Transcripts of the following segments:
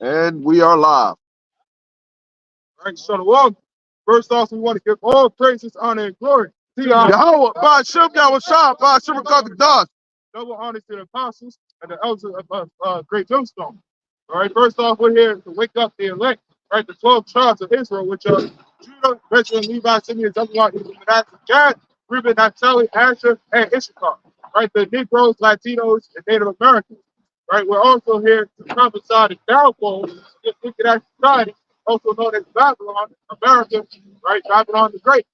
And we are live. All right, Shalom. First off, we want to give all praises, honor, and glory to Yahweh. Yahweh, Ba'ashem Yahushua, Ba'ashem Kakadash. Double honors to the apostles and the elders of Great Millstone. All right, first off, we're here to wake up the elect, right? The 12 tribes of Israel, which are Judah, Benjamin, Levi, Simeon, Zebulun, Manasseh, Gad, Reuben, Naphtali, Asher, and Issachar. Right, the Negroes, Latinos, and Native Americans. Right, we're also here to prophesy the downfall of this wicked society, also known as Babylon, America, right? Babylon the Great.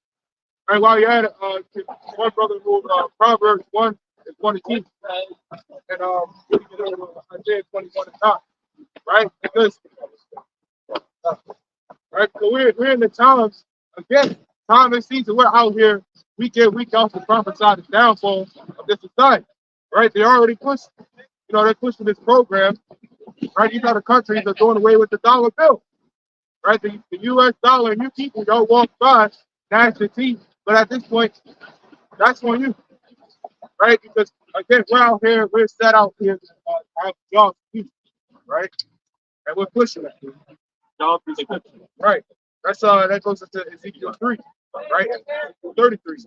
Right, while you're at it, one brother who Proverbs 1 and 22, and Isaiah 21 and 9, right? Because right, so we're in the times again, time and season. We're out here week in, week out to prophesy the downfall of this society. Right? They already pushed, they're pushing this program. Right? These other countries are doing away with the dollar bill. Right? The US dollar, and you people don't walk by, gnash your teeth. But at this point, that's on you. Right? Because again, we're out here, we're set out here to have jobs, right? And we're pushing it. Right. That goes into Ezekiel 3, right? 33.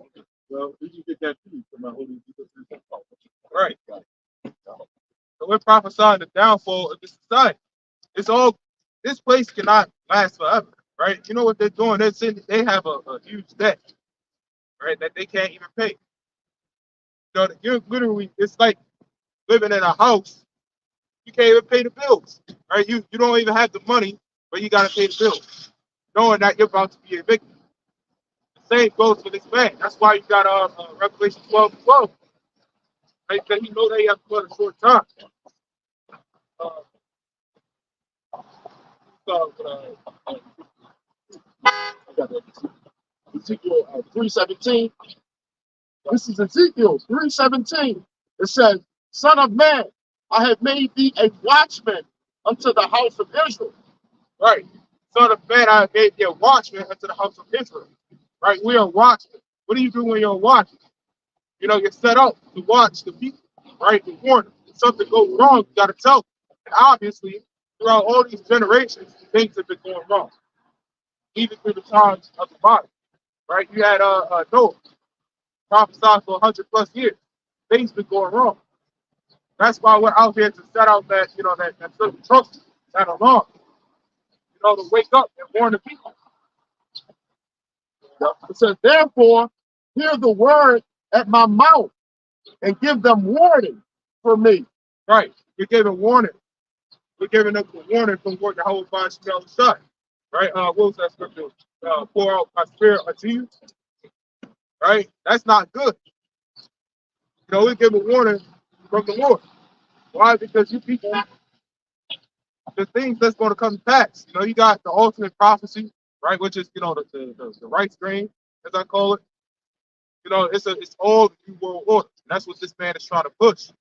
Well, we can get that too from my holy Ezekiel 3. Right. So we're prophesying the downfall of this society. This place cannot last forever, right? You know what they're doing? They have a huge debt, right? That they can't even pay. You're literally, it's like living in a house. You can't even pay the bills, right? You don't even have the money, but you got to pay the bills, knowing that you're about to be evicted. The same goes for this man. That's why you got Revelation 12:12. Right? That you know they have for a short time. Uh, Ezekiel 3:17. This is Ezekiel 3:17. It says, Son of man, I have made thee a watchman unto the house of Israel. Right. Son of man, I made thee a watchman unto the house of Israel. Right. We are watchmen. What do you do when you're watching? You're set up to watch the people, right? To warn them. If something goes wrong, you got to tell them. And obviously, throughout all these generations, things have been going wrong, even through the times of the Bible, right? You had Noah prophesied for 100 plus years. Things been going wrong. That's why we're out here to set out that certain trust, that alarm, to wake up and warn the people. It says, therefore, hear the word at my mouth and give them warning for me. Right. We're giving warning. We're giving them the warning from what the whole body smell inside. Right? What was that scripture? Pour out my spirit unto you. Right? That's not good. We give a warning from the Lord. Why? Because you people, the things that's going to come to pass. You got the ultimate prophecy, right? Which is, the right strain, as I call it. It's all the new world order. And that's what this man is trying to push.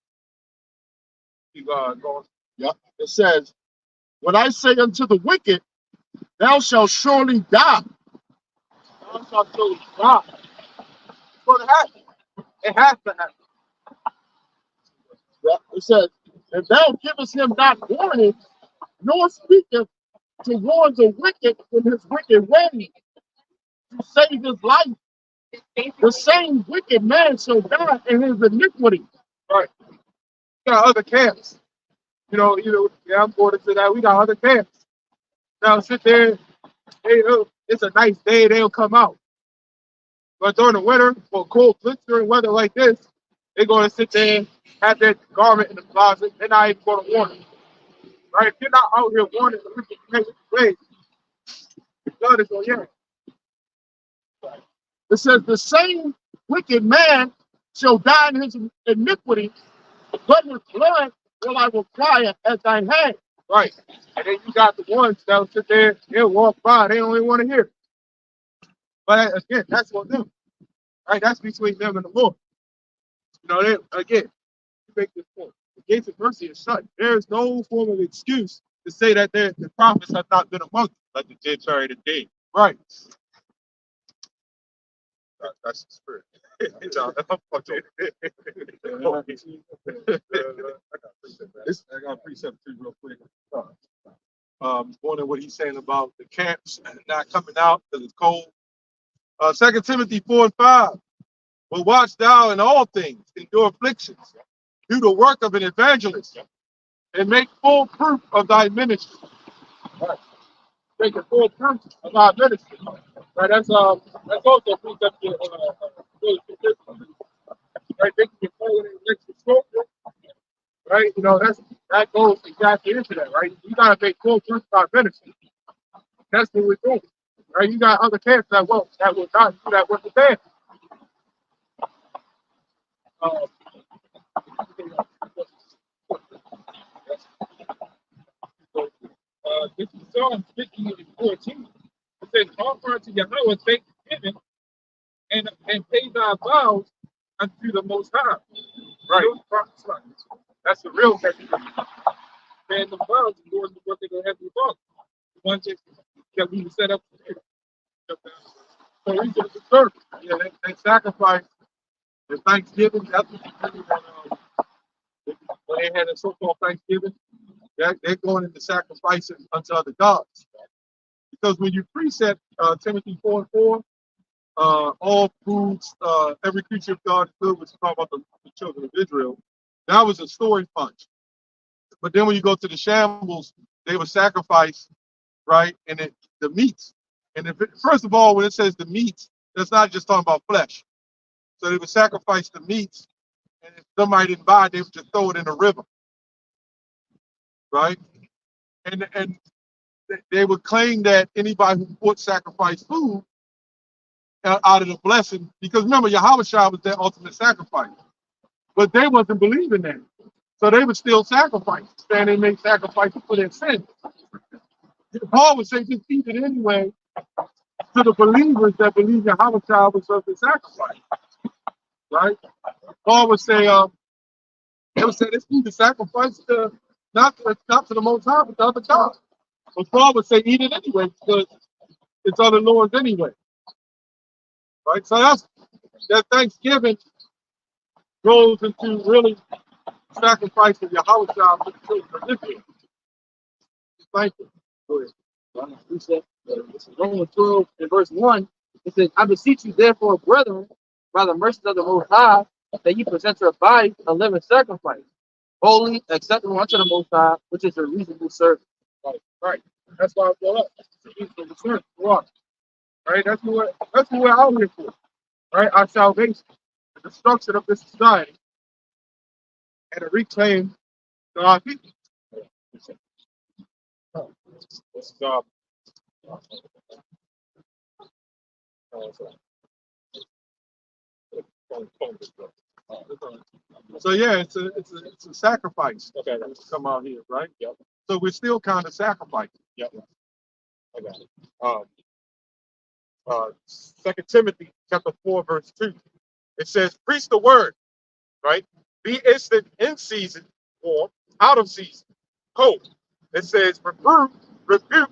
Keep going. Yep. It says, when I say unto the wicked, thou shalt surely die. Thou shalt surely die. It's going to happen. It has to happen. Yep. It says, and thou givest him not warning, nor speaketh to warn the wicked in his wicked ways, to save his life. The same wicked man shall die in his iniquity. Right. We got other camps. I'm going into that. We got other camps. Now sit there. It's a nice day. They'll come out. But during the winter, for cold, blistering weather like this, they're going to sit there, have their garment in the closet. They're not even going to warn them. Right? If you're not out here warning the people to make ways, God is on your. It says, the same wicked man shall die in his iniquity, but with blood will I require at thine hand. Right. And then you got the ones that'll sit there, they'll walk by, they don't even want to hear it. But again, that's on them. Right? That's between them and the Lord. You make this point. The gates of mercy is shut. There is no form of excuse to say that the prophets have not been among them, like the dead sorry today. Right. That's the spirit. I got precept too real quick. More than what he's saying about the camps not coming out because it's cold. 2 Timothy 4 and 5. But watch thou in all things, endure afflictions, do the work of an evangelist, and make full proof of thy ministry. Right. Make a full proof of thy ministry. Right. That's also proof up to right. They can get forward in the next scripture. Right. That goes exactly into that. Right. You gotta make full proof of thy ministry. That's what we're doing. Right. You got other camps that will not do that with the band. This is Psalm 15 and 14. It says, offer unto Yahweh thanksgiving and pay thy vows unto the Most High. Right. That's the real thanksgiving. Paying the vows and doing what they're going to have to do. The ones that we set up here. So we just observe. Yeah, they sacrifice the Thanksgiving. That's what you do when they had a so-called Thanksgiving. They're going into sacrificing unto other gods. Because when you precept Timothy 4 and 4, all foods, every creature of God is good, which is talking about the children of Israel, that was a story punch. But then when you go to the shambles, they would sacrifice, right? And the meats. And first of all, when it says the meats, that's not just talking about flesh. So they would sacrifice the meats, and if somebody didn't buy it, they would just throw it in the river, right? And they would claim that anybody who would sacrifice food out of the blessing, because remember, Yahweh Shah was their ultimate sacrifice. But they wasn't believing that. So they would still sacrifice. And they make sacrifices for their sin. Paul would say, just eat it anyway to the believers that believe Yahweh Shah was of the sacrifice. Right? Paul would say, they would say, this need to sacrifice to not to the Most High, but to other gods. But Paul would say, eat it anyway, because it's other lords anyway. Right? So that Thanksgiving goes into really sacrificing Yahweh Shah for the children of Israel. Thank you. Go ahead. This is Romans 12 and verse 1. It says, I beseech you, therefore, brethren, by the mercies of the Most High, that you present your bodies a living sacrifice, holy, acceptable unto the Most High, which is a reasonable service. Right. That's why I brought up. It's a reasonable service for us. Right? That's what we're out here for. Right? Our salvation, the destruction of this society, and to reclaim our people. This is, so yeah, it's a sacrifice. Okay, that's come out here, right? Yep. So we're still kind of sacrificing. Yep. I got it. 2 Timothy chapter 4, verse 2. It says, preach the word, right? Be instant in season or out of season. Cold. It says rebuke,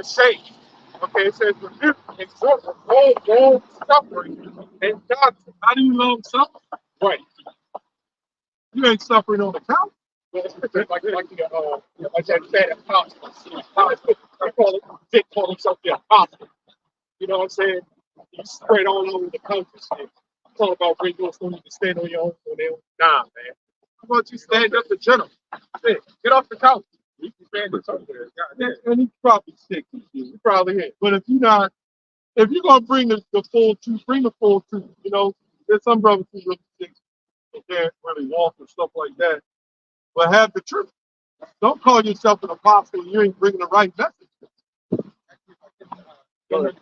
shame. Okay, it says rebuke, exhort with all long suffering and doctrine. How do you long suffer? Right. You ain't suffering on the couch. Like that said, apostle. I call it, Dick called himself the apostle. You know what I'm saying? You spread all over the country. Talk about radio, so you can stand on your own. Nah, man. How about you stand up to gentlemen? Get off the couch. You can stand up somewhere. Yeah, and he's probably sick. He's probably hit. But if you're gonna bring the full truth, bring the full truth. You know, there's some brothers who really sick, who can't really walk and stuff like that. But have the truth. Don't call yourself an apostle and you ain't bringing the right message. Go ahead.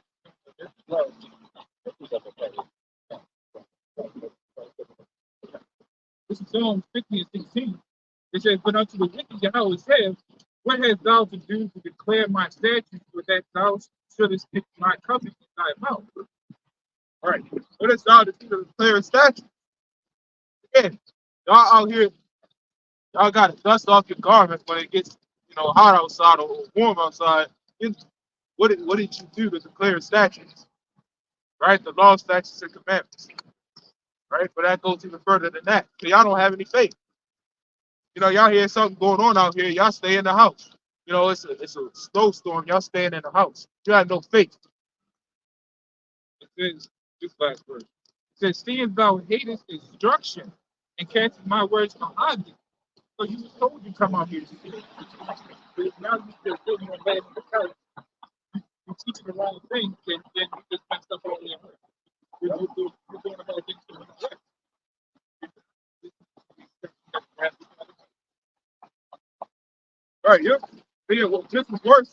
This is Psalm 50 and 16. It says, but unto the wicked Yahweh says, what hast thou to do to declare my statutes, for that thou shouldest keep my covenant in thy mouth? All right. What is thou to do to declare a statute? Again, y'all out here, y'all got to dust off your garments when it gets, hot outside or warm outside. What did you do to declare statutes? Right? The law, statutes, and commandments. Right? But that goes even further than that. So y'all don't have any faith. Y'all hear something going on out here, y'all stay in the house. You know, it's a snowstorm. Y'all staying in the house. You have no faith. It says this last verse. It says, seeing thou hatest instruction and casting my words behind thee. So you was told you come out here to see it. But now you just living on bad because you teaching the wrong thing, then you just messed up all your work. You're doing about things to the left. Right, yep. Yeah, well, this is worse.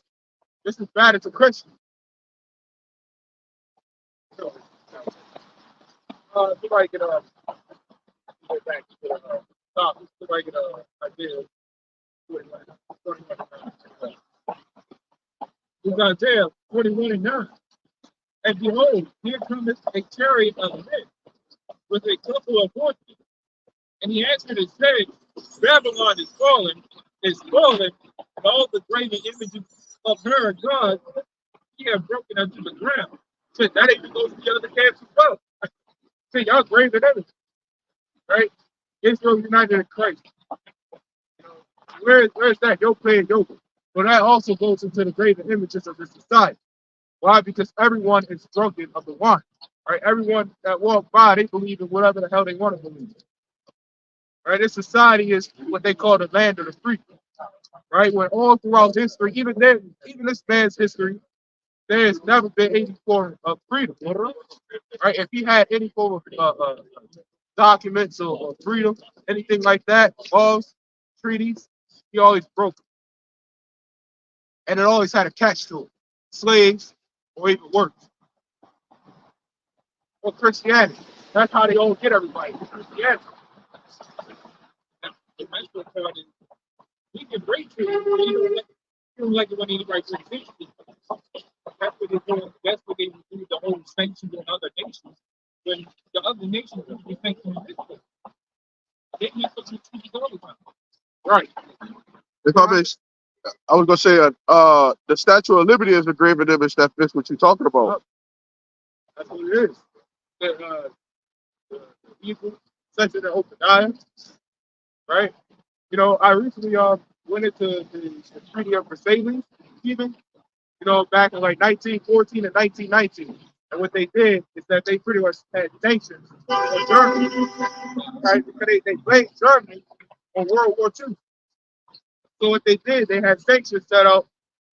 This is bad as a Christian. So, somebody get go back to stop. Somebody get idea. He's Isaiah 41 and 9. And behold, here cometh a chariot of men with a couple of horses. And he answered and said, Babylon is fallen, and all the graven images of her God he have broken unto the ground. So that even goes to the other camps as well. So y'all graven images, right? Israel united in Christ. You know, where's that? Yo playing yoga. But that also goes into the graven images of this society. Why? Because everyone is drunken of the wine. Right? Everyone that walk by, they believe in whatever the hell they want to believe in. Right? This society is what they call the land of the free. Right? When all throughout history, even this man's history, there has never been any form of freedom. Right? If he had any form of documents or freedom, anything like that, laws, treaties, he always broke them. And it always had a catch to it. Slaves, or even worse. Or Christianity. That's how they all get everybody. Christianity. The mental part is we can break it. You don't like it when anybody breaks it. That's what they're doing. That's what they do the whole sanctions on other nations. When the other nations do the sanctions on this way. They make what you treat all the time. Right. If I may, I was gonna say, the Statue of Liberty is a graven image that fits what you're talking about. That's what it is. The people, such as Obadiah, right? You know, I recently went into the Treaty of Versailles, even, you know, back in like 1914 and 1919. And what they did is that they pretty much had sanctions on Germany, right? Because they blamed Germany on World War II. So what they did, they had sanctions set up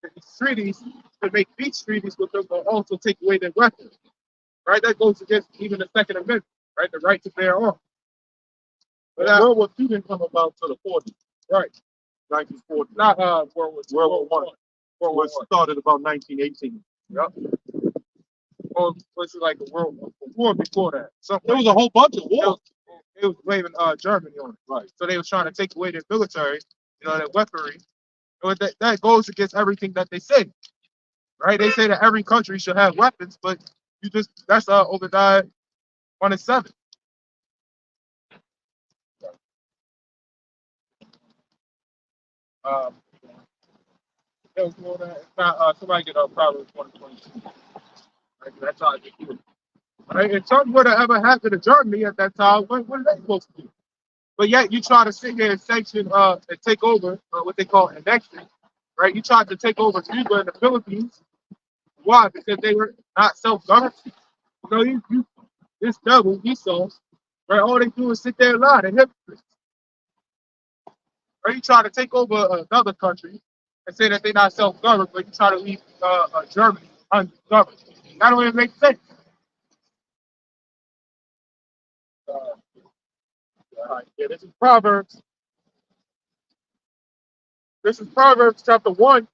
in these treaties to make peace treaties with them, but also take away their weapons, right? That goes against even the Second Amendment, right? The right to bear arms. But World War II didn't come about till the 40s, right, 1940. not World War II. World War I. World War It started about 1918. Yep. Or was it like a war before that? Something There like was a whole bunch of that. wars. It was blaming Germany on it. Right. So they was trying to take away their military, you know, their weaponry. And that goes against everything that they say. Right? They say that every country should have weapons, but that's Obadiah 1 and 7. Um, it's not somebody get Proverbs 122. Right? That's how I get through it. Right? If something would have ever happened to Germany at that time, what are they supposed to do? But yet you try to sit here and sanction and take over what they call annexing, right? You tried to take over Cuba and the Philippines. Why? Because they were not self-governed. You know, this devil, Esau, right? All they do is sit there and lie. They're hypocrites. Or you try to take over another country and say that they're not self-governed, but you try to leave Germany ungoverned. That don't even make sense. Yeah, this is Proverbs. This is Proverbs chapter 1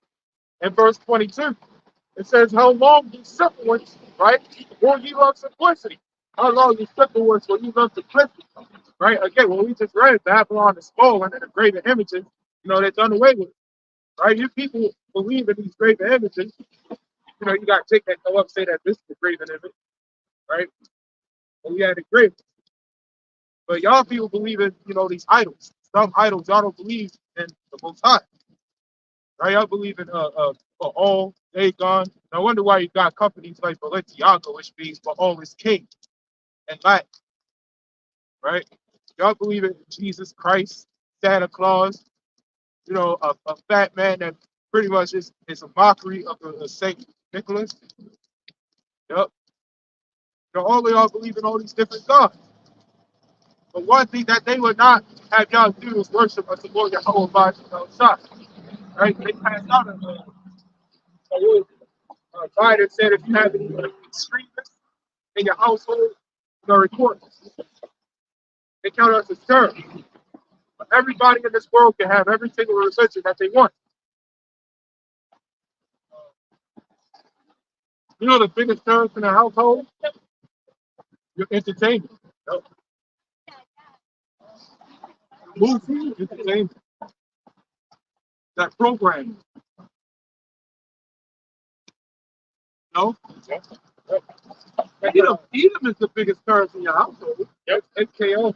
and verse 22. It says, how long you simple ones, right? Will you love simplicity? How long you simple ones will you love simplicity? Right? Again, when we just read Babylon is fallen and the graven images, you know, they're done away with. Right? You people believe in these graven images. You know, you got to take that, go up and say that this is a graven image, right? But we had it graven. But y'all people believe in, you know, these idols. Some idols, y'all don't believe in the Most High. Right? Y'all believe in all, Dagon. No wonder why you got companies like Balenciaga, which means for all is king and Latin. Right? Y'all believe in Jesus Christ, Santa Claus, you know, a fat man that pretty much it's a mockery of the Saint Nicholas. Yep. All of y'all believe in all these different gods. But one thing that they would not have y'all do is worship unto Lord Yahweh by outside. Right? They passed out a guy that said if you have any extremists in your household, report this. They count us as terrorists. But everybody in this world can have every single religion that they want. You know the biggest terrorist in the household? Your entertainment. Yep. Movie, entertainment. That program. No? Yep. Edom is the biggest terrorist in your household. Yep. MKO.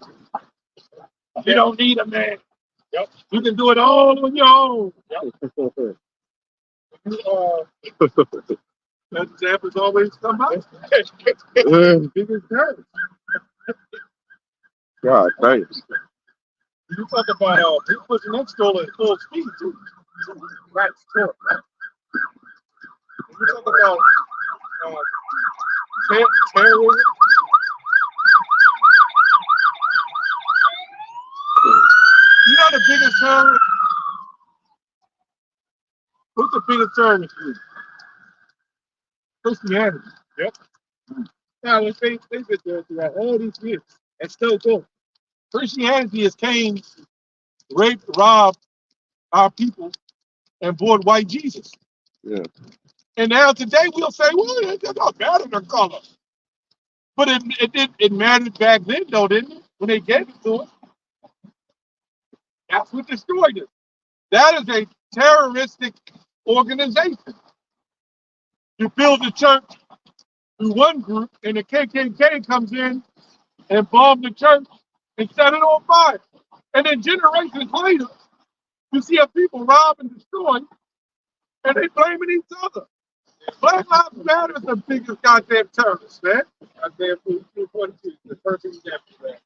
You don't need a man. Yep. You can do it all on your own. Yep. That examples always come out. Biggest terrorist. God, thanks. You talk about people pushing that stroller at full speed too. Right, sure. You talk about terrorism. You know the biggest terrorist? What's the biggest terrorist group? Christianity. Yep. Now if they've been there throughout all these years and still go. Christianity has came, raped, robbed our people, and bought white Jesus. Yeah. And now today we'll say, well, it don't matter the color. But it mattered back then, though, didn't it? When they gave it to us. That's what destroyed it. That is a terroristic organization. You build a church through one group, and the KKK comes in and bomb the church and set it on fire. And then generations later, you see how people rob and destroy, and they blaming each other. Black Lives Matter is the biggest goddamn terrorist, man. Goddamn 242, the first example, man.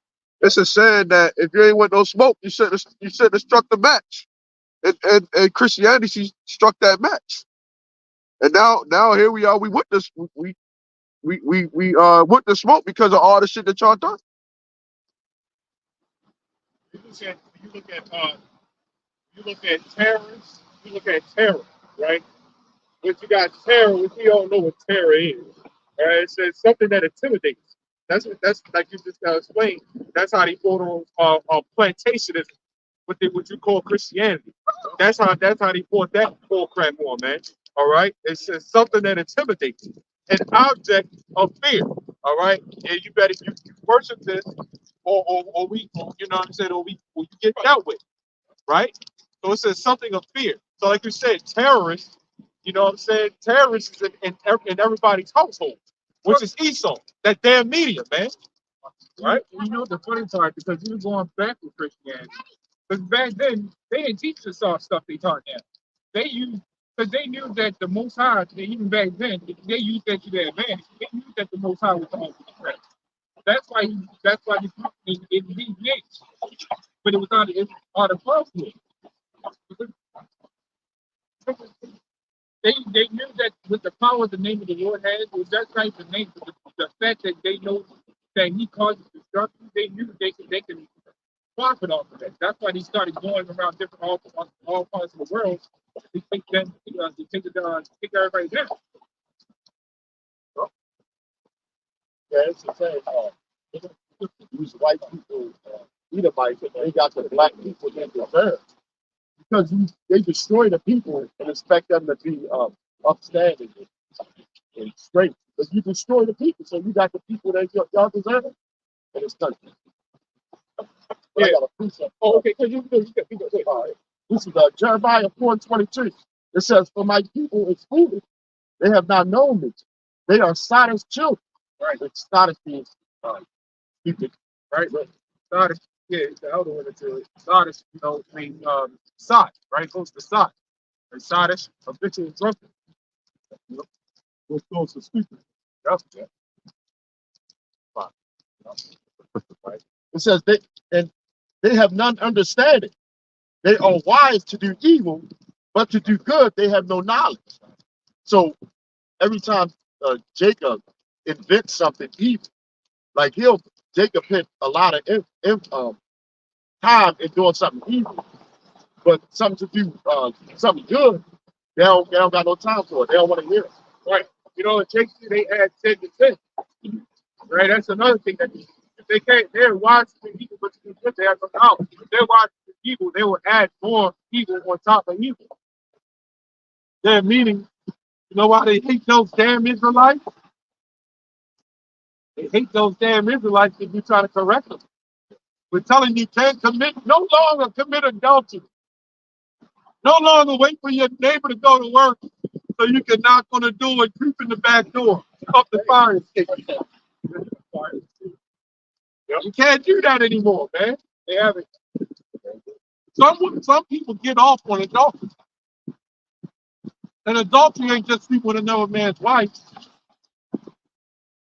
It's a saying that if you ain't want no smoke, you should have struck the match. And Christianity, she struck that match. And now here we are. We witness we with the smoke because of all the shit that y'all done. You look at terrorists. You look at terror, right? But you got terror, which we all know what terror is. Right? It's something that intimidates. That's like you just explained. That's how they fought on plantationism, what you call Christianity. That's how they fought that bull crap on, man. All right, it's just something that intimidates, an object of fear. All right, and you better you worship this, or we, you know what I'm saying, or you get dealt with, right? So it says something of fear. So like you said, terrorists. You know what I'm saying? Terrorists is in everybody's household, which is Esau, that damn media, man. Right? You know the funny part, because you're going back with Christianity. Because back then, they didn't teach the soft stuff they taught now. They used, because they knew that the Most High, even back then, they used that to their advantage. They knew that the Most High was the ultimate threat. That's why he engaged. But it was on the falsehood. They knew that with the power the name of the Lord has, it was that type of name. The fact that they know that he causes destruction, they knew they can profit off of that. That's why they started going around different all parts of the world to take them to take everybody down. Yeah, it's the same. These white people, Edomites, and they got the black people in reserve. Because they destroy the people and expect them to be upstanding and straight. But you destroy the people, so you got the people that y'all deserve, and it's country. Yeah. I got a precept. Oh, okay. Because you All right. This is Jeremiah 4:22. It says, "For my people is foolish; they have not known me. They are Sodom's children." Right. It's Sodom means people. right? Sodom, yeah, the elder one to Sodom, Sod, right? Goes to Sod. And Sodom, habitual drunkard. You know, goes close to stupid. That's that. Fine. Right? It says they have none understanding. They are wise to do evil, but to do good, they have no knowledge. So every time Jacob invents something evil, like Jacob hit a lot of time in doing something evil, but something to do something good, they don't got no time for it. They don't want to hear it. Right. You know, in Shakespeare, they add 10 to 10. Right? That's another thing that if they can't, they're wise to be evil, but to do good, they have no knowledge. If they're wise to be evil, they will add more evil on top of evil. Their meaning, you know why they hate those damn Israelites? They hate those damn Israelites if you try to correct them. We're telling you can't no longer commit adultery. No longer wait for your neighbor to go to work so you can knock on the door and creep in the back door up the fire escape. You can't do that anymore, man. They have it. Some people get off on adultery. And adultery ain't just sleep with another man's wife.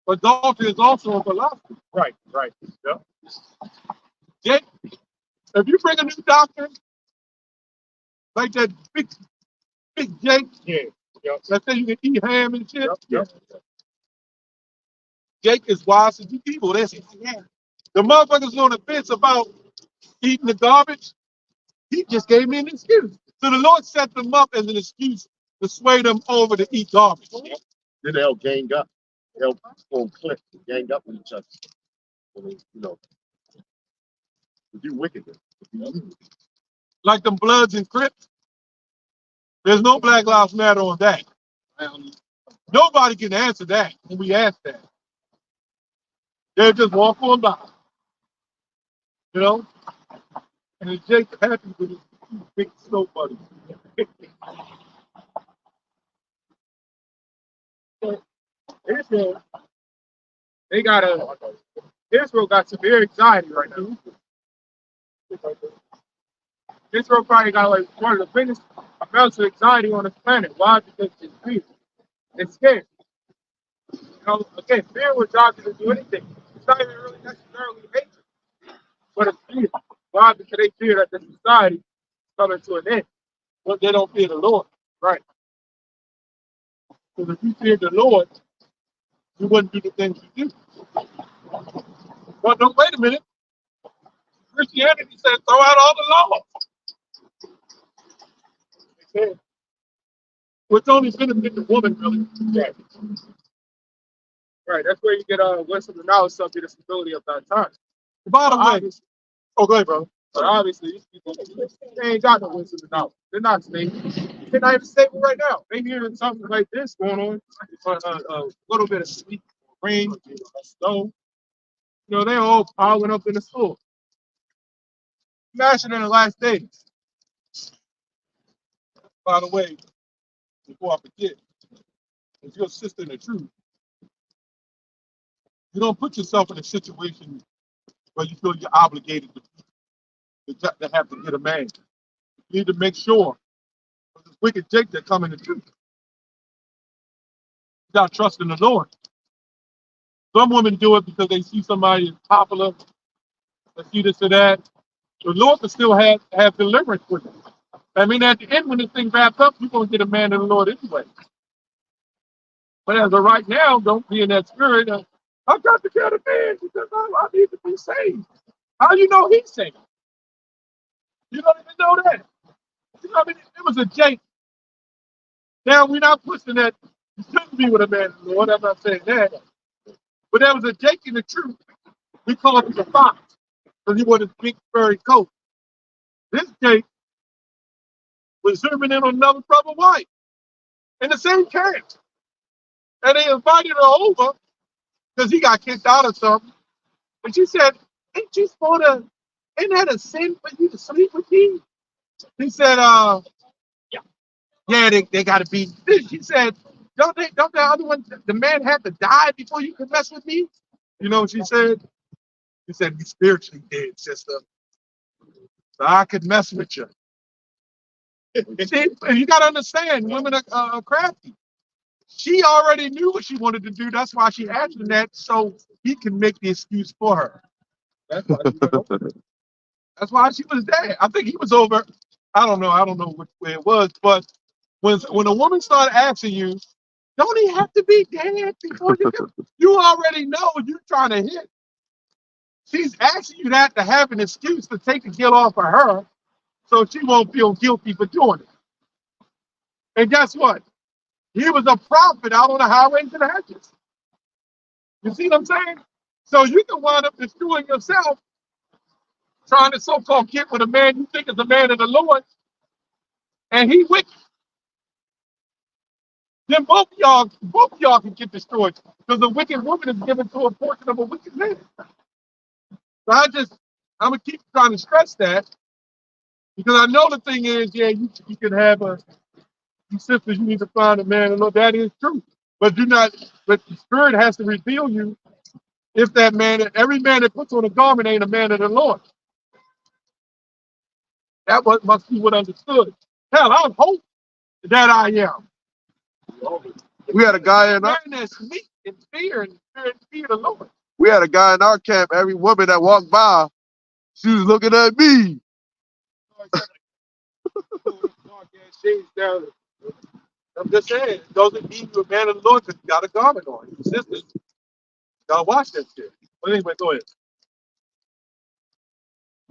Adultery is also a philosophy. Right, right. Yeah. Jake, if you bring a new doctor, like that big Jake, Yeah. Yep. that say you can eat ham and shit, Yep. Jake is wise to do evil. They say, yeah. The motherfuckers on the fence about eating the garbage, he just gave me an excuse. So the Lord set them up as an excuse to sway them over to eat garbage. Then they'll gang up. They'll form cliques, gang up with each other. You know, to do wickedness. Like them Bloods and Crips. There's no Black Lives Matter on that. Nobody can answer that when we ask that. They'll just walk on by. You know? And it's Jake happy with his big snow buddy. Israel, Israel got severe anxiety right now. Israel probably got like one of the biggest amounts of anxiety on the planet. Why? Because it's fear. It's scared. You know, again, fear will drive you to do anything. It's not even really necessarily hatred, but it's fear. Why? Because they fear that the society is coming to an end. But they don't fear the Lord. Right. Because if you feared the Lord, you wouldn't do the things you do. But no, wait a minute. Christianity said throw out all the laws. They said, which only benefit the woman, really. Right. Right. That's where you get wisdom and knowledge, subject to stability of that time. Bottom line. Oh, go ahead, bro. But obviously, these people, they ain't got no wisdom and knowledge. They're not stable. They're not even stable right now. They hearing something like this going on, a little bit of sleet, rain, snow. You know, they're all piling up in the store. Imagine in the last days. By the way, before I forget, if you're a sister in the truth, you don't put yourself in a situation where you feel you're obligated to have to get a man. You need to make sure this wicked Jake that come in the truth. Without trusting the Lord. Some women do it because they see somebody is popular, they see this or that. The Lord can still have deliverance with it. I mean, at the end, when this thing wraps up, you're going to get a man of the Lord anyway. But as of right now, don't be in that spirit of, I've got to get a man because I need to be saved. How do you know he's saved? You don't even know that. You know, I mean, it was a Jake. Now, we're not pushing that you shouldn't be with a man of the Lord. I'm not saying that. But there was a Jake in the truth. We call him the fox because he wore his big furry coat. This Jake was zooming in on another brother wife in the same camp. And they invited her over because he got kicked out or something. And she said, ain't that a sin for you to sleep with me? He said, yeah, they got to be. She said, don't the other one, the man have to die before you can mess with me? You know what she said? He said, he's spiritually dead, sister. So I could mess with you. See, you got to understand, women are crafty. She already knew what she wanted to do. That's why she asked him that, so he can make the excuse for her. That's why she was there. I think he was over I don't know which way it was, but when a woman started asking you, don't he have to be dead before you can? You already know you're trying to hit. She's asking you that to have an excuse to take the guilt off of her so she won't feel guilty for doing it. And guess what? He was a prophet out on the highways and the hedges. You see what I'm saying? So you can wind up destroying yourself trying to so-called get with a man you think is a man of the Lord, and he wicked. Then both of y'all can get destroyed because a wicked woman is given to a portion of a wicked man. So I'm gonna keep trying to stress that because I know the thing is, yeah, you can have you sisters, you need to find a man, and that is true. But but the Spirit has to reveal you if that man, every man that puts on a garment ain't a man of the Lord. That must be what understood. Hell, I hope that I am. We had a guy in Man our that's meek and fear the Lord. we had a guy in our camp. Every woman that walked by, she was looking at me. I'm just saying, it doesn't mean you're a man of the Lord because you got a garment on. Your sisters gotta watch that shit. But anyway, go ahead.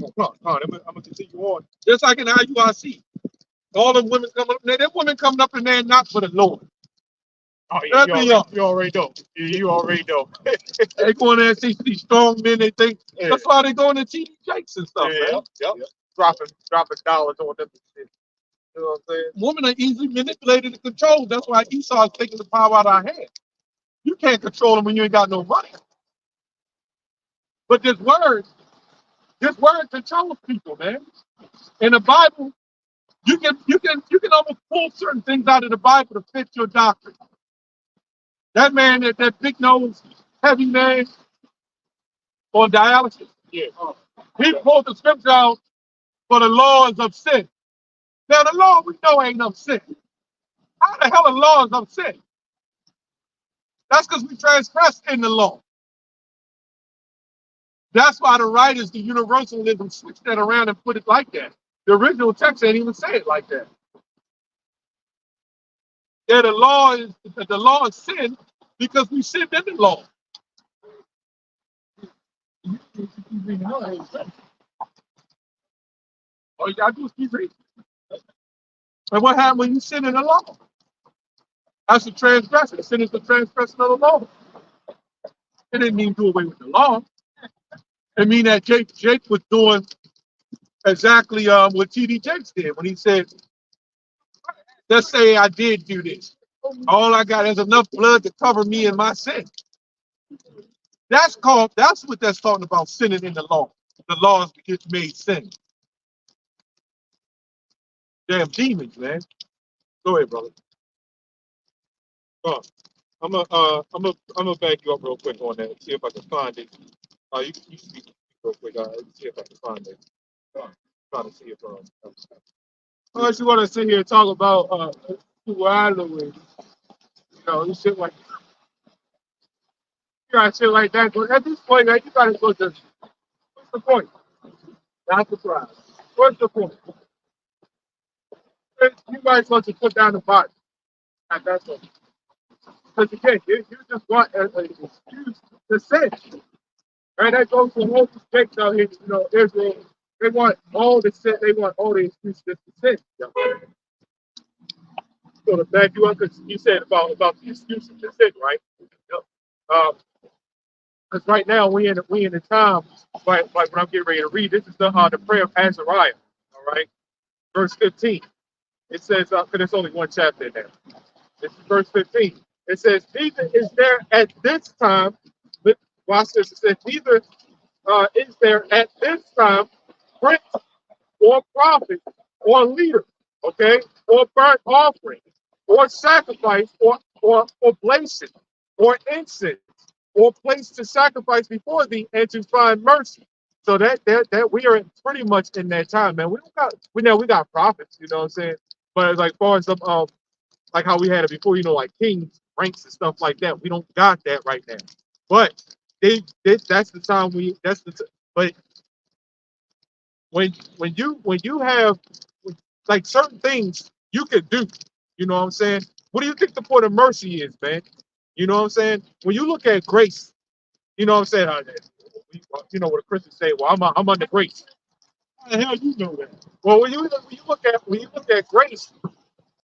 Come on, I'm gonna continue on. Just like in IUIC. All the women coming up there, them women coming up in there not for the Lord. Oh, yeah, you already know. You already know. They go in there and see these strong men, they think that's why they going to TD Jakes and stuff, man. Yep. Dropping dollars on them. You know what I'm saying? Women are easily manipulated and controlled. That's why Esau is taking the power out of our hands. You can't control them when you ain't got no money. But this word controls people, man. In the Bible, you can almost pull certain things out of the Bible to fit your doctrine. That man, that big nose, heavy man on dialysis, he pulled the scripture out for the laws of sin. Now the law we know ain't of sin. How the hell are laws of sin? That's because we transgress in the law. That's why the writers, the universalism, switched that around and put it like that. The original text ain't even say it like that. Yeah, the law is sin because we sinned in the law. All you gotta do is keep reading. And what happened when you sin in the law? That's a transgression. Sin is the transgression of the law. It didn't mean do away with the law. It mean that Jake was doing exactly what T.D. Jakes did when he said, let's say I did do this. All I got is enough blood to cover me and my sin. That's what that's talking about, sinning in the law. The laws get made sin. Damn demons, man. Go ahead, brother. I'm gonna back you up real quick on that. See if I can find it. You speak real quick. See if I can find it. Trying to see if unless you want to sit here and talk about and shit like shit like that. But at this point, man, you gotta go to what's the point? Not the prize. What's the point? You might as well just put down the body. That's all. Because again, you just want an excuse to sin. Right? That goes to all these takes out here, Israel. They want all the sin, they want all the excuses to sin. So to back you up, because you said about the excuses to sin, right? Because right now we in the time, like when I'm getting ready to read, this is the prayer of Azariah, all right? Verse 15. It says, because there's only one chapter in there. This is verse 15. It says, neither is there at this time, watch this, it says, neither is there at this time prince or prophet or leader, okay, or burnt offering, or sacrifice, or oblation, or incense, or place to sacrifice before thee, and to find mercy. So that we are pretty much in that time, man. We got prophets, you know what I'm saying? But like far as like how we had it before, like kings, ranks and stuff like that, we don't got that right now. But that's the time but when you have like certain things you can do. You know what I'm saying? What do you think the point of mercy is, man? You know what I'm saying? When you look at grace, you know what I'm saying? You know what a Christian say? Well, I'm under grace. How the hell you know that? Well, when you look at grace,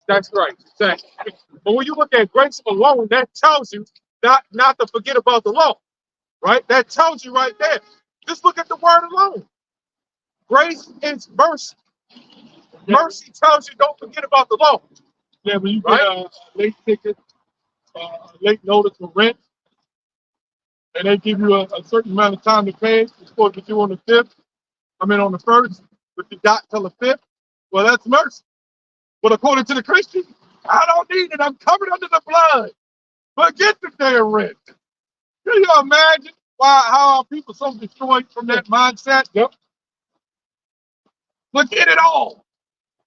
that's right, exactly. But when you look at grace alone, that tells you not to forget about the law, right? That tells you right there. Just look at the word alone. Grace is mercy. Mercy tells you don't forget about the law. Yeah, when you get Right? a late ticket, late notice for rent, and they give you a certain amount of time to pay, it's supposed to be due on the 5th, on the 1st, but you got till the 5th, well, that's mercy. But according to the Christian, I don't need it. I'm covered under the blood. Forget the day of rent. Can you imagine how our people so destroyed from that mindset? Yep. Forget it all.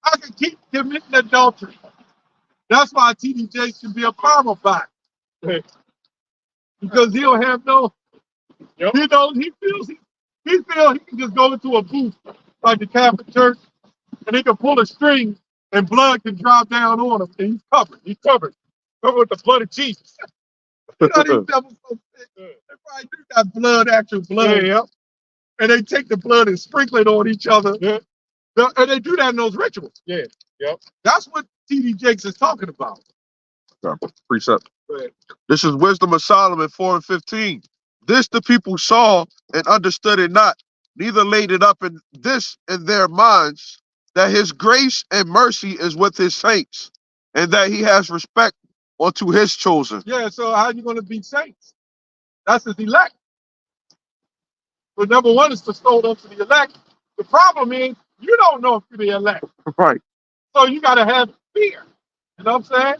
I can keep committing adultery. That's why TDJ should be a farmer back. Because he'll have no, Yep. he feels he can just go into a booth like the Catholic Church and he can pull a string and blood can drop down on him and he's covered. He's covered. Covered with the blood of Jesus. You know, these devils so sick. They probably do got blood, actual blood. Yeah. And they take the blood and sprinkle it on each other. Yeah. And they do that in those rituals. Yeah. Yep. That's what T.D. Jakes is talking about. Precept. Go ahead. This is Wisdom of Solomon 4:15. This the people saw and understood it not, neither laid it up in their minds, that his grace and mercy is with his saints, and that he has respect unto his chosen. Yeah, so how you going to be saints? That's his elect. But number one is bestowed unto the elect. The problem is you don't know if you're the elect. Right. So you got to have fear. You know what I'm saying?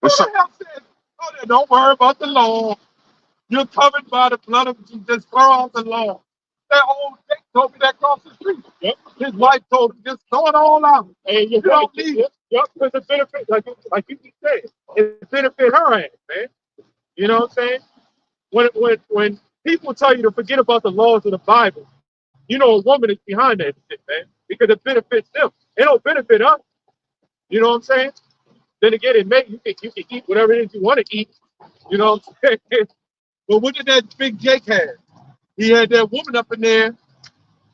Who the hell says, oh, don't worry about the law. You're covered by the blood of Jesus. Throw out the law. That old Jake told me that across the street. Yep. His wife told him, just throw it all out. And You don't need it. Yep, because it benefit, like you keep saying, it benefit her ass, man. You know what I'm saying? When people tell you to forget about the laws of the Bible, you know a woman is behind that shit, man, because it benefits them. It don't benefit us. You know what I'm saying? Then again, you can eat whatever it is you want to eat. You know what I'm saying? But what did that big Jake have? He had that woman up in there,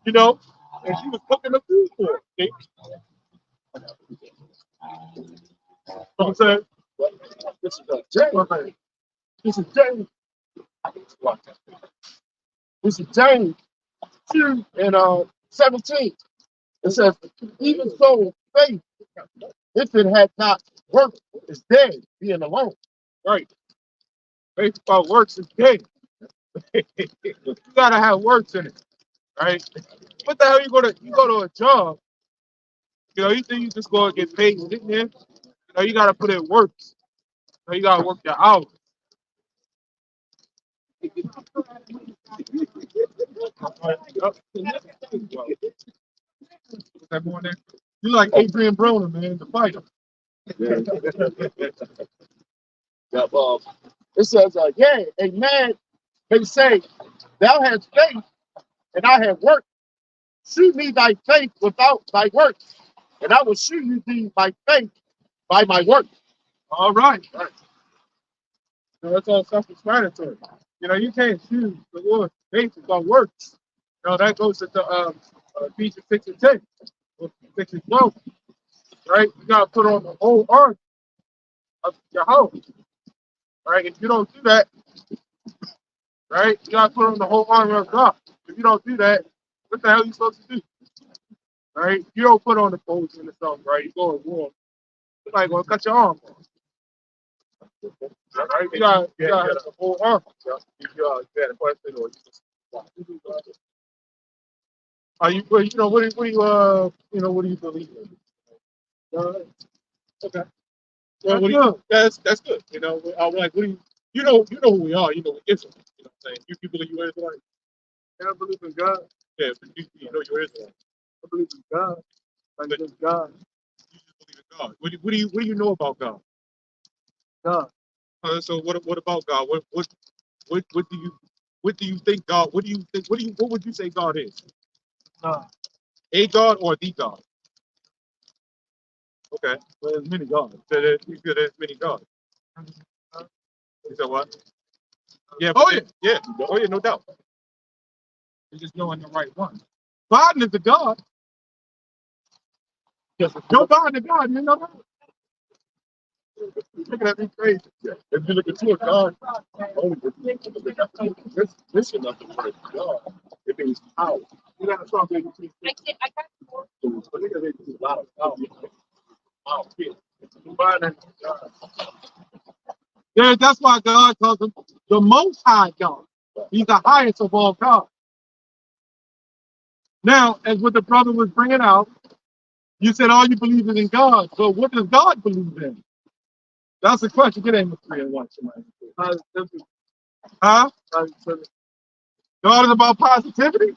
you know, and she was cooking the food for him. See? I'm saying? This is James. This is James. This is James 2 and 17. It says, even so, faith, if it had not worked, is dead, being alone. Right. Faith without works is dead. You gotta have works in it, right? What the hell you go to a job? You know, you think you just go and get paid and get there? You know, you gotta put in works. You know, you gotta work your hours. You like Adrian Broner, man, the fighter. It says, yeah, a man may say, thou hast faith and I have work. Shew me thy faith without thy works, and I will shew you thee by faith by my work. All right. Right. So that's all self-explanatory. You know, you can't choose the Lord's faith without works. You know, that goes to Ephesians 6 and 10, 6 and 12. Right? You got to put on the whole armor of your house. Right? If you don't do that, right, you got to put on the whole armor of God. If you don't do that, what the hell are you supposed to do? Right? You don't put on the clothes and stuff, right? You go and war. Somebody's going to cut your arm off. Right? You got to have the whole armor. You had a question or you just are you, what do you believe in? Okay. Well, that's good. You know, I'm like, what do you know who we are. You know, Israel. You know what I'm saying? You believe you're Israelite? Yeah, I believe in God. Yeah, but you know you're Israelite. I believe in God. I believe in God. You just believe in God. What do you know about God? God. So what about God? What do you think God? What would you say God is? God. A God or the God? Okay. Well, there's many gods. So you said there's many gods. You said what? Yeah. Oh yeah. Yeah. Oh yeah. No doubt. You're just knowing the right one. Biden is a god. Yes. Joe Biden is a god. You know that? Look at me crazy. If you look at your God, only this is not the word God. It means power. You got to talk to you. But look at it, it's a lot of power. Power. Yeah, that's why God calls him the Most High God. He's the highest of all gods. Now, as what the brother was bringing out, you said all you believe is in God. So what does God believe in? That's the question. Get Amos 3 and 1. Somebody. Huh? God is about positivity?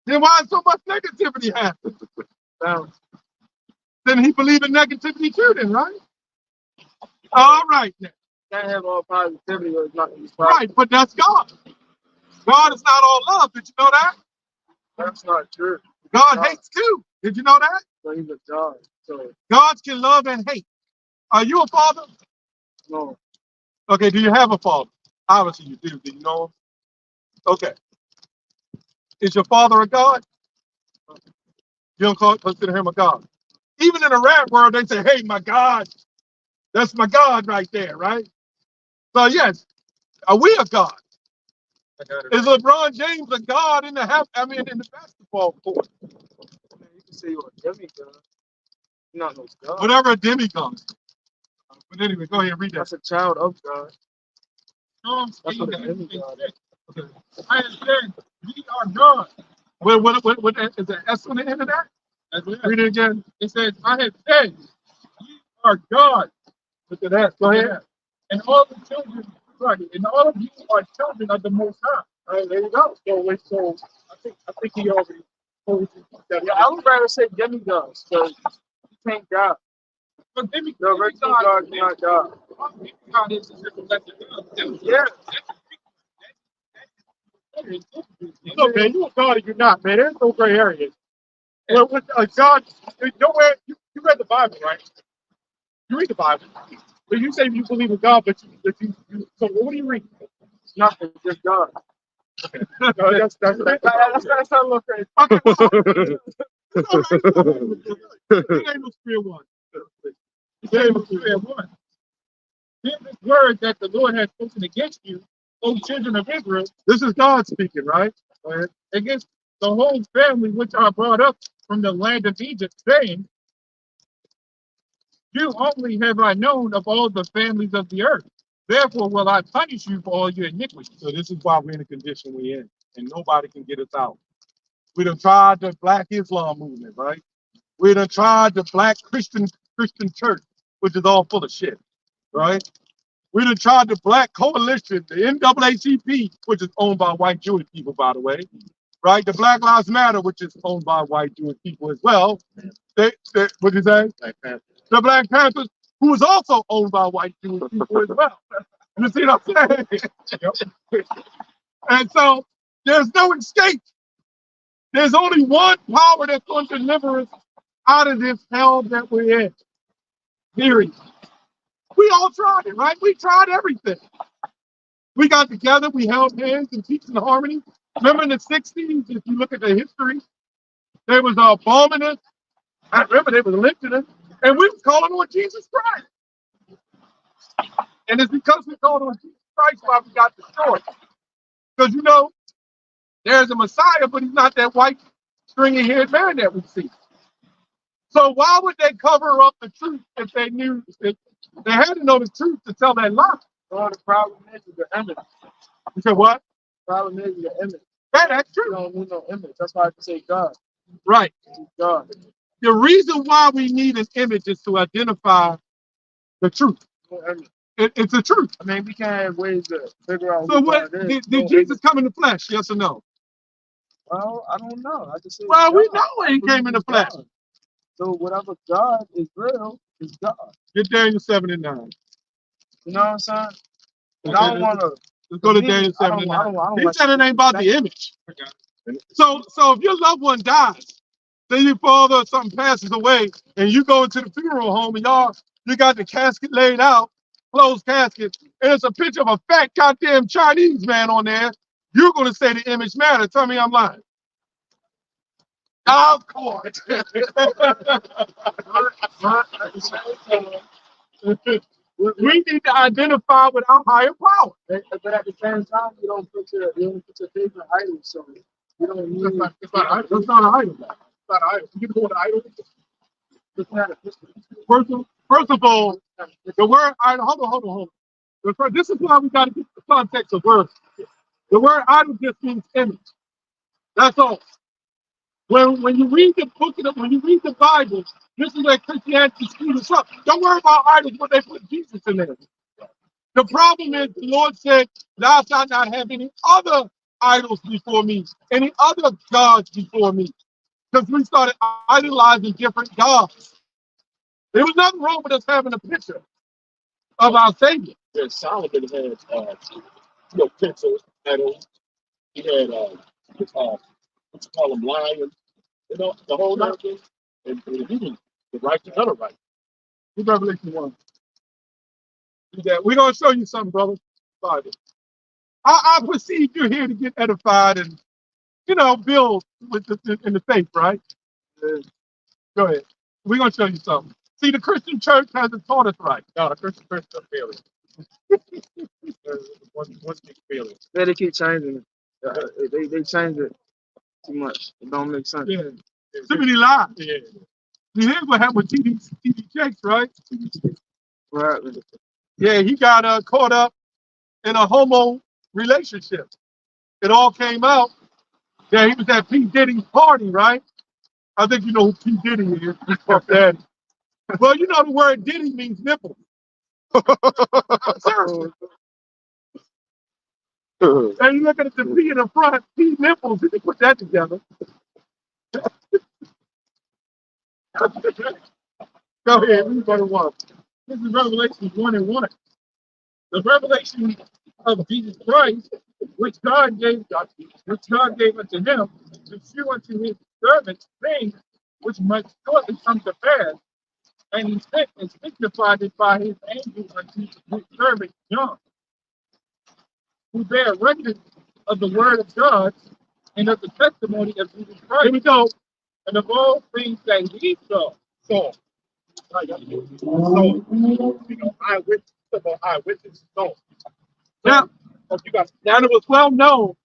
Then why is so much negativity happening? Then he believe in negativity too, then, right? All right, then. Can't have all positivity or it's not gonna be positive. Right, but that's God. God is not all love. Did you know that? That's not true. God hates too. Did you know that? So he's a God. So God can love and hate. Are you a father? no. Okay, do you have a father? Obviously you do. Do you know him? Okay. Is your father a God? You don't consider him a God. Even in the rap world, they say, hey, my God. That's my God right there, right? So yes, are we a God? Is LeBron James a God in the in the basketball court? You can say you're a demigod. You're not no God. Whatever a demigod. But anyway, go ahead and read that. That's a child of God. No, That's what a demigod is. okay. I understand. We are God. What is there S on the end of that? Read it again. It says, I have said, ye are God. Look at that. Go ahead. And all the children, right, and all of you are children of the Most High. All right, there you go. So I think he already told you that. Yeah, I would rather say demigods because you can't God. But The original God is not God. God is just a lesser God. Yeah. Look, man, you a God or you're not, man. There's no gray areas. Well, with God, nowhere, you read the Bible, right? You read the Bible. But you say you believe in God, but so what do you read? Nothing, just God. Okay. No, that's That's not a little crazy. okay. It ain't no fear one. It ain't no fear one. Hear this word that the Lord has spoken against you, O children of Israel. This is God speaking, right? Against the whole family which are brought up from the land of Egypt, saying, you only have I known of all the families of the earth. Therefore will I punish you for all your iniquity. So this is why we're in the condition we're in, and nobody can get us out. We done tried the Black Islam movement, right? We done tried the Black Christian church, which is all full of shit, right? We done tried the Black Coalition, the NAACP, which is owned by white Jewish people, by the way, right? The Black Lives Matter, which is owned by white Jewish people as well. What did you say? The Black Panthers, who is also owned by white Jewish people as well. You see what I'm saying? And so there's no escape. There's only one power that's going to deliver us out of this hell that we're in. Period. We all tried it, right? We tried everything. We got together, we held hands and peace and harmony. Remember in the 60s, if you look at the history, there was bombing us. I remember they were lifting us, and we was calling on Jesus Christ. And it's because we called on Jesus Christ why we got destroyed. Because you know, there's a Messiah, but he's not that white stringy-haired man that we see. So why would they cover up the truth if they knew if they had to know the truth to tell that lie? Well, the problem is the image. You said what? The problem is the image. Yeah, that's You true. don't need no image. That's why I can say God. Right. God. The reason why we need an image is to identify the truth. No image. It's the truth. I mean, we can't have ways to figure out So who what God is. did Jesus come in the flesh? Yes or no? Well, I don't know. I just say Well, God. we know he came in the flesh. God. So whatever God is real is God. Get Daniel 7 and 9. You know what I'm saying? Okay, I don't want to. Let's go to Daniel 7 and 9. He said it ain't about the image. So if your loved one dies, Say your father or something passes away, and you go into the funeral home, and you got the casket laid out, closed casket, and it's a picture of a fat goddamn Chinese man on there. You're gonna say the image matter. Tell me I'm lying. Of course. We need to identify with our higher power. But at the same time, you don't put your faith in idols, so you don't need. It's not an idol. It's not an idol. You can go to idol. It's not a First of all, the word idol. Hold on. This is why we got to get the context of words. The word idol just means image. That's all. When you read the book, when you read the Bible, this is where Christianity screwed us up. Don't worry about idols when they put Jesus in there. The problem is the Lord said, thou shalt not have any other idols before me, any other gods before me. Because we started idolizing different gods. There was nothing wrong with us having a picture of our Savior. Yeah, Solomon had, pencils, medals. He had, what you call them, lions. The whole nine thing. And he was the right to utter right. Read Revelation 1. We're going to show you something, brother. Bible. I perceive you're here to get edified and, build in the faith, right? Go ahead. We're going to show you something. See, the Christian church hasn't taught us right. No, the Christian church is failing. One big failing. They keep changing it. They change it too much. It don't make sense. Yeah. Too many lies. Yeah. You hear what happened with TD Jakes, right? Right. Yeah, he got caught up in a homo relationship. It all came out that he was at P. Diddy's party, right? I think you know who P. Diddy is. Daddy. Well, you know the word Diddy means nipple. Seriously. And you look at the P in the front, P nipples, and you put that together. Go ahead, read verse 1. This is Revelation 1:1. The revelation of Jesus Christ, which God gave unto him to shew unto his servants things which must shortly come to pass. And he sent and signified it by his angel unto his servant John, who bear record of the word of God and of the testimony of Jesus Christ. Here we go. And of all things that he saw. Eyewitness. Now, now it was well known.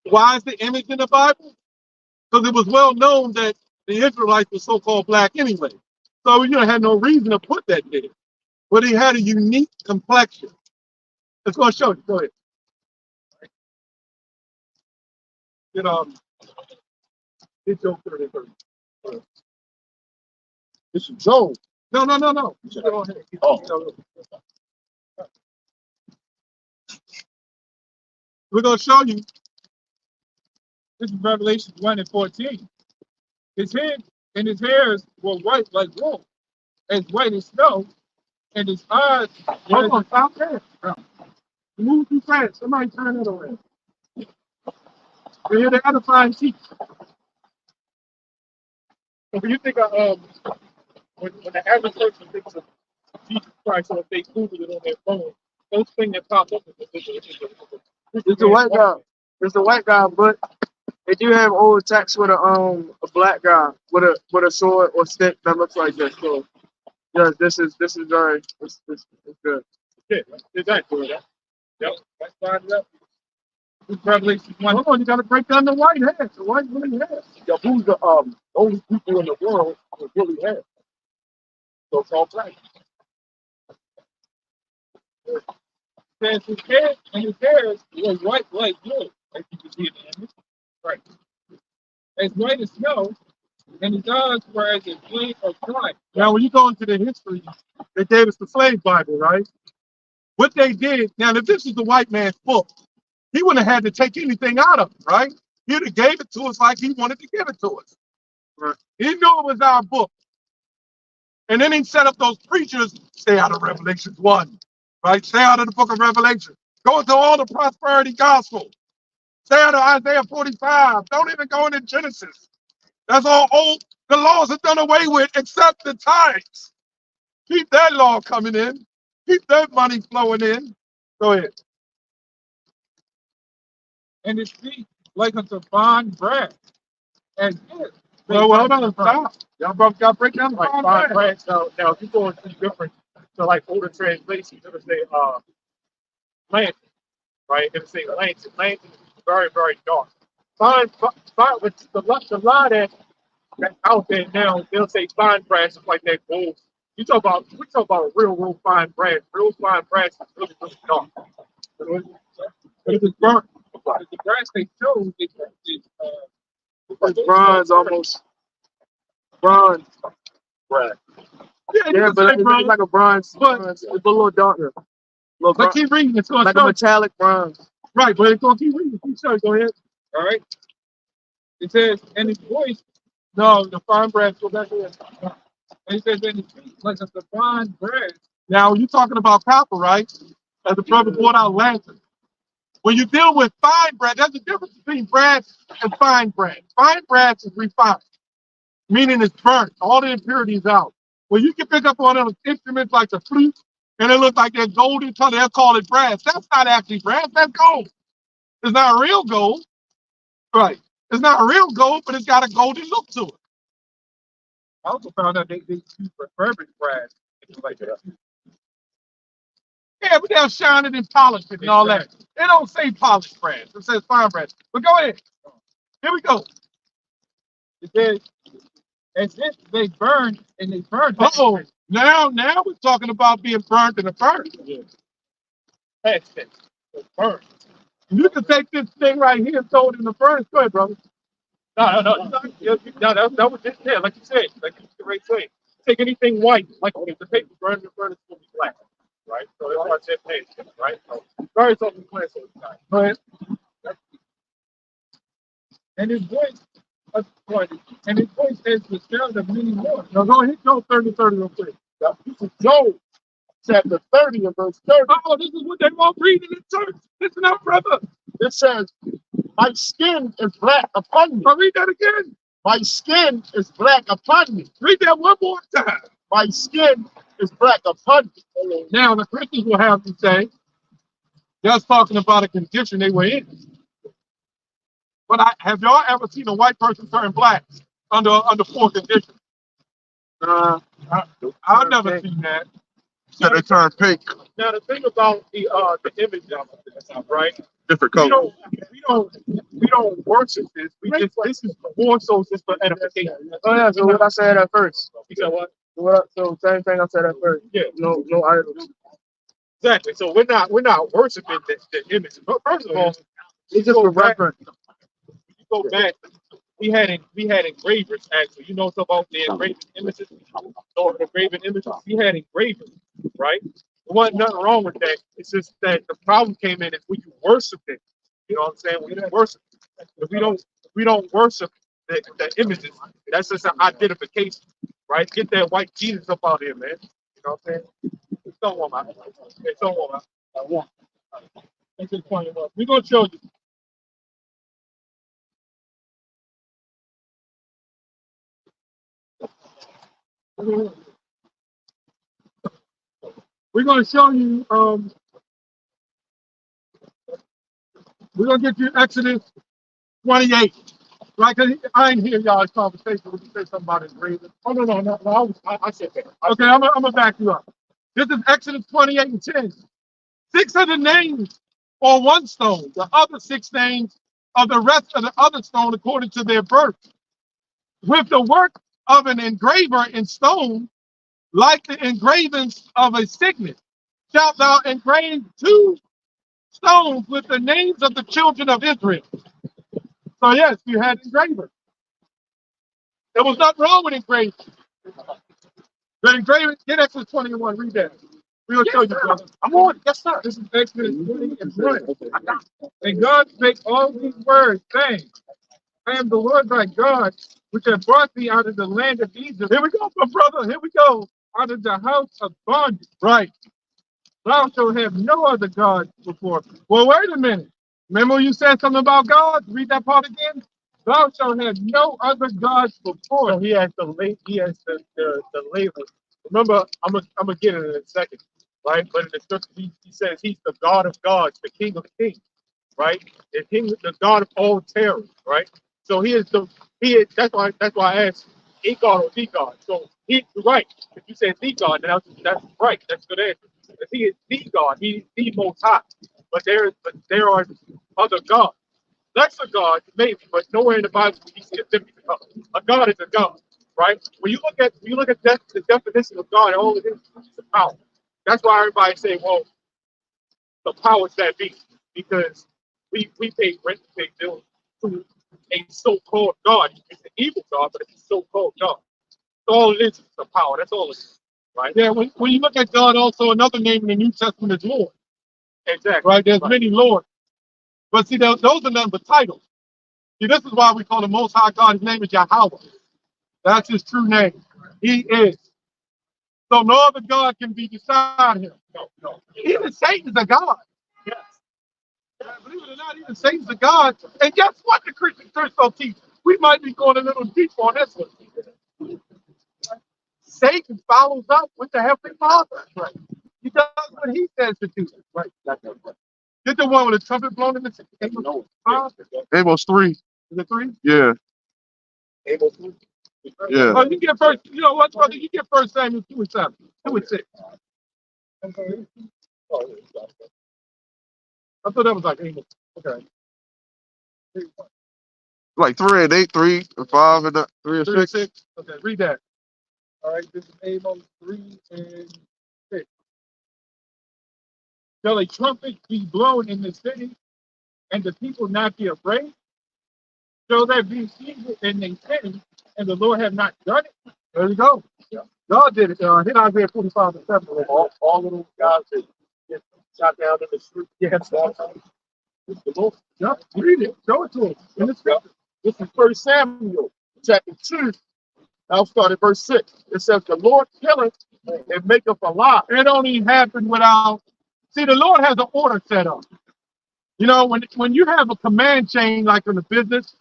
Why is the image in the Bible? Because it was well known that the Israelites were so-called black anyway. So you had no reason to put that there. But he had a unique complexion. Let's go show you. Go ahead. Get your 30. This is Job. No. Go ahead. Oh. We're going to show you. This is Revelation 1:14. His head and his hairs were white like wool, as white as snow, and his eyes were. Hold on, stop there. Move too fast. Somebody turn it around. We're here to edify and teach. So when you think of when the average person thinks of Jesus Christ, or if they Google it on their phone, first thing that pops up is It's a white guy. It's a white guy, but they do have old text with a black guy with a sword or stick that looks like this. So yeah, this is very it's good. Yeah, exactly. Yep, that's fine. Yep. Revelation 1. Hold on, you got to break down the white hair. The white really hair. Yeah, who's the only people in the world who really have? So it's all black. Says his hair and his hairs were white like wool, as you can see in the image. Right. As white as snow, and his eyes were as a flame of fire. Now, when you go into the history, they gave us the slave Bible, right? What they did, now, if this is the white man's book, he wouldn't have had to take anything out of it, right? He'd have gave it to us like he wanted to give it to us. Right. He knew it was our book. And then he set up those preachers, stay out of Revelation 1, right? Stay out of the book of Revelation. Go into all the prosperity gospel. Stay out of Isaiah 45. Don't even go into Genesis. That's all old. The laws are done away with except the tithes. Keep that law coming in. Keep that money flowing in. Go ahead. And his feet like unto fine bread. And his. Well, hold on, stop. Y'all brothers got to break down the Like fine fine bread. bread. Now if you go into different, so like older translations, it'll say lantern, right? It'll say lantern. Lantern is very, very dark. Fine with the line that's out there now, they'll say fine brass is like that gold. We talk about real fine brass. Real fine brass is really, really dark. But if it's burnt, the grass they chose It's bronze, almost bronze. Right. Yeah, but it's like a bronze. It's a little darker. But keep reading. It's going to Like a metallic bronze. Right, but it's going to keep reading. Keep showing. Go ahead. All right. It says, and his voice, no, the fine brass, go back there. And it says, and his feet like a fine brass. Now, you're talking about copper, right? As the brother brought out lantern. When you deal with fine brass, there's a difference between brass and fine brass. Fine brass is refined, meaning it's burnt. All the impurities out. When you can pick up on those instruments like the flute, and it looks like they're golden color, they'll call it brass. That's not actually brass, that's gold. It's not real gold. Right. It's not real gold, but it's got a golden look to it. I also found out they use refurbished brass. Like that. Yeah, but they'll shine it and polish it and all that. They don't say polished brass. It says fine brass. But go ahead. Here we go. It says, as if they burned and they burned. Oh, now we're talking about being burnt in a furnace. Yeah. That's it. It's burnt. You can take this thing right here and throw it in the furnace. Go ahead, brother. No. That was just there, like you said, like you right saying. Take anything white, like if the paper burned in the furnace, will be black, right? So that's why I said paper, right? So very self-clear, so it's not. Go ahead. And his voice, and his voice is the sound of many more. Now go ahead, go 30 real quick. This is Job chapter 30 and verse 30. Oh, this is what they want reading in church. Listen up, brother. It says, my skin is black upon me. I'll read that again. My skin is black upon me. Read that one more time. My skin is black upon me. Now, the Christians will have to say, just talking about a condition they were in. But have y'all ever seen a white person turn black under poor conditions? I've never seen that. So they turn pink. Now the thing about the image of it, right? Different color. We don't worship this. This is more so just for edification. Oh yeah, so what I said at first. You said what? So same thing I said at first. Yeah. No idols. Exactly. So we're not worshiping the image. But first of all, It's just for reference. you go back. We had engravers actually. You know about the engraving images or engraving images. We had engravers, right? There wasn't nothing wrong with that. It's just that the problem came in is when you worship it. You know what I'm saying? When you worship it. If we don't worship the images, that's just an identification, right? Get that white Jesus up out here, man. You know what I'm saying? It's don't want my. It's don't want my. I want. That's just funny. We're gonna show you. We're going to show you, we're going to get you Exodus 28. Right? Because I ain't hear y'all's conversation when you say something about his raven. Oh no! I said that. Okay, I'm going to back you up. This is Exodus 28 and 10. 6 of the names on one stone, the other 6 names of the rest of the other stone according to their birth. With the work of an engraver in stone, like the engravings of a signet, shalt thou engrave 2 stones with the names of the children of Israel. So yes, you had engravers. There was nothing wrong with engraving. The engraving, get Exodus 21, read that. We'll show you, brother. I'm on. Yes, sir. This is Exodus 20 and 1. And God spake all these words, saying, I am the Lord thy God, which have brought thee out of the land of Egypt. Here we go, my brother. Here we go. Out of the house of bondage. Right. Thou shalt have no other God before me. Well, wait a minute. Remember you said something about God? Read that part again. Thou shalt have no other gods before. So he has the label. Remember, I'm gonna get it in a second, right? But in the scripture, he says he's the God of gods, the King of kings, right? The God of all terror, right? So that's why I asked a God or the God. So he's right. If you say the God, then that's right. That's a good answer. If he is the God, he's the most high. But there are other gods. Lesser God, maybe, but nowhere in the Bible do you see a different God. A God is a God, right? When you look at the definition of God, all it is a power. That's why everybody say, well, the powers that be, because we pay rent, we pay bills to a so-called God. It's an evil God, but it's a so-called God. So all it is a power. That's all it is, right? Yeah. When you look at God, also another name in the New Testament is Lord. Exactly. Right. There's many lords, but see, those are none but titles. See, this is why we call the Most High God. His name is Yahweh. That's his true name. He is. So no other God can be beside him. No. Even Satan's a God. Yes. Believe it or not, even Satan's a God. And guess what the Christian church will teach? We might be going a little deep on this one. Satan follows up with the Heavenly Father. Right. He does what he says to do. Right. Get the one with the trumpet blown in the Amos 3. Is it 3? Yeah. Amos 3. Yeah. Oh, you get first. You know what, brother? You get First Samuel 2:7, 2:6. I thought that was like Amos. Okay. Like 3 and 8, 3 and 5 and 3 and 6. 6. Okay, read that. All right, this is Amos 3 and 6. Shall a trumpet be blown in the city, and the people not be afraid? Shall there be evil in the city, and the Lord have not done it? There you go. Yeah. God did it. Hit Isaiah 45 and 7. All of those guys that get shot down in the street. Yes. The Lord. Yeah, read it. Show it to him. In the scripture. This is 1 Samuel chapter 2. I'll start at verse 6. It says, the Lord killeth and maketh alive. It don't even happen without. See, the Lord has an order set up. You know, when you have a command chain like in the business,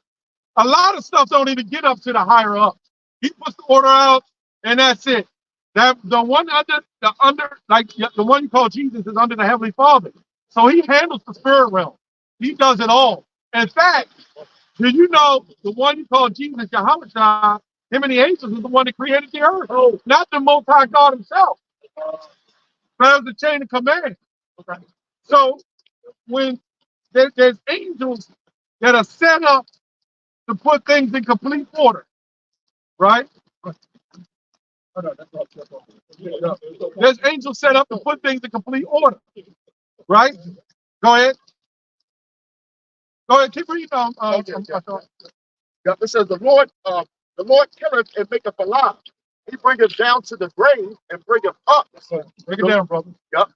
a lot of stuff don't even get up to the higher up. He puts the order out, and that's it. That the one like the one you call Jesus is under the Heavenly Father. So he handles the spirit realm. He does it all. In fact, did you know the one you call Jesus, Yahweh, him and the angels is the one that created the earth, not the Most High God himself. There's the chain of command. Okay. So when there's angels that are set up to put things in complete order, right? There's angels set up to put things in complete order, right? Go ahead. Go ahead. Keep reading. It says the Lord killeth and maketh alive. He bringeth down to the grave and bringeth up. Break it down, brother. Yep.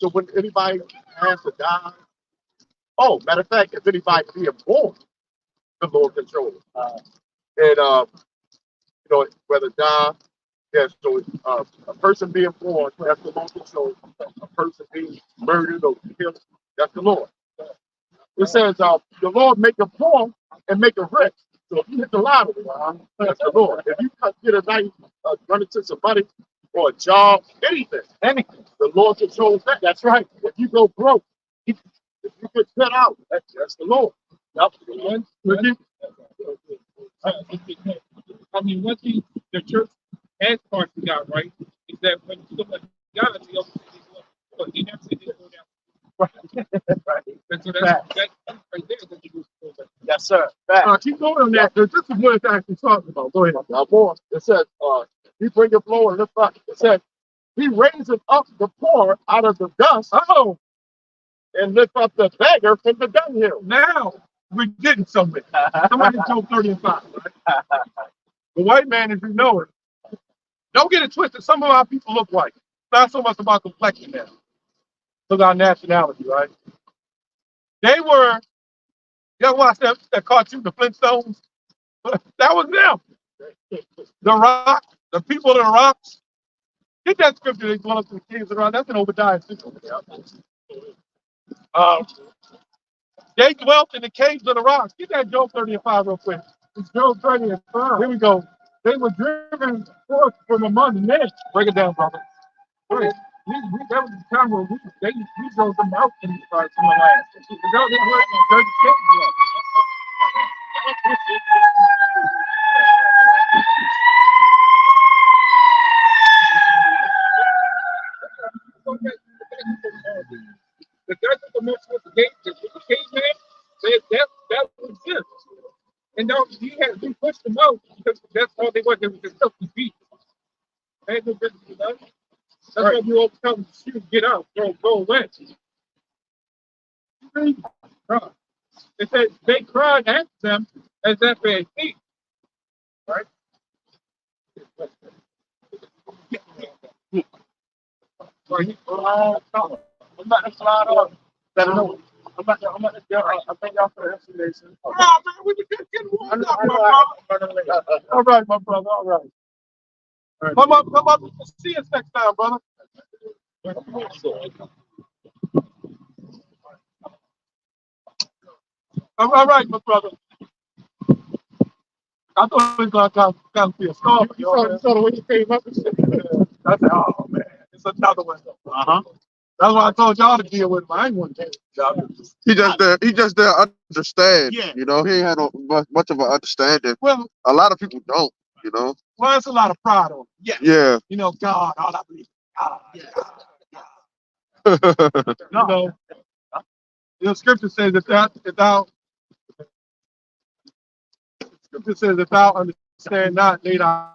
So when anybody has to die, oh, matter of fact, if anybody being born, the Lord controls it. And whether die, yes, so a person being born, that's the Lord controls. A person being murdered or killed, that's the Lord. It says the Lord make a poor and make a rich. So if you hit the lottery, that's the Lord. If you get a nice run into some money or a job, anything, the Lord controls that. That's right. If you go broke, if you get cut out, that's the Lord. Yep. I mean, one thing the church has parted out, right, is that when you look at God, they also say they never say they go down. Right. And so that's right there that you go back. Yes, sir. Keep going on that. This is what it's actually talking about. Go ahead. Now, more. It says, he bringeth low and lift up. It says, he raiseth up the poor out of the dust. Oh, and lift up the beggar from the dunghill. now we're getting somewhere. Somebody Job 30 and 5, right? The white man, as you know it, don't get it twisted. Some of our people look white. Not so much about complexion now. It's our nationality, right? They were, you ever watch that cartoon, The Flintstones? That was them. The Rock, the people of the Rocks. Get that scripture they going up to the kids around. That's an Obadiah 6. They dwelt in the caves of the rocks. Get that Job 30 and 5 real quick. It's Job 30 and 5. Here we go. They were driven forth from among men. Break it down, brother. Right. That was the time where we drove them out from the land. They were in dirty caves. The guy that the most with the caveman, that was him. And now we pushed them out because that's all they were. They were just self defeat. They had no business with us. That's why we always tell them to get out, go away. It said they cried at them as if they had feet. Right? I'm about to slide off. I think y'all for the explanation. Oh, man, we just getting warmed up, my brother. All right, my brother. All right. Come up. See us next time, brother. All right, my brother. I thought we was going to come see a star. You saw the way he came up and shit. I said, oh, man, it's another one. That's why I told y'all to deal with him. I ain't want to tell you. He just didn't understand. Yeah. You know, he ain't had much of an understanding. Well, a lot of people don't, you know. Well, it's a lot of pride on him. Yeah. You know, God, all I believe. God. No. The scripture says if thou understand not, lay thy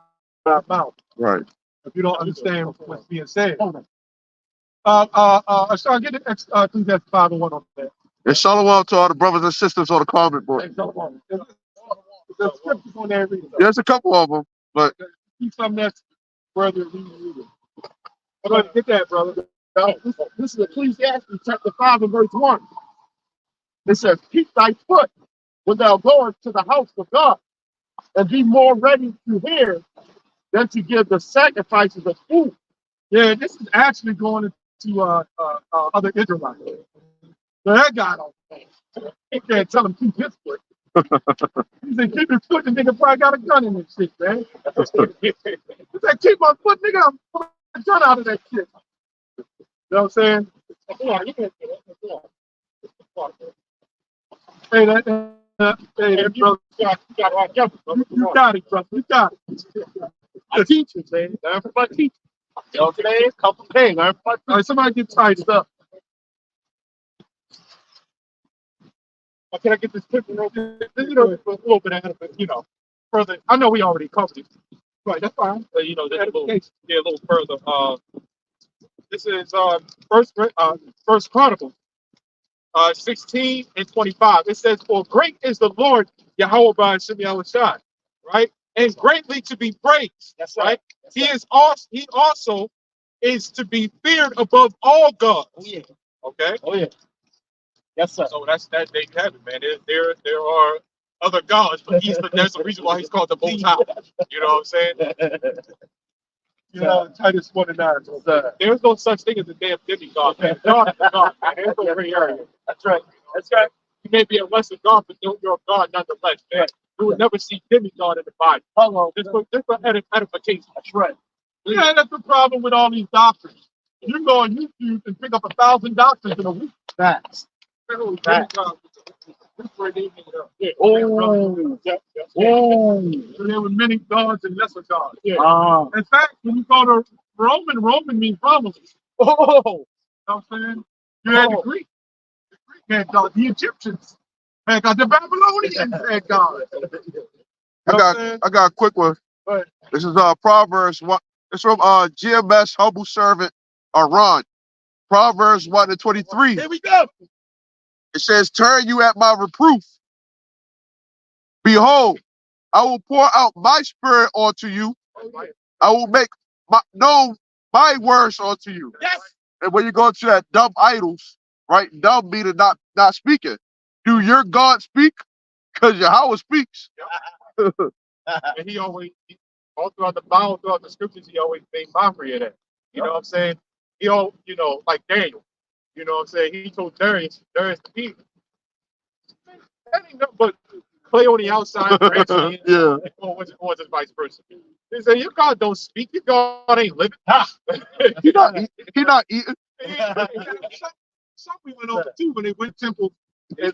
mouth. Right. If you don't understand what's being said. So get the Ecclesiastes 5 and 1 on that. And shalom to all the brothers and sisters on the comment board. The scriptures on there. There's a couple of them, but keep something that's worthy of reading. I'm going to get that, brother. This is Ecclesiastes chapter 5 and verse 1. It says, keep thy foot when thou goest to the house of God, and be more ready to hear than to give the sacrifices of food. Yeah, this is actually going into other Israelites. So that guy don't. He can't tell him keep his foot. He said, keep his foot, the nigga probably got a gun in this shit, man. He said, keep my foot, nigga, I'm pulling a gun out of that shit. You know what I'm saying? Hey, brother, you got it, brother. You got it. I teach you, man. Learn from my teacher. You know, today, a couple of things. Learn from my teacher. All right, somebody get tightened up. Can I get this quick? You know, a little bit ahead of it, you know, further. I know we already covered it. Right, that's fine. You know, a little further. This is First Chronicles 16 and 25. It says, "For great is the Lord Yahweh Shem Shai, right? And greatly to be praised." That's right. He also is to be feared above all gods. Oh yeah. Okay. Oh yeah. Yes, sir. So that's that. They have it, man. There are other gods, but there's a reason why he's called the Most High. You know what I'm saying? You know, Titus 1 and 9. There's no such thing as a damn demigod, man. God is God, man. There's no gray area. That's right. That's right. You may be a lesser god, but you're a god nonetheless, man. You will never see demigod in the Bible. Hello. Just for edification. That's right. Yeah, that's the problem with all these doctrines. You go on YouTube and pick up 1,000 doctrines in a week. Facts. Facts. Oh, there were many gods and lesser gods. Yeah. In fact, when you go to Roman means Romulus. Oh, you know what I'm saying? You had the Greek. The Greek had gods. The Egyptians had gods. The Babylonians had gods. I got a quick one. This is Proverbs 1. It's from GMS humble servant Ron. Proverbs 1 and 23. Here we go. It says, "Turn you at my reproof. Behold, I will pour out my spirit onto you. I will make known my words unto you." Yes. And when you go to that dumb idols, right? Dumb meaning not speaking. Do your God speak? Because Yahweh speaks. And he always, all throughout the Bible, throughout the scriptures, he always made mockery of that. You know what I'm saying? Like Daniel. You know what I'm saying? He told Darius the king, That ain't nothing but play on the outside. Yeah. Or was it vice versa? They say your God don't speak. Your God ain't living. He not eating. Some we went over too when they went temple and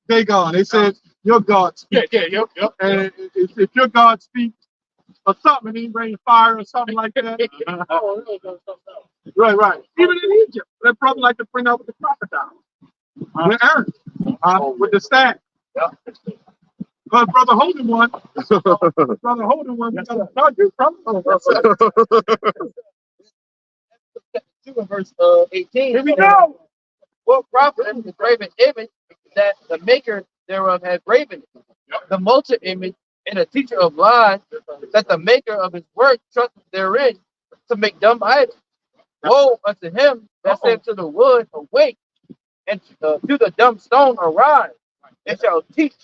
Dagon. They said your God speaks. Yep. And if your God speaks or something, and he bring fire or something like that. Right. Even in Egypt, they probably like to bring out with the crocodile. With Aaron, with the staff. But Brother Holden one, we got to start this, brother. 2 in verse 18. Here we go. What prophet is the graven image that the maker thereof had graven it? The molten image and a teacher of lies that the maker of his work trusted therein to make dumb idols. Woe unto him that said to the wood, awake, and to the dumb stone, arise. It shall teach.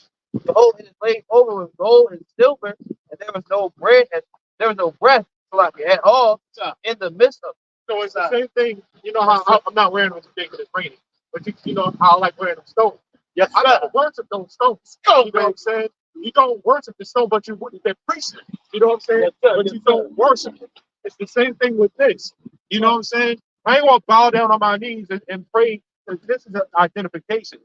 Behold, it is laid over with gold and silver, and there was no bread, and there was no breath like at all in the midst of. So it's the same thing. You know how I'm not wearing them today because it's raining, but you know how I like wearing them stones. Yes, I sir. never worship those stones. You know what I'm saying? You don't worship the stone, but you wouldn't get priest. You know what I'm saying? Yes, sir. But you don't worship it. It's the same thing with this. You know what I'm saying? I ain't gonna bow down on my knees and pray, because this is an identification.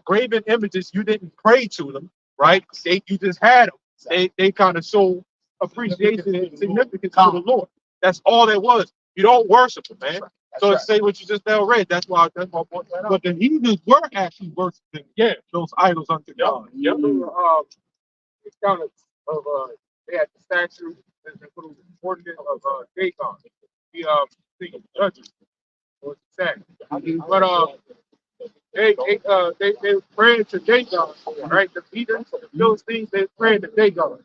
Graven images, you didn't pray to them, right? You just had them. They kind of show appreciation and significance to the Lord. That's all it was. You don't worship them, man. So say what you just now read. That's why I point that out. But the heathens were actually worshiping, those idols unto God. Yep. It's kind of they had the statue and they put a portrait of Dagon. The thing of judges. Or sad. But they prayed to Dagon, right? The heathens, the Philistines, they prayed to Dagon.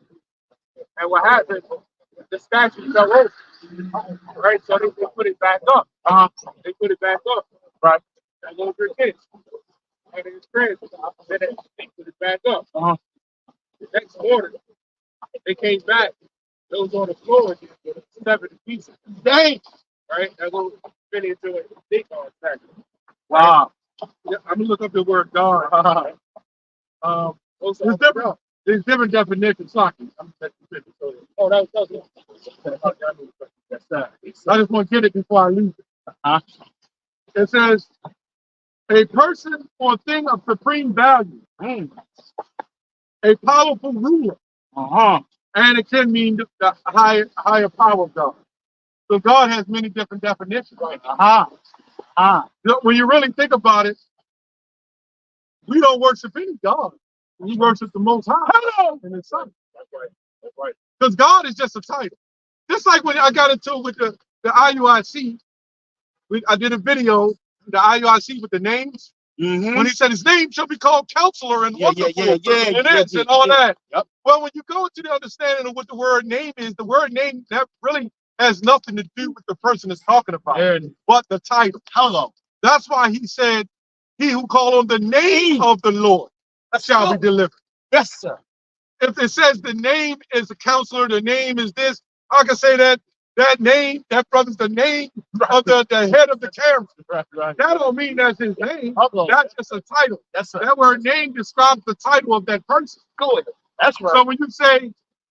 And what happened? The statue fell over. Right, so they put it back up. They put it back up. Right. And those were kids. And it was crazy. Then they put it back up. The next morning, they came back. It was on the floor, 7 pieces. Dang! Right? And we'll fit into it. Big on statue. Wow. Yeah, I'm gonna look up the word God. There's different. There's different definitions. Oh, that was I just want to get it before I lose it. It says, a person or thing of supreme value, a powerful ruler, and it can mean the higher power of God. So God has many different definitions. When you really think about it, we don't worship any God. We worship the Most High and His Son. That's right. Because God is just a title. Just like when I got into it with the IUIC, I did a video, the IUIC with the names. When he said his name shall be called Counselor and Wonderful and all that. Yep. Well, when you go into the understanding of what the word name is, the word name that really has nothing to do with the person that's talking about, but the title. Hello. That's why he said, he who call on the name of the Lord shall be delivered. Yes, sir. If it says the name is a counselor, the name is this, I can say that name, that brother's the name of the head of the camera. Right. That don't mean that's his name. That's just a title. That word name describes the title of that person. Good. That's right. So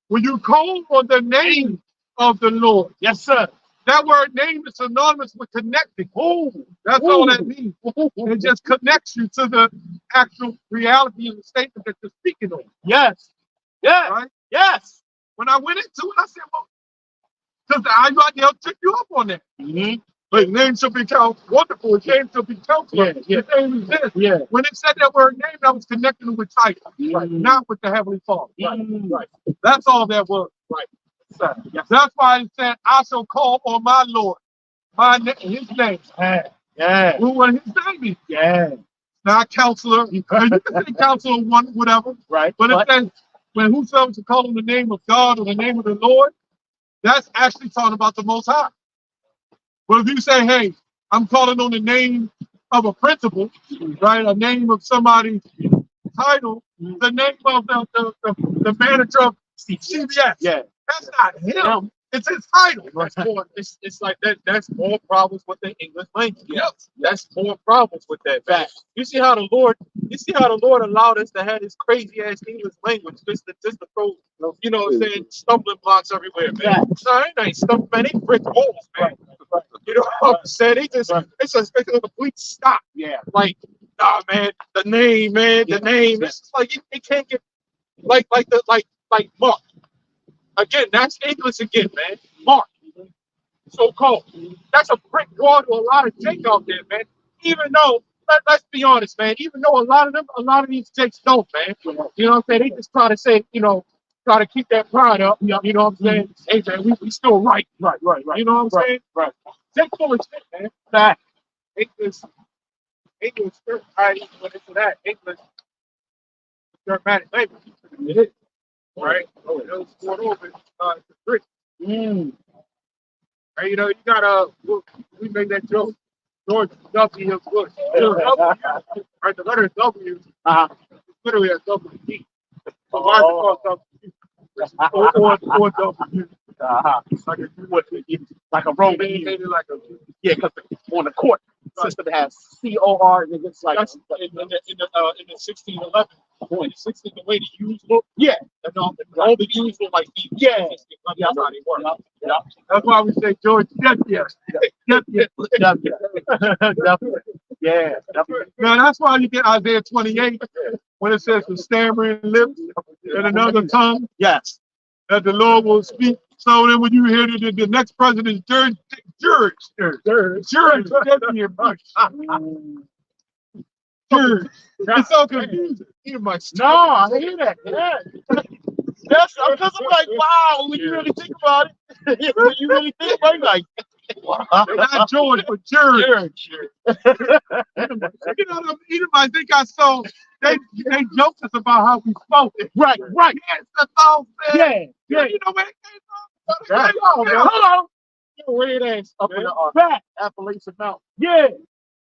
when you call on the name of the Lord, yes, sir. That word name is synonymous with connecting. That's all that means. It just connects you to the actual reality and the statement that you're speaking on. Yes. Yeah. Right? Yes. When I went into it, I said, well, because they'll pick you up on that. But his name should be wonderful. His name should be counselor. His name is this. Yeah. When it said that word name, I was connecting with title, not with the Heavenly Father. Right. That's all that was. Right. So, that's why it said, I shall call on my Lord. His name. Yeah. What his name is. Yeah. Not counselor. You can say counselor one, whatever. Right. But it says, when whosoever to call on the name of God or the name of the Lord, that's actually talking about the Most High. But if you say, hey, I'm calling on the name of a principal, right? A name of somebody's title, the name of the manager of CBS. Yeah. That's not him. It's his title. It's like that. That's more problems with the English language. Yep. That's more problems with that. Fact. You see how the Lord allowed us to have this crazy ass English language just to throw, you know what I'm saying, stumbling blocks everywhere, man. No, it ain't stumbling, man. They brick walls, man. Right. You know what I'm saying? They just it's a complete stop. Yeah. Like, nah, man, the name, man, the name. It's just like it can't get like Mark. Again, that's English again, man. Mark. So-called. That's a brick wall to a lot of Jake out there, man. Even though, let's be honest, man, even though a lot of these Jakes don't, man. You know what I'm saying? They just try to say, try to keep that pride up. You know what I'm saying? Hey, man, we still right. Right. You know what I'm saying? Right. Jake full of shit, man. That English, I even went into that. English, Germanic language. It is. Right? Oh, it was going over the brick. And, you gotta, we made that joke, George W. Bush. Right, the letter W, it's literally a W D. So why is it called W? Or W. Like a Roman. Yeah, because on the court system it has COR, and it's like that's in the 1611. Point 16, the way the U's look. Yeah. And all the U's look like these. Yeah. That's how they work. Yeah. That's why we say George W. Yeah. Now that's why you get Isaiah 28 when it says with stammering lips and another tongue. Yes. That the Lord will speak. So then when you hear the next president is George W. Bush. It's so confusing. No, I hear that. Yeah. That's because I'm like, wow, when you really think about it, you really think about it, like, wow. Not George, but George. Edomites, they got so they joked us about how we spoke it. Right. Yes, that's all I'm saying. Yeah. You know, man, Hold on. Weird ass up in the back Appalachian Mountain. Yeah.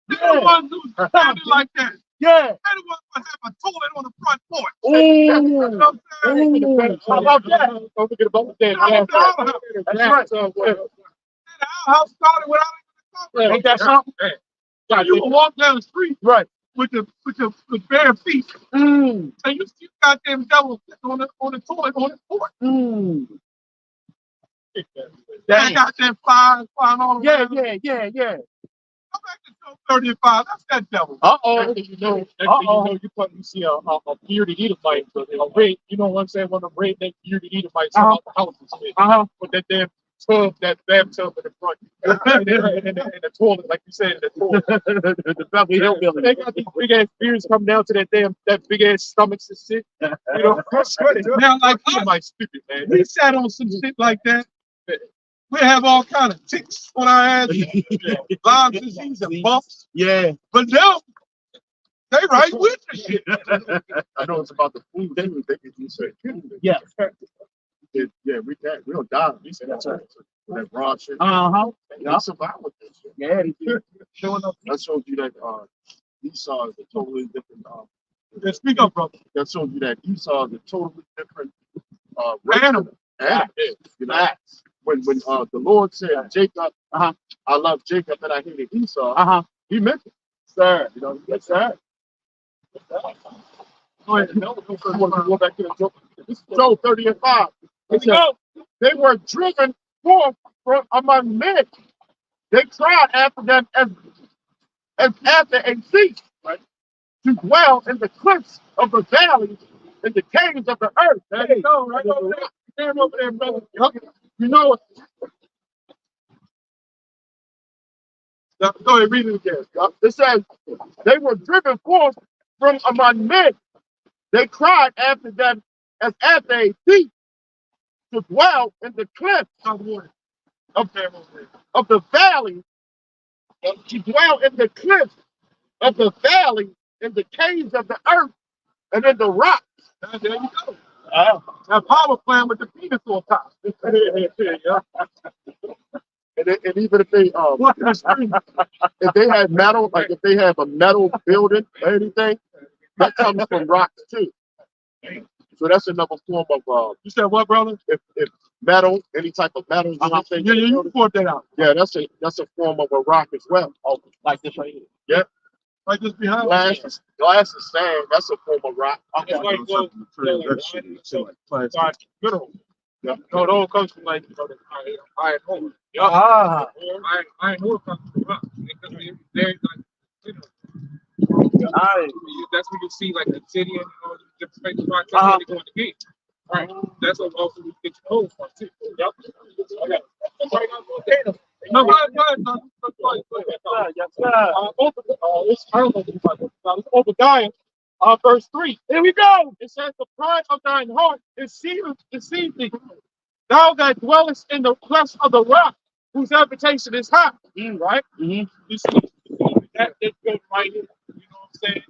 They're the ones who sounded like that. Yeah. They're the ones who have a toilet on the front porch. You know what I'm saying? How about that? Don't forget about that. That's right. The house started without Ain't that something? Yeah. You will walk down the street with bare feet. And you see goddamn devil sitting on the toilet on the porch. They got that flying all around. Yeah. Go back to 35. That's that devil. You see a bearded Edomite, a red, you know what I'm saying? One of the redneck bearded Edomites about the houses. With that damn tub, that bathtub in the front. and the toilet, like you said, the toilet. the Beverly Hillbilly. They got these big ass beards coming down to that big ass stomachs and shit. You know, now like Edomite stupid, man. We sat on some shit like that. We have all kind of ticks on our ass, Lyme disease and bumps. Yeah. But now, they right with the shit. I know it's about the food. They could do certain. Yeah. Yeah, we don't die. We say that's right. That raw shit. They survive with this shit. Yeah, showing up. That shows you that Esau is a totally different. Speak up, brother. That shows you that Esau is a totally different animal. You know, when the Lord said, Jacob, I love Jacob and I hated Esau, he meant it. Sir, you know, yes, sir. Go ahead. Go back to the joke. This is Job 30:5. They were driven forth from among men. They cried after them as after a thief, right? To dwell in the cliffs of the valleys, in the caves of the earth. There you go, right over there. Stand over there, brother. You know it. Go ahead, read it again. It says, they were driven forth from among men. They cried after them as after a thief to dwell in the cliffs of the valley, to dwell in the cliffs of the valley, in the caves of the earth, and in the rocks. There you go. That power plant with the penis on top. And even if they if they had metal, like if they have a metal building or anything, that comes from rocks too. So that's another form of you said what, brother? If metal, any type of metal. Yeah, you report that out. Yeah, that's a form of a rock as well. Oh, like this right here. Yeah, Like this behind glass is sand. That's a form of rock. It's like like mineral. Yeah. No, it all comes from like the iron ore. Yeah. Ah. Iron ore comes from rock. Because there's like, you know, Nice. that's where you see like obsidian and all these different space rocks. That's where they go in the game. Right. That's what also we get your holes from too. Yep. Okay. No, go ahead. Yes, sir. It's Obadiah, verse 3. Here we go. It says, the pride of thine heart deceived thee. Thou that dwellest in the clefts of the rock, whose habitation is high. Right? You see that good right here. You know what I'm saying?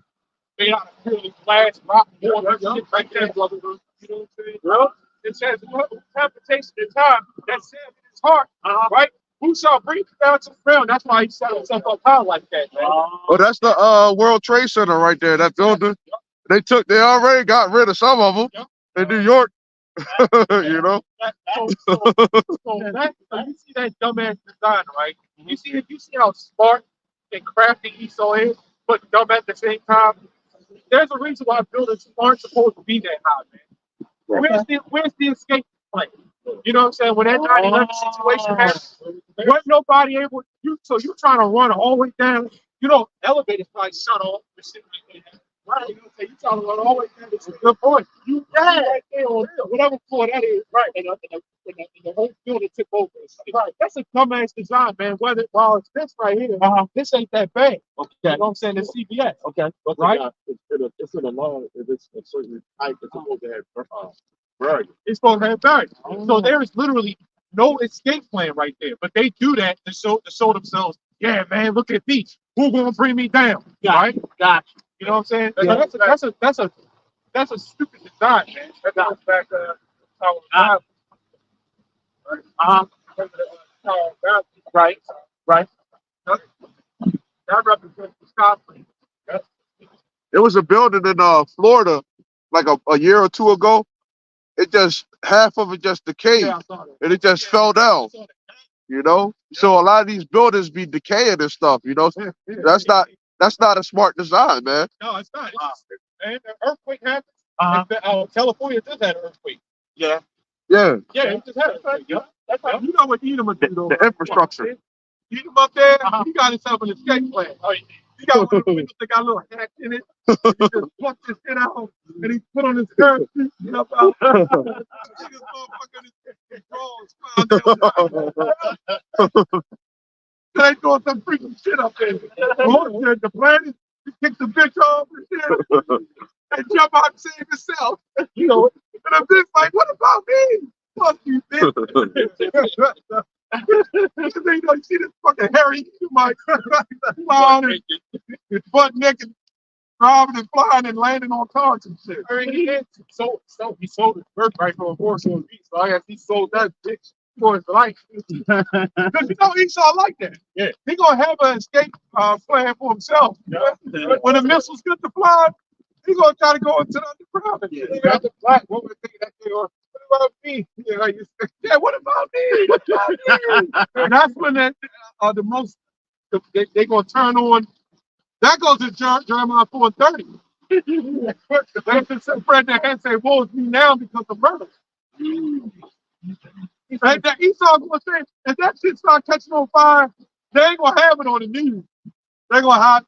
Made out of purely glass, rock, water, shit right there, brother. You know what I'm saying? Well, it says, whose habitation is high, that said in his heart, right? Who shall bring you down to the ground? That's why he set himself up high like that, man. Oh, that's the World Trade Center right there. That building. They already got rid of some of them in New York. You know. So you see that dumbass design, right? You see how smart and crafty he so is, but dumb at the same time. There's a reason why buildings aren't supposed to be that high, man. Where's the escape plan? You know what I'm saying? When that 9/11 situation happened, wasn't nobody able. So you trying to run all the way down? You know, elevators probably shut off. Right, you know what I'm saying? You trying to run all the way down. It's a good point. You right there on whatever floor that is, right? And the whole building took over. Right, that's a dumbass design, man. While it's this right here, this ain't that bad. Okay, you know what I'm saying? It's CBS. Okay, But right? It's in a law. It's a certain type. It's supposed to have right. It's supposed to have barriers. So there is literally no escape plan right there. But they do that to show themselves. Yeah, man, look at me. Who's gonna bring me down? Right? Gotcha. You know what I'm saying? Yeah. So that's a stupid design, man. That goes back to how right. That represents the Scotland. It was a building in Florida like a year or two ago. It just half of it just decayed and it just fell down. You know, so a lot of these buildings be decaying and stuff. You know, that's not a smart design, man. No, it's not. And an earthquake happened. California just had an earthquake. Yeah, it just had an earthquake. That's right. You know what Edom would do, though. the infrastructure. Edom up there, he got himself an escape plan. He got one of the windows that got a little hack in it. He just plucked his shit out and he put on his skirt. You know, this motherfucker, his drawers found out. They doing some freaky shit up there. The plan is to kick the bitch off and shit and jump out and save himself. You know, and the bitch like, what about me? Fuck you, bitch. You see this fucking hairy Edomite flying and butt naked, driving and flying and landing on cars and shit. I mean, he sold his birthright for a horse on beat, so I guess he sold that bitch for his life. Because you know Esau like that. Yeah. He gonna have an escape plan for himself. Yeah. When the missiles get to fly, he gonna try to go into the underground. Yeah. He got the black woman thinking that they are. What about me? Yeah, like what about me? What about me? And that's when the most they gonna turn on. That goes to Jeremiah 4:30. They just spread their hands and say, woe is me now because of murder. And that Esau gonna say, if that shit start catching on fire, they ain't gonna have it on the news. They're gonna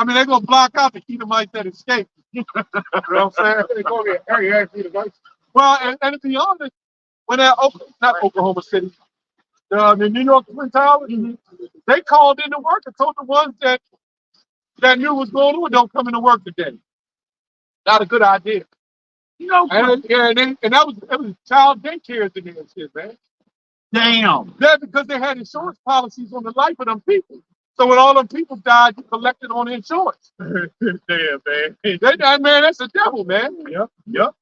they're gonna block out the Edomites that escaped. You know what I'm saying? They're gonna be Harry Edomites. Well, and to be honest, when not Oklahoma City, the New York Twin Towers, they called into work and told the ones that knew what's going on, don't come into work today. Not a good idea. You know, and that was child daycares in there and shit, man. Damn. Yeah, because they had insurance policies on the life of them people. So when all them people died, you collected on the insurance. Damn, man. Man, that's the devil, man. Yep.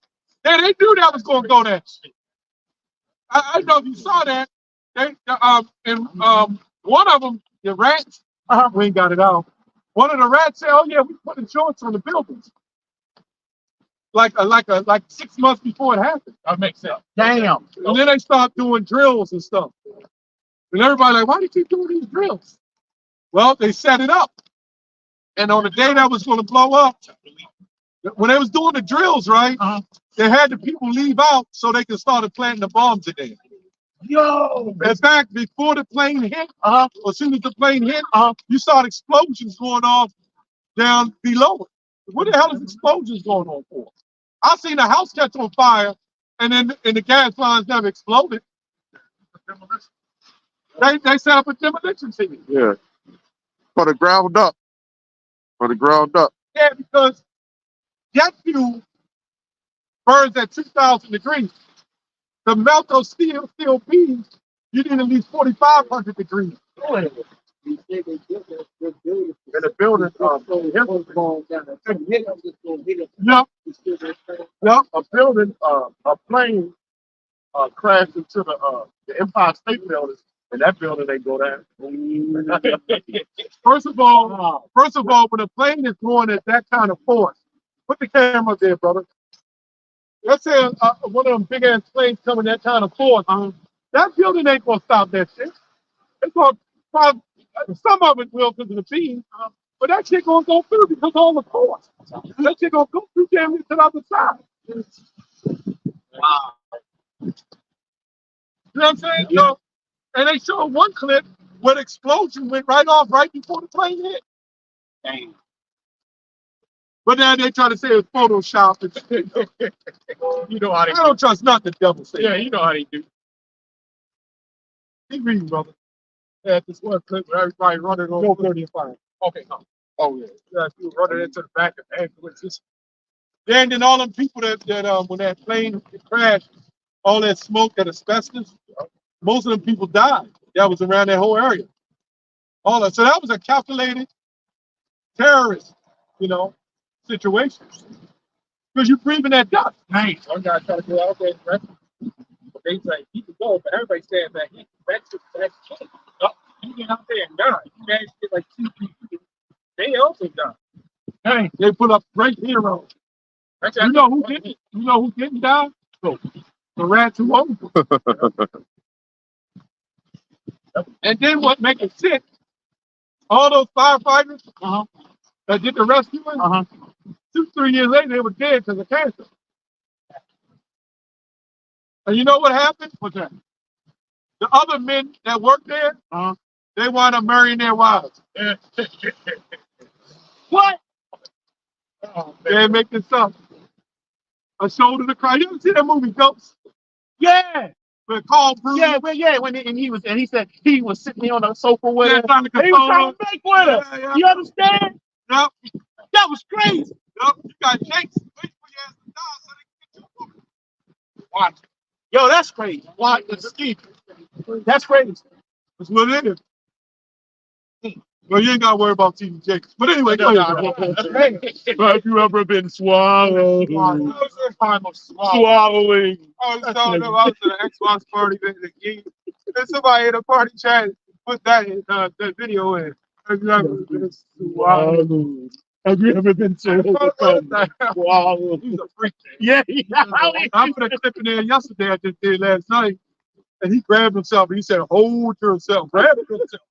Yeah, they knew that was going to go that shit. I know if you saw that. One of them, the rats, we ain't got it out. One of the rats said, oh, yeah, we put insurance on the buildings. like 6 months before it happened. That makes sense. Damn. And then they start doing drills and stuff. And everybody like, why do you keep doing these drills? Well, they set it up. And on the day that was going to blow up, when they was doing the drills, right, they had the people leave out so they could start planting the bombs in there. Yo. In fact, before the plane hit, as soon as the plane hit, you saw explosions going off down below it. What the hell is explosions going on for? I seen a house catch on fire, and then the gas lines never exploded. They set up a demolition team. Yeah. For the ground up. For the ground up. Yeah, because jet fuel burns at 2,000 degrees. To melt those steel beams, you need at least 4,500 degrees. And the building, A building, a plane crashed into the Empire State Building, and that building ain't go down. First of all, when a plane is going at that kind of force, put the camera there, brother. Let's say one of them big ass planes coming that kind of force. That building ain't gonna stop that shit. It's gonna probably, some of it will because of the beam, but that shit gonna go through because of all the force. That shit gonna go through damn near to the other side. Wow. You know what I'm saying? Yeah. So, and they showed one clip where the explosion went right off right before the plane hit. Dang. But now they try to say it's Photoshop. You know how they I don't trust nothing the devil says. Yeah, you know how they do. Keep reading, brother. Yeah, this one clip where everybody running on 30 and 5. Okay, no. Oh, yeah. Yeah, you running into the back of the ambulance. Then all them people that when that plane crashed, all that smoke, that asbestos, most of them people died. That was around that whole area. All that. So that was a calculated terrorist, situation. Because you're breathing that dust. Nice. One guy tried to go out there and rest. They say he can go, but everybody's saying that he that's kid. You get out there and die. You managed to get like 2 people. They also died. Hey, they put up great heroes. You know who didn't? You know who didn't die? The rat who owned them. And then what makes it sick? All those firefighters that did the rescuing, 2-3 years later they were dead because of cancer. And you know what happened? What's that? The other men that worked there, they wound up marrying their wives. What? Oh, they make this up. A shoulder to cry. You ever see that movie Ghost? Yeah. With Carl Bruce? Yeah. And he said he was sitting on the sofa with her. Trying to He was trying to make with her. Yeah. You understand? Yep. That was crazy. Yep. You got Jakes. Wait for your ass to die so they can get you a woman. Watch. Yo, that's crazy. Watch the Steve. That's crazy. That's what it is. Well, you ain't got to worry about TV Jakes. But anyway, go ahead. Have you ever been swallowed? Swallowing. I was telling them I was at an Xbox party the game. And somebody in a party chat put that video in. Have you ever been swallowed? Have you ever been swallowed? He's a freak. Yeah. I put a clip in there yesterday. I just did last night. And he grabbed himself and he said, hold yourself. Grab yourself.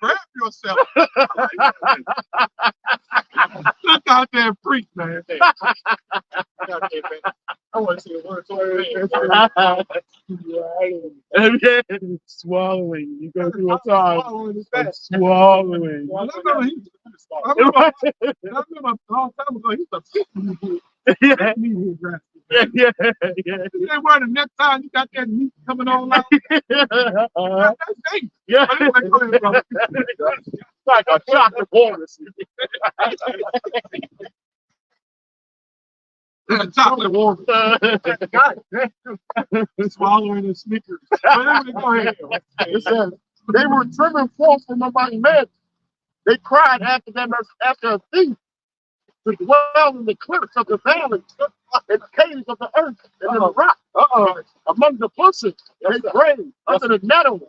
Grab yourself. That goddamn freak, man. I want to see a word. Swallowing. You go through a time. Swallowing. I remember a long time ago, he was a Yeah. They wear the necktie, you got that meat coming on out. That's safe. Yeah. Like a chocolate walrus. Chocolate walrus. Swallowing his sneakers. But anyway, go ahead. It says they were driven forth from among men. They cried after a thief to dwell in the cliffs of the valley, in the caves of the earth, and in the rock, among the bushes, they prayed under the meadow.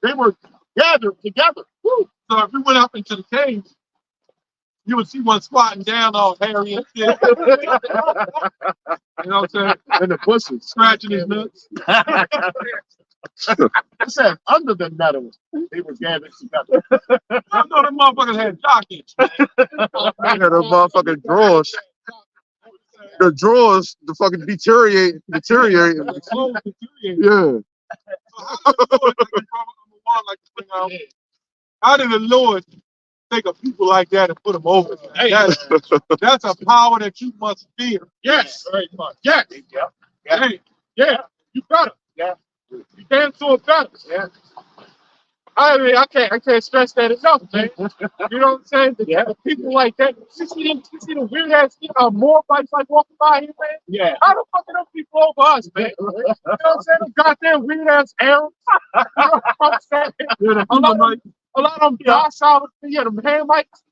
They were gathered together. Woo. So if we went up into the caves, you would see one squatting down all hairy and shit. You know what I'm saying? In the bushes. Scratching his nuts. It said under the metal, they were gathered together. I know them motherfuckers had jockets. Yeah, the motherfucking drawers. The drawers, the fucking deteriorate. The clothes deteriorated. Yeah. How did the Lord think of people like that and put them over? That's a power that you must fear. Yes. Very much. Yes. Yeah. Yeah. You better. Yeah. You can't do it better. Yeah. I mean, I can't stress that enough, man. You know what I'm saying? The people like that. You see the weird ass, more bikes like walking by here, man. Yeah. How the fuck are them people over us, man? You know what I'm saying? Them goddamn weird ass Arabs. You know what I'm saying? A lot of them docile, them hand mics.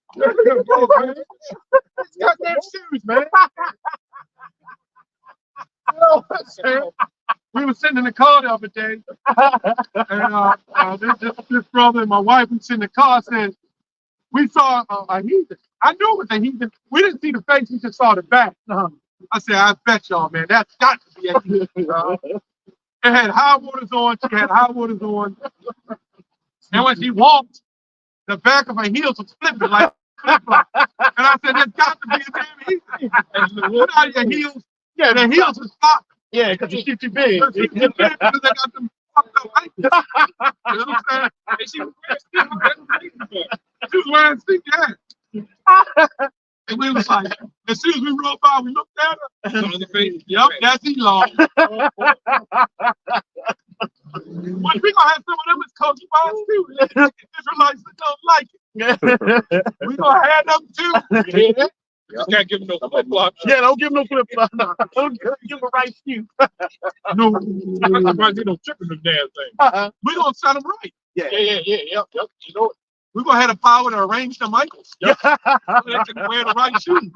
Goddamn shoes, man. You know what I'm saying? We were sitting in the car the other day, and this brother and my wife, we sitting in the car, said, we saw a heathen. I knew it was a heathen. We didn't see the face, we just saw the back. I said, I bet y'all, man, that's got to be a heathen. It had high waters on, she had high waters on. And when she walked, the back of her heels was flipping like flip-flop. And I said, there's got to be a damn heathen. And look out your heels. Yeah, the heels was popping. Yeah, because you keep too big. Because they got them fucked up ankles. You know what I'm saying? And she was wearing sneakers. And we was like, as soon as we rolled by, we looked at her. On the face. Yep, that's Elon. Well, we gonna have some of them as coach bombs too. Israelites that don't like it. We gonna have them too. Yeah. You can't give them no flip flops. Yeah, don't give them no flip flops. Don't give them a right shoe. No, I'm surprised they don't trip in the damn thing. We gonna set them right. Yeah. Yep. You know it. We're gonna have the power to arrange them ankles. Yep. So they can wear the right shoes.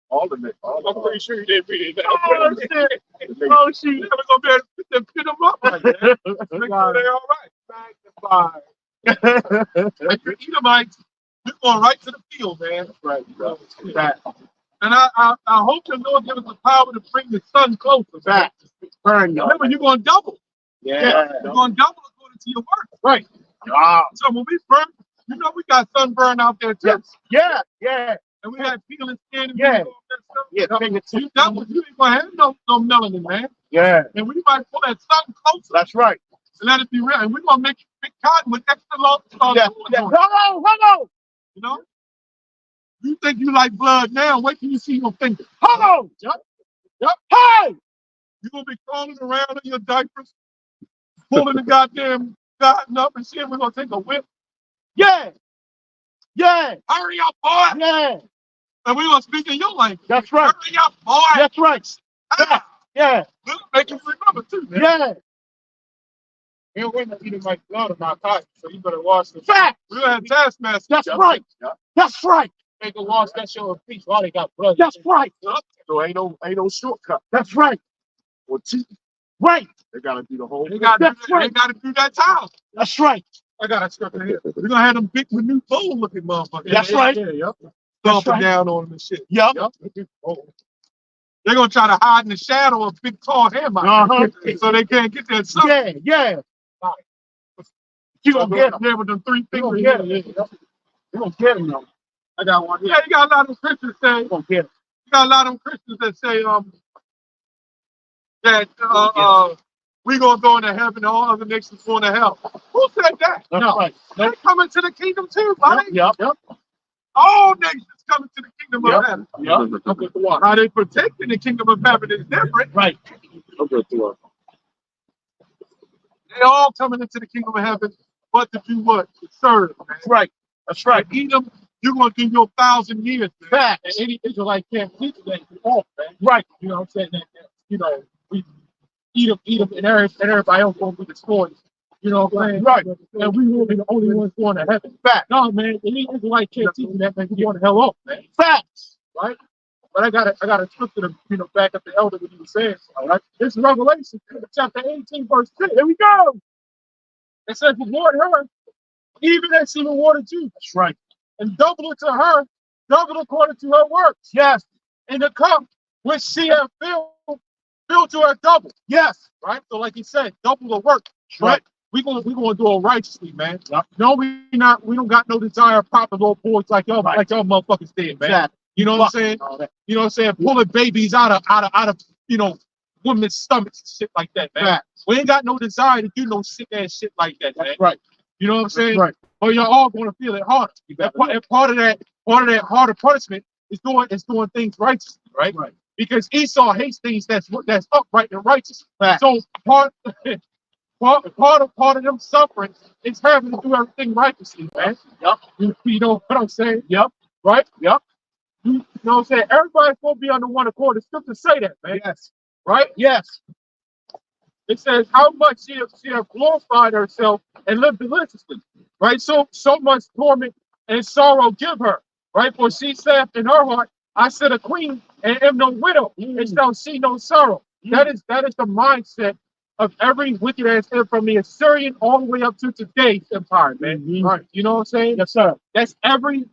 All of it. I'm pretty sure you didn't read it. Oh, shit. Oh, shoot. We're gonna be able to fit them up like that. Make sure they're all right. Magnified. Like your Edomites, we're going right to the field, man. Right. And I hope the Lord give us the power to bring the sun closer. Back. Burn you. Remember, you're going to double. Yeah. You're going to double according to your work. Right. Wow. So when we burn, you know we got sunburn out there too. Yeah. And we got peeling skin and Yeah. all that stuff. Yeah. You double, you ain't going to have no melanin, man. Yeah. And we might pull that sun closer. That's right. And let it be real. And we're going to make big cotton with extra long. Yeah. Hold on. You know? You think you like blood now, wait till you see your finger. Hold on. Yep. Hey! You're going to be crawling around in your diapers, pulling the goddamn cotton up and shit. We're going to take a whip. Yeah. Hurry up, boy. Yeah. And we're going to speak in your language. That's right. Hurry up, boy. That's right. Yeah. We'll make you remember, too, man. Yeah. You ain't going to eat like blood in my cotton, so you better wash the Fact. We're going to have taskmasters. That's right. That's right. They can wash that shit with peace while they got blood. That's right. So ain't no shortcut. That's right. Or teeth. Right. They got to do the whole They got to do that time. That's right. I got a structure here. We're going to have them big, new bowl looking motherfuckers. That's right. Yep. That's Stomping right. down on them and shit. Yep. They're going to try to hide in the shadow of big, tall hammer. So they can't get that sun. Yeah. You going to get them. There with them 3 fingers. You're going to get them, though. I got one. Yeah, you got a lot of Christians say. You're going to get them. You got a lot of Christians that say that we gonna go into heaven, all other nations going to hell. Who said that? No. Right. They're coming to the kingdom too, buddy. Yep. All nations coming to the kingdom of heaven. Yep. How they protecting the kingdom of heaven is different. Right. They all coming into the kingdom of heaven, but to do what? To serve, man. That's right. Edom, you're gonna do your 1,000 years, man. Fact. And any Israelite can't teach that off, man. Right. You know what I'm saying? That we eat them, and everybody else gonna be destroyed. You know what I'm saying? Right. And we will be the only ones going to heaven. Fact. No, man, any Israelite can't teach that, man. You're going to hell off, man. Facts. Right? But I got a scripture to back up the elder what he was saying. All right. This is Revelation chapter 18, verse 10. Here we go. It says, the Lord heard even that she rewarded you. That's right. And double it to her, double according to her works. Yes. And the cup which she has filled to her double. Yes. Right? So like he said, double the work. Right. We're gonna do it righteously, man. Yep. No, we don't got no desire of proper little boys like y'all motherfuckers did, man. Exactly. You know what I'm saying? You know what I'm saying? Pulling babies out of women's stomachs and shit like that, man. Right. We ain't got no desire to do no sick ass shit like that, man. That's right. You know what I'm saying? Right. But y'all all gonna feel it harder. And part of that harder punishment is doing things righteously, right? Right. Because Esau hates things that's upright and righteous. Right. So part of them suffering is having to do everything righteously, man. Yep. You know what I'm saying? Yep. Right? Yep. You know what I'm saying? Everybody's supposed to be under one accord. The scriptures say that, man. Yes. Right? Yes. It says how much she have glorified herself and lived deliciously. Right? So much torment and sorrow give her. Right? For she saith in her heart, I sit a queen and am no widow, and shall see no sorrow. That is the mindset of every wicked ass from the Assyrian all the way up to today's empire, man. Right. You know what I'm saying? Yes, sir. That's every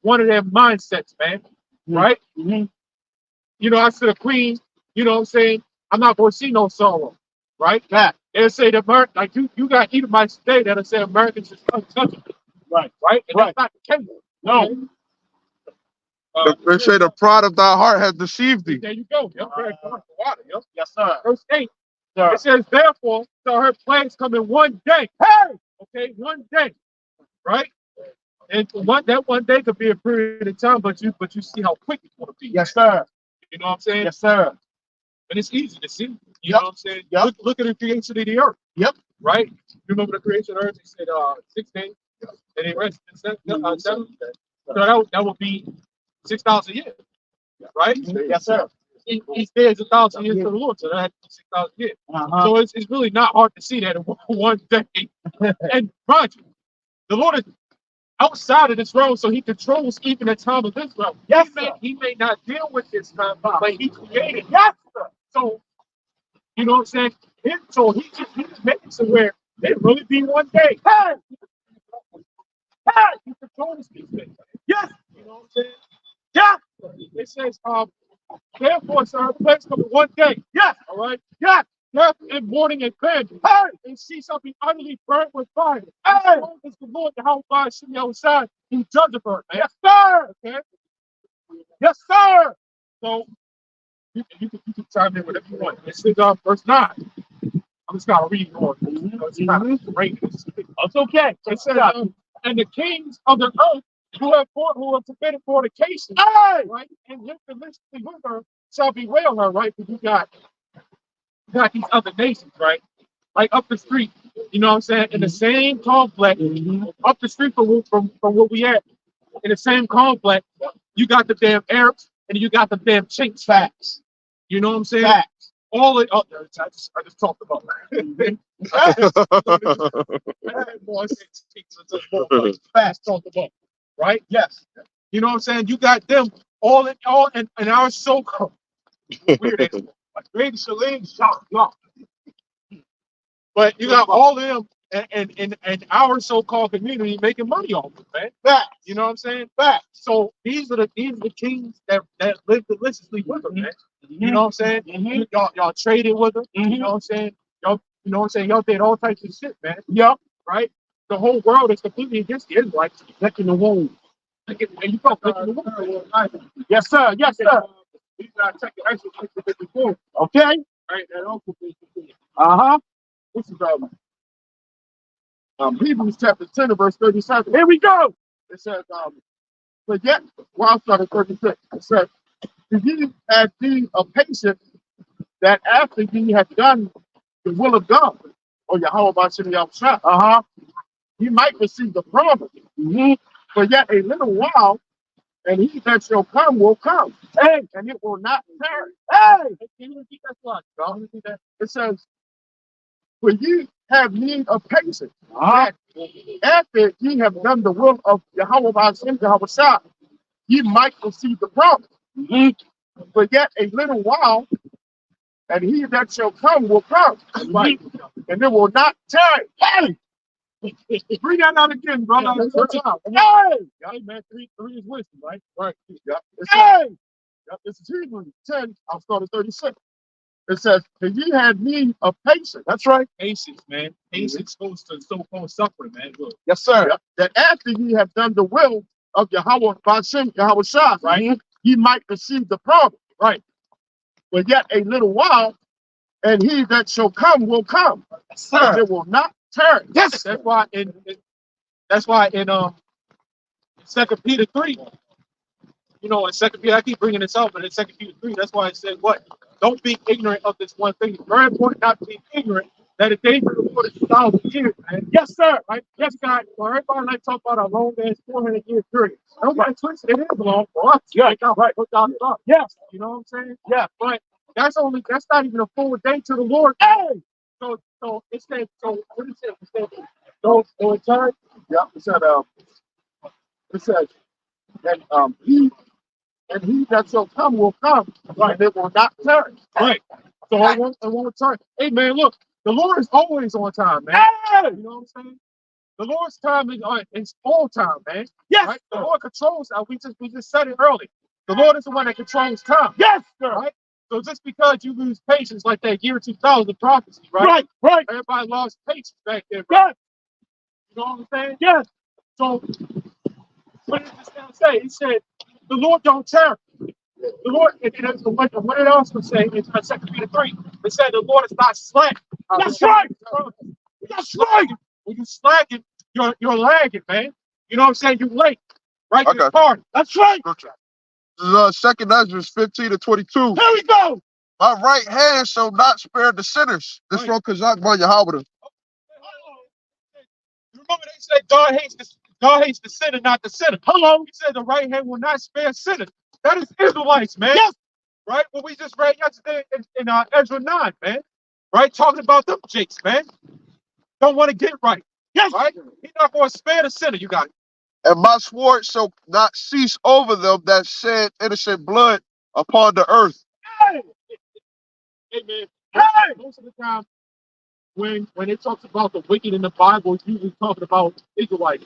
one of their mindsets, man. Right? You know, I said a queen, you know what I'm saying? I'm not gonna see no sorrow. Right? Yeah. They'll say that like you got Edomites today that'll say Americans is untouchable. Right. Right? And that's not the case. No. They say the pride of thy heart has deceived thee. There you go. Yep. Water, yep. Yes, sir. Verse 8. Sir. It says, therefore, shall her plagues come in one day. Hey! Okay, one day. Right? And that one day could be a period of time, but you see how quick it's going to be. Yes, sir. You know what I'm saying? Yes, sir. And it's easy to see. You know what I'm saying? Yep. Look at the creation of the earth. Yep. Right? You remember the creation of the earth? He said 6 days. And it rested 7 days. So that would be 6,000 years. Right? Yes, sir. Each day is 1,000 years for the Lord, so that 6,000 years. So it's really not hard to see that in one day. And mind you, the Lord is outside of this realm, so he controls even the time of this realm. Yes, he may not deal with this time, but he created. Yes, sir. So you know what I'm saying? He's just making it where it really be one day. Hey! Hey! He controls these things. Yes! You know what I'm saying? Yeah! It says, therefore, sir, place come one day. Yes. All right. Yes. Death and mourning and cleansing. Hey. And she shall be utterly burnt with fire. Hey. Is the Lord the house by sitting outside who judgeth her. Yes, sir. Okay. Yes, sir. So you can chime in whatever you want. This is verse 9. I'm just gonna read on. It's kind of raining. It's okay. It says, and the kings of the earth who have committed fornication, right, and lived deliciously with her shall bewail her, right? Because you got these other nations, right? Like up the street, you know what I'm saying? In the same complex, up the street from where we at, in the same complex, you got the damn Arabs and you got the damn Chinks. Facts. You know what I'm saying? Facts. All it. Oh, I just talked about that. Fast talked about. Right? Yes. You know what I'm saying? You got them all in our so-called weird ass. Like Grady Shalane, shock. But you got all of them and our so-called community making money off it, man. Facts. You know what I'm saying? Facts. So these are the kings that live deliciously with them, man. You know what I'm saying? Y'all traded with them. You know what I'm saying? Y'all, you know what I'm saying? Y'all did all types of shit, man. Yep. Right? The whole world is completely against the Israelites, licking the wound. And you go licking the wound. Yes, sir. Yes, sir. You gotta check the extra before. Okay. Right. That also This is Hebrews chapter 10, verse 37. Here we go. It says, but yet, well, I started 36. It says, ye have been a patient that after ye have done the will of God, or Yahweh Bashim Yahushua, you might receive the promise. For yet a little while, and he that shall come will come. Hey, and it will not tarry. Hey, can you repeat that slide? It says, for ye have need of patience. After ye have done the will of Yahweh Bashim Yahushua, ye might receive the promise. For yet a little while, and he that shall come will come. Right. And it will not tarry. Hey! Bring that out again, brother. Hey, man, three is wisdom, right? Right. Yeah. Hey, yeah, this is Hebrews 10. I'll start at 36. It says, "And ye had need of patience." That's right. Patience, man. Patience goes to so-called suffering, man. Look. Yes, sir. Yeah. That after ye have done the will of Yahweh Bashem, Yahweh Shah, right? Ye might receive the promise, right? But yet a little while, and he that shall come will come. Yes, sir. It will not tarry. Yes. That's why in 2 Peter 3, you know, in 2 Peter, I keep bringing this up, but in 2 Peter 3, that's why it said what? Don't be ignorant of this one thing. It's very important not to be ignorant that the days of the Lord is 1,000 years, man. Yes, sir. Right? Yes, God. For everybody like talk about a long ass 400-year period. Don't get twisted. It is long for us. Yeah, right. Put down the thought. Yes. You know what I'm saying? Yeah. But that's not even a full day to the Lord. Hey. So it said, so what is it? It said, so in turn, Yeah. It said, and he that shall come will come, right? And it will not tarry. right. So I won't turn. Hey man, look, the Lord is always on time, man. Hey. You know what I'm saying? The Lord's time is all time, man. Yes. Right? The Lord controls. We just said it early. The Lord is the one that controls time. Yes, sir. Right? So just because you lose patience like that year 2000 prophecy, right? Right. Right. Everybody lost patience back there. Yes. You know what I'm saying? Yes. So what did this guy say? He said, the Lord don't tarry. The Lord, what it also say in 2 Peter 3, it said the Lord is not slack. That's right. That's right. When you slacking, you're lagging, man. You know what I'm saying? You late. Right? Okay. You're tardy. That's right. This is 2 Ezra 15 to 22. Here we go. My right hand shall not spare the sinners. This from Kazak Bar Yahweh. Remember they said God hates the sinner, not the sinner. Hello. He said the right hand will not spare sinners. That is Israelites, man. Yes. Right? What we just read yesterday in Ezra 9, man. Right? Talking about them jakes, man. Don't want to get right. Yes. Right? He's not going to spare the sinner. You got it. And my sword shall not cease over them that shed innocent blood upon the earth. Hey. Amen. Hey. Most of the time, when it talks about the wicked in the Bible, it's usually talking about Israelites.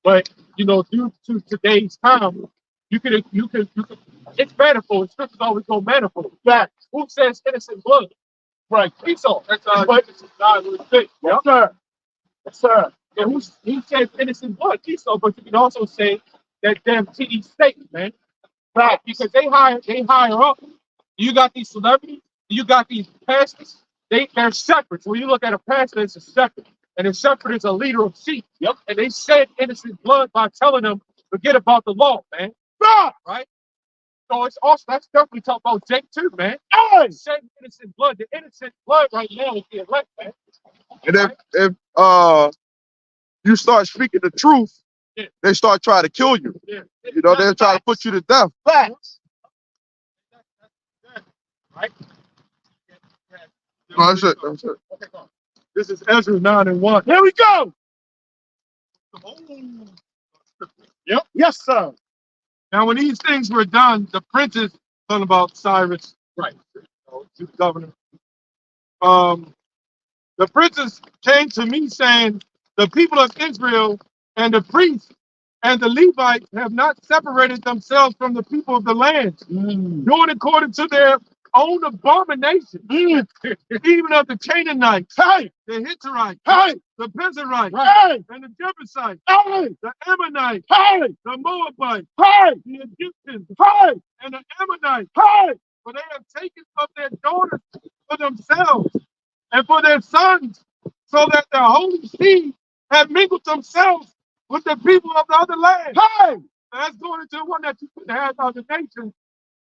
But you know, due to today's time, you can it's manifold. Scriptures always go manifold. Back. Who says innocent blood? Right. Esau. That's Genesis 9:6. Yes, sir. Yes, sir. And he says innocent blood? Esau. But you can also say that damn TD state, man. Right? Because they hire up. You got these celebrities. You got these pastors. They're shepherds. When you look at a pastor, it's a shepherd. And a shepherd is a leader of sheep. Yep. And they shed innocent blood by telling them, forget about the law, man. Right? So it's also, that's definitely talking about Jake too, man. Hey. Shedding innocent blood. The innocent blood right now is the elect, man. And if you start speaking the truth, Yeah. they start trying to kill you. Yeah. You know, they're trying to put you to death. Facts. Right? No, that's it. That's it. Okay, go on. This is Ezra 9:1. Here we go. Yep. Yes, sir. Now, when these things were done, the princes, talking about Cyrus, right, the governor, the princes came to me saying, the people of Israel and the priests and the Levites have not separated themselves from the people of the land, doing according to their own abomination, even of the Canaanites, Hey. the Hittites, Hey. the Pezerites, Hey. and the Jebusites, Hey. the Ammonites, Hey. the Moabites, Hey. the Egyptians, Hey. and the Ammonites, Hey. for they have taken of their daughters for themselves and for their sons, so that the holy seed have mingled themselves with the people of the other land. Hey. That's going into the one that you couldn't have other nations,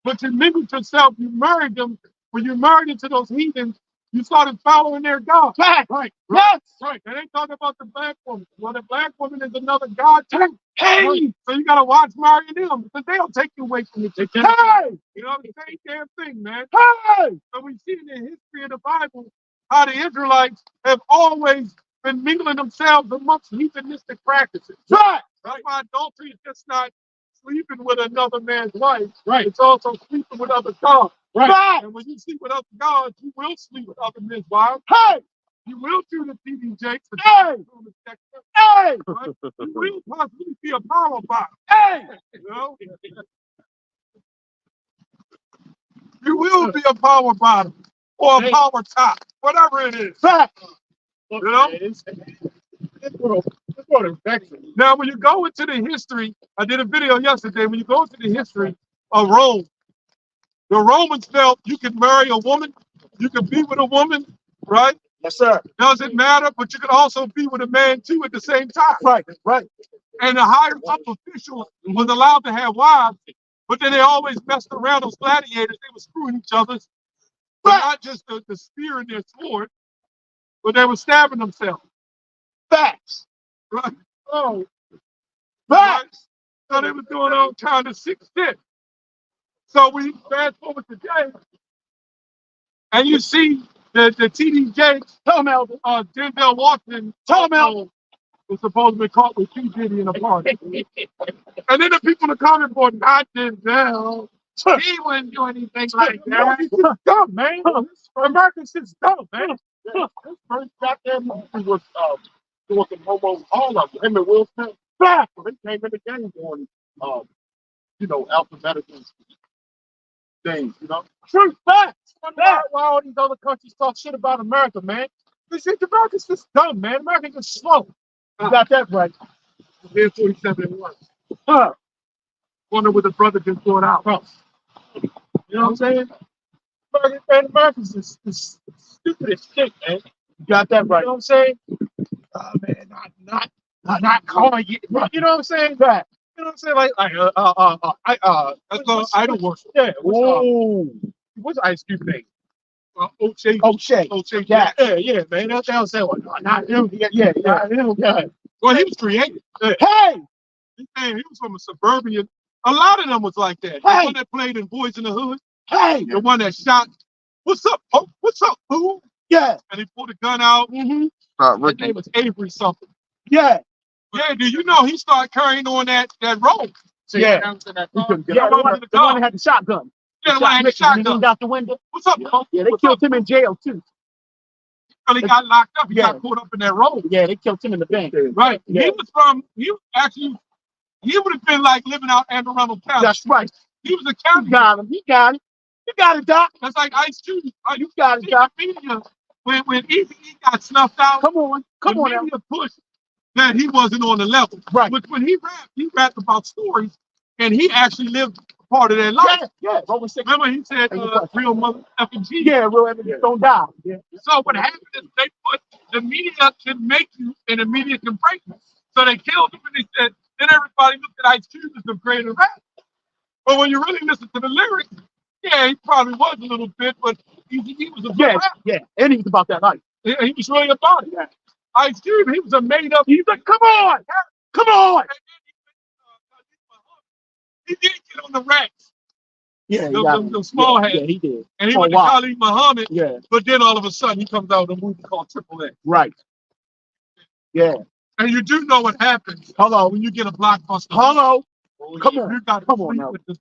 but you mingled yourself, you married them. When you married into those heathens, you started following their God. Right. Yes. Right. They ain't talking about the black woman. Well, the black woman is another God too. Hey. Right. So you gotta watch marrying them because they'll take you away from the chicken. Hey. You know, the same damn thing, man. Hey. So we see in the history of the Bible how the Israelites have always been mingling themselves amongst heathenistic practices. Right. That's why adultery is just not sleeping with another man's wife. Right. It's also sleeping with other gods. Right. And when you sleep with other gods, you will sleep with other men's wives. Hey. You will do the TD Jakes. Hey! Hey! Right? You will possibly be a power bottom. Hey! You know? You will be a power bottom or a power top, whatever it is. Fact. You know? It's going to vex me. Now, when you go into the history, I did a video yesterday. When you go into the history of Rome, the Romans felt you could marry a woman, you could be with a woman, right? Yes, sir. Doesn't matter, but you could also be with a man too at the same time. Right, right. And the higher up officials was allowed to have wives, but then they always messed around those gladiators. They were screwing each other, but not just the spear in their sword, but they were stabbing themselves. Facts. Right? Oh, Right? facts. So they were doing all kind of sick shit. So we fast forward today, and you see the TD Jakes, Tell him, Elder. Denzel Washington, Tell him, Elder. was supposed to be caught with P. Diddy in a party. And then the people in the comment board, not Denzel. He wouldn't do anything like that. It's just dumb, man. Americans just dumb, man. This first goddamn movie was doing some homo, all of them. Him and Will Smith. Fact. They came in the game doing, you know, alphabetical things, you know. True facts. Why all these other countries talk shit about America, man? This is America's just dumb, man. America's just slow. You got that right. They're 47 and 1. Huh. Wonder what the brother just brought out. Huh. You know what I'm saying? America's just stupid as shit, man. You got that right. You know what I'm saying? Man, not calling you. You know what I'm saying? That. You know what I'm saying? That's called idol worship. Yeah. What's Ice Cube name? O'Shea. Yeah, man. That's what I'm saying. Not him. Yeah. Not him. Yeah. Well, he was created. Hey! Man, he was from a suburban. A lot of them was like that. The one that played in Boys in the Hood. Hey! The one that shot, what's up, Pope? What's up, fool? Yeah. And he pulled a gun out. Mm-hmm. His name was Avery something. Yeah. Yeah, do you know he started carrying on that rope? Yeah. The The one that had the shotgun. Yeah, the one that had the shotgun. He out the window. What's up, Pope? Yeah, they killed him in jail, too. Well, he got locked up. He got caught up in that rope. Yeah, they killed him in the bank. Right. Yeah. He would have been like living out Anne Arundel County. That's right. He was a county. He got him. You got it, Doc. That's like Ice Cube. You got it, Doc. When Easy got snuffed out, Come on, media pushed that he wasn't on the level. Right. Which when he rapped about stories, and he actually lived part of that life. Yeah. Remember he said, real motherfucking G. Yeah, real evidence don't die. Yeah. So what happened is they put the media can make you and the media can break you. So they killed him and they said, then everybody looked at Ice Cube as the greater rap. But when you really listen to the lyrics, yeah, he probably was a little bit, but he was a good rapper. Yeah, and he was about that life. He was really about it. Yeah. Ice Cube, he was a made up. He's like, come on. He did get on the racks. Yeah, the small head. Yeah, he did. And he went to Khalid Muhammad. Yeah. But then all of a sudden he comes out with a movie called Triple X. Right. Yeah. And you do know what happens. Hello. When you get a blockbuster. Hello. Come on. You got Come on now. with the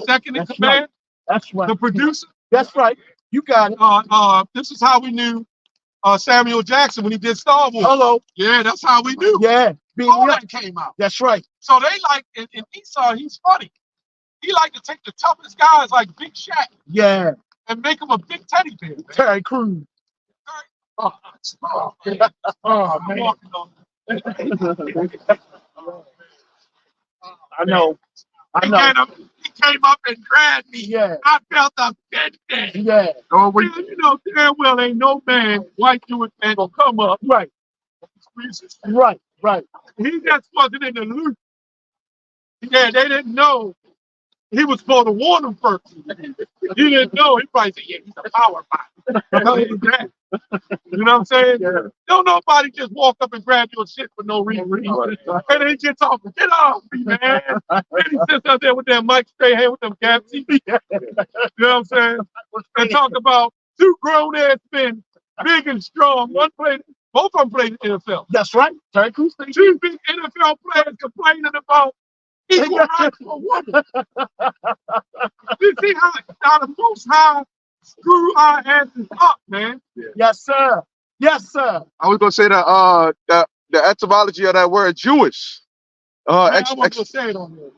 second in command. Right. That's right. The producer. That's right. You got it. This is how we knew Samuel Jackson when he did Star Wars. Hello. Yeah, that's how we knew. Yeah. All that came out. That's right. So they like, and Esau, he's funny. He like to take the toughest guys like Big Shaq. Yeah. And make him a big teddy bear. Man. Terry Crews. Oh, man. I know. He came up and grabbed me. Yeah. I felt offended. Yeah. You know, damn well ain't no man, white Jewish man, gonna come up. Right. Right. He just wasn't in the loop. Yeah, they didn't know. He was supposed to warn them first. He didn't know. He probably said, yeah, he's a power bot. You know what I'm saying? Yeah. Don't nobody just walk up and grab your shit for no reason. And then get off me, man. And he sits out there with that mic straight hand with them gaps. You know what I'm saying? And talk about two grown-ass men, big and strong. Both of them played in the NFL. That's right. Terry Crews. Two big NFL players complaining about equal rights for women. You see how the Most High screw our asses up, man. Yes, sir. Yes, sir. I was gonna say that the etymology of that word Jewish. Man, Ex, I wasn't gonna ex, say it on there.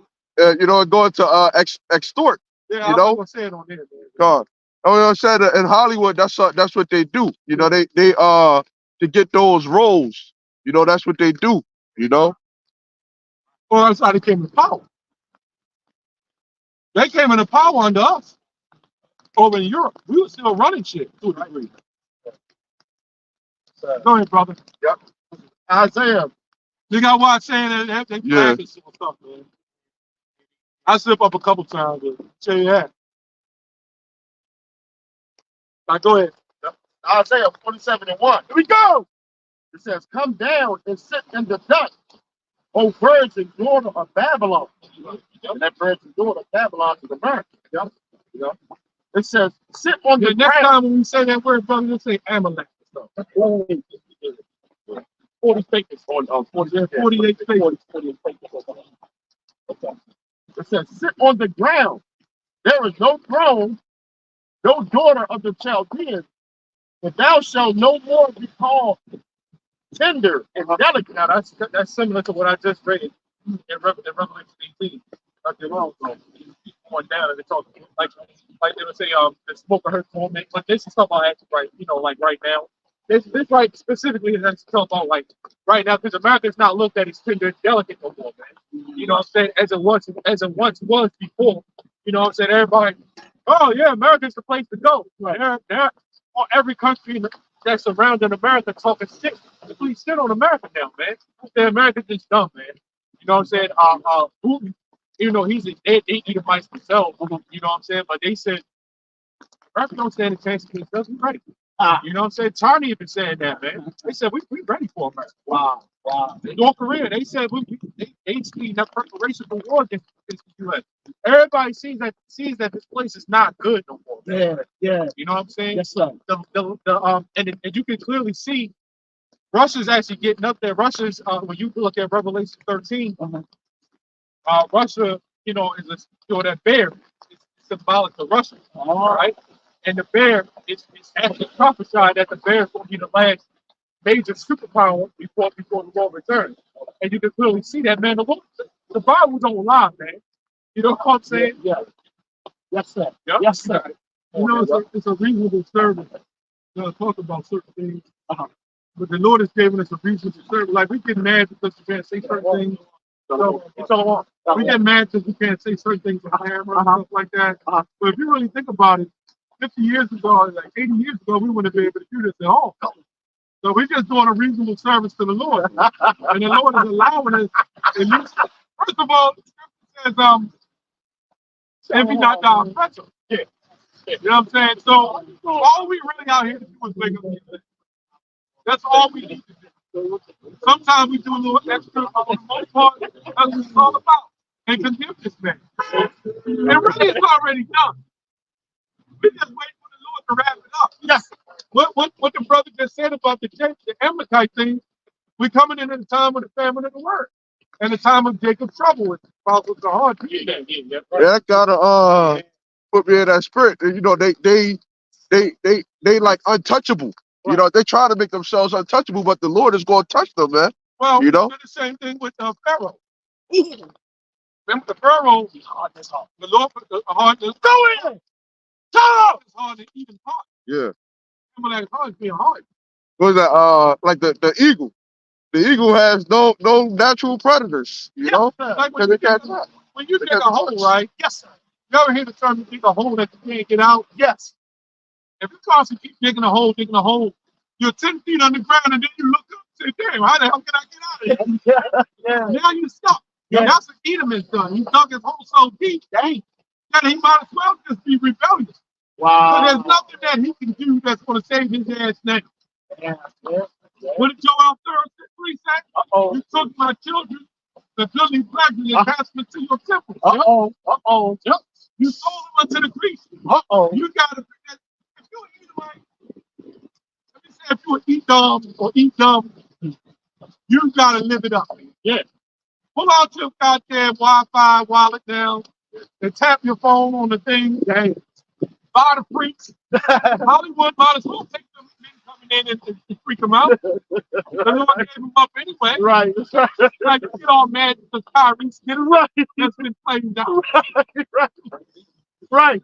going to extort. Yeah, You I wasn't know, gonna say it on there, man. God. I said that in Hollywood, that's what they do. You know, they to get those roles. You know, that's what they do. You know. Well, that's how they came into power. They came into power under us over in Europe. We were still running shit to a degree. Go ahead, brother. Yep. Isaiah. You got why I'm saying that they Yeah. practice some stuff, man. I slip up a couple times, but tell you that. Now go ahead. Yep. Isaiah 47:1. Here we go. It says, "Come down and sit in the dust, O virgin daughter of Babylon." And that virgin daughter of Babylon is America. Yep. Yep. It says, "Sit on The the next ground." time when we say that word, brother, let's say Amalek or something. 40 fingers on 40, 48 fingers. 48 fingers. Okay. It says, "Sit on the ground. There is no throne, no daughter of the Chaldeans, and thou shalt no more be called tender and delicate." Now that's similar to what I just read in Revelation 18. Not too long ago. Going down and they talk like they would say the smoke of her torment. But this is something I have to write, like right now. This right specifically has to talk about like right now because America's not looked at as tender and delicate no more, man. You know what I'm saying? As it once was before. You know what I'm saying? Everybody, oh yeah, America's the place to go. Every country that's surrounding America talking shit. Please shit on America now, man. America's just dumb, man. You know what I'm saying? Putin, he's a dead Edomites himself. You know what I'm saying? But they said America don't stand a chance against us. We ready. You know what I'm saying? China even saying that, man. They said we ready for America. Wow. North Korea, they said they speeding up preparation for war against the U.S. Everybody sees that this place is not good no more. Man. Yeah. You know what I'm saying? Yes, sir. And you can clearly see Russia's actually getting up there. Russia's when you look at Revelation 13, Russia, is that bear. It's symbolic of Russia, all right? And the bear is actually prophesied that the bear is going to be the last major superpower before the Lord returns. And you can clearly see that, man. The Bible don't lie, man. You know what I'm saying? Yeah. Yes, sir. Yep. Yes, sir. It's a reasonable service to talk about certain things. But the Lord has given us a reasonable service. Like we get mad because we can't say certain things. So it's all we get mad because we can't say certain things on camera and stuff like that. But if you really think about it, 50 years ago, like 80 years ago, we wouldn't be able to do this at all. So we're just doing a reasonable service to the Lord. And the Lord is allowing us, at least, first of all, the scripture says, envy not thy oppressor. Yeah. You know what I'm saying? So all we really out here to do is make up music. That's all we need to do. Sometimes we do a little extra, but for the most part, that's what it's all about. And condemn this man. And really, it's already done. We just wait for the Lord to wrap it up. Yes. What the brother just said about the Amalekite thing, we're coming in at the time of the famine of the word. And the time of Jacob's trouble with follows the hard. That gotta put me in that spirit. You know, they like untouchable. You know, they try to make themselves untouchable, but the Lord is going to touch them, man. Well, you know, we did the same thing with Pharaoh. Remember the Pharaoh, the Lord put the heart to go in. It's hard to even heart. Yeah. Remember that heart being hard. What was that? Like the eagle. The eagle has no natural predators. You know, like when you dig a hole, right? Yes, sir. You ever hear the term you dig a hole that you can't get out? Yes. If you constantly keep digging a hole, you're 10 feet underground, and then you look up and say, "Damn, how the hell can I get out of here?" Yeah. Now you stop. Yeah. That's what Edom has done. He dug his hole so deep, dang, that he might as well just be rebellious. Wow. So there's nothing that he can do that's going to save his ass now. Yeah. What did Joel 3 say? You took my children, the building pleasure and attachment to your temple. Yep. You sold them unto the Greeks. You got to bring that. If you eat right, let me say, if you eat dumb, you got to live it up. Yeah. Pull out your goddamn Wi-Fi wallet now and tap your phone on the thing. Dang. Buy the freaks. Hollywood might as well take them men coming in and freak him out. The Lord gave him up anyway. Right. Like, get all mad because Kyrie's getting right. That's been playing down. Right.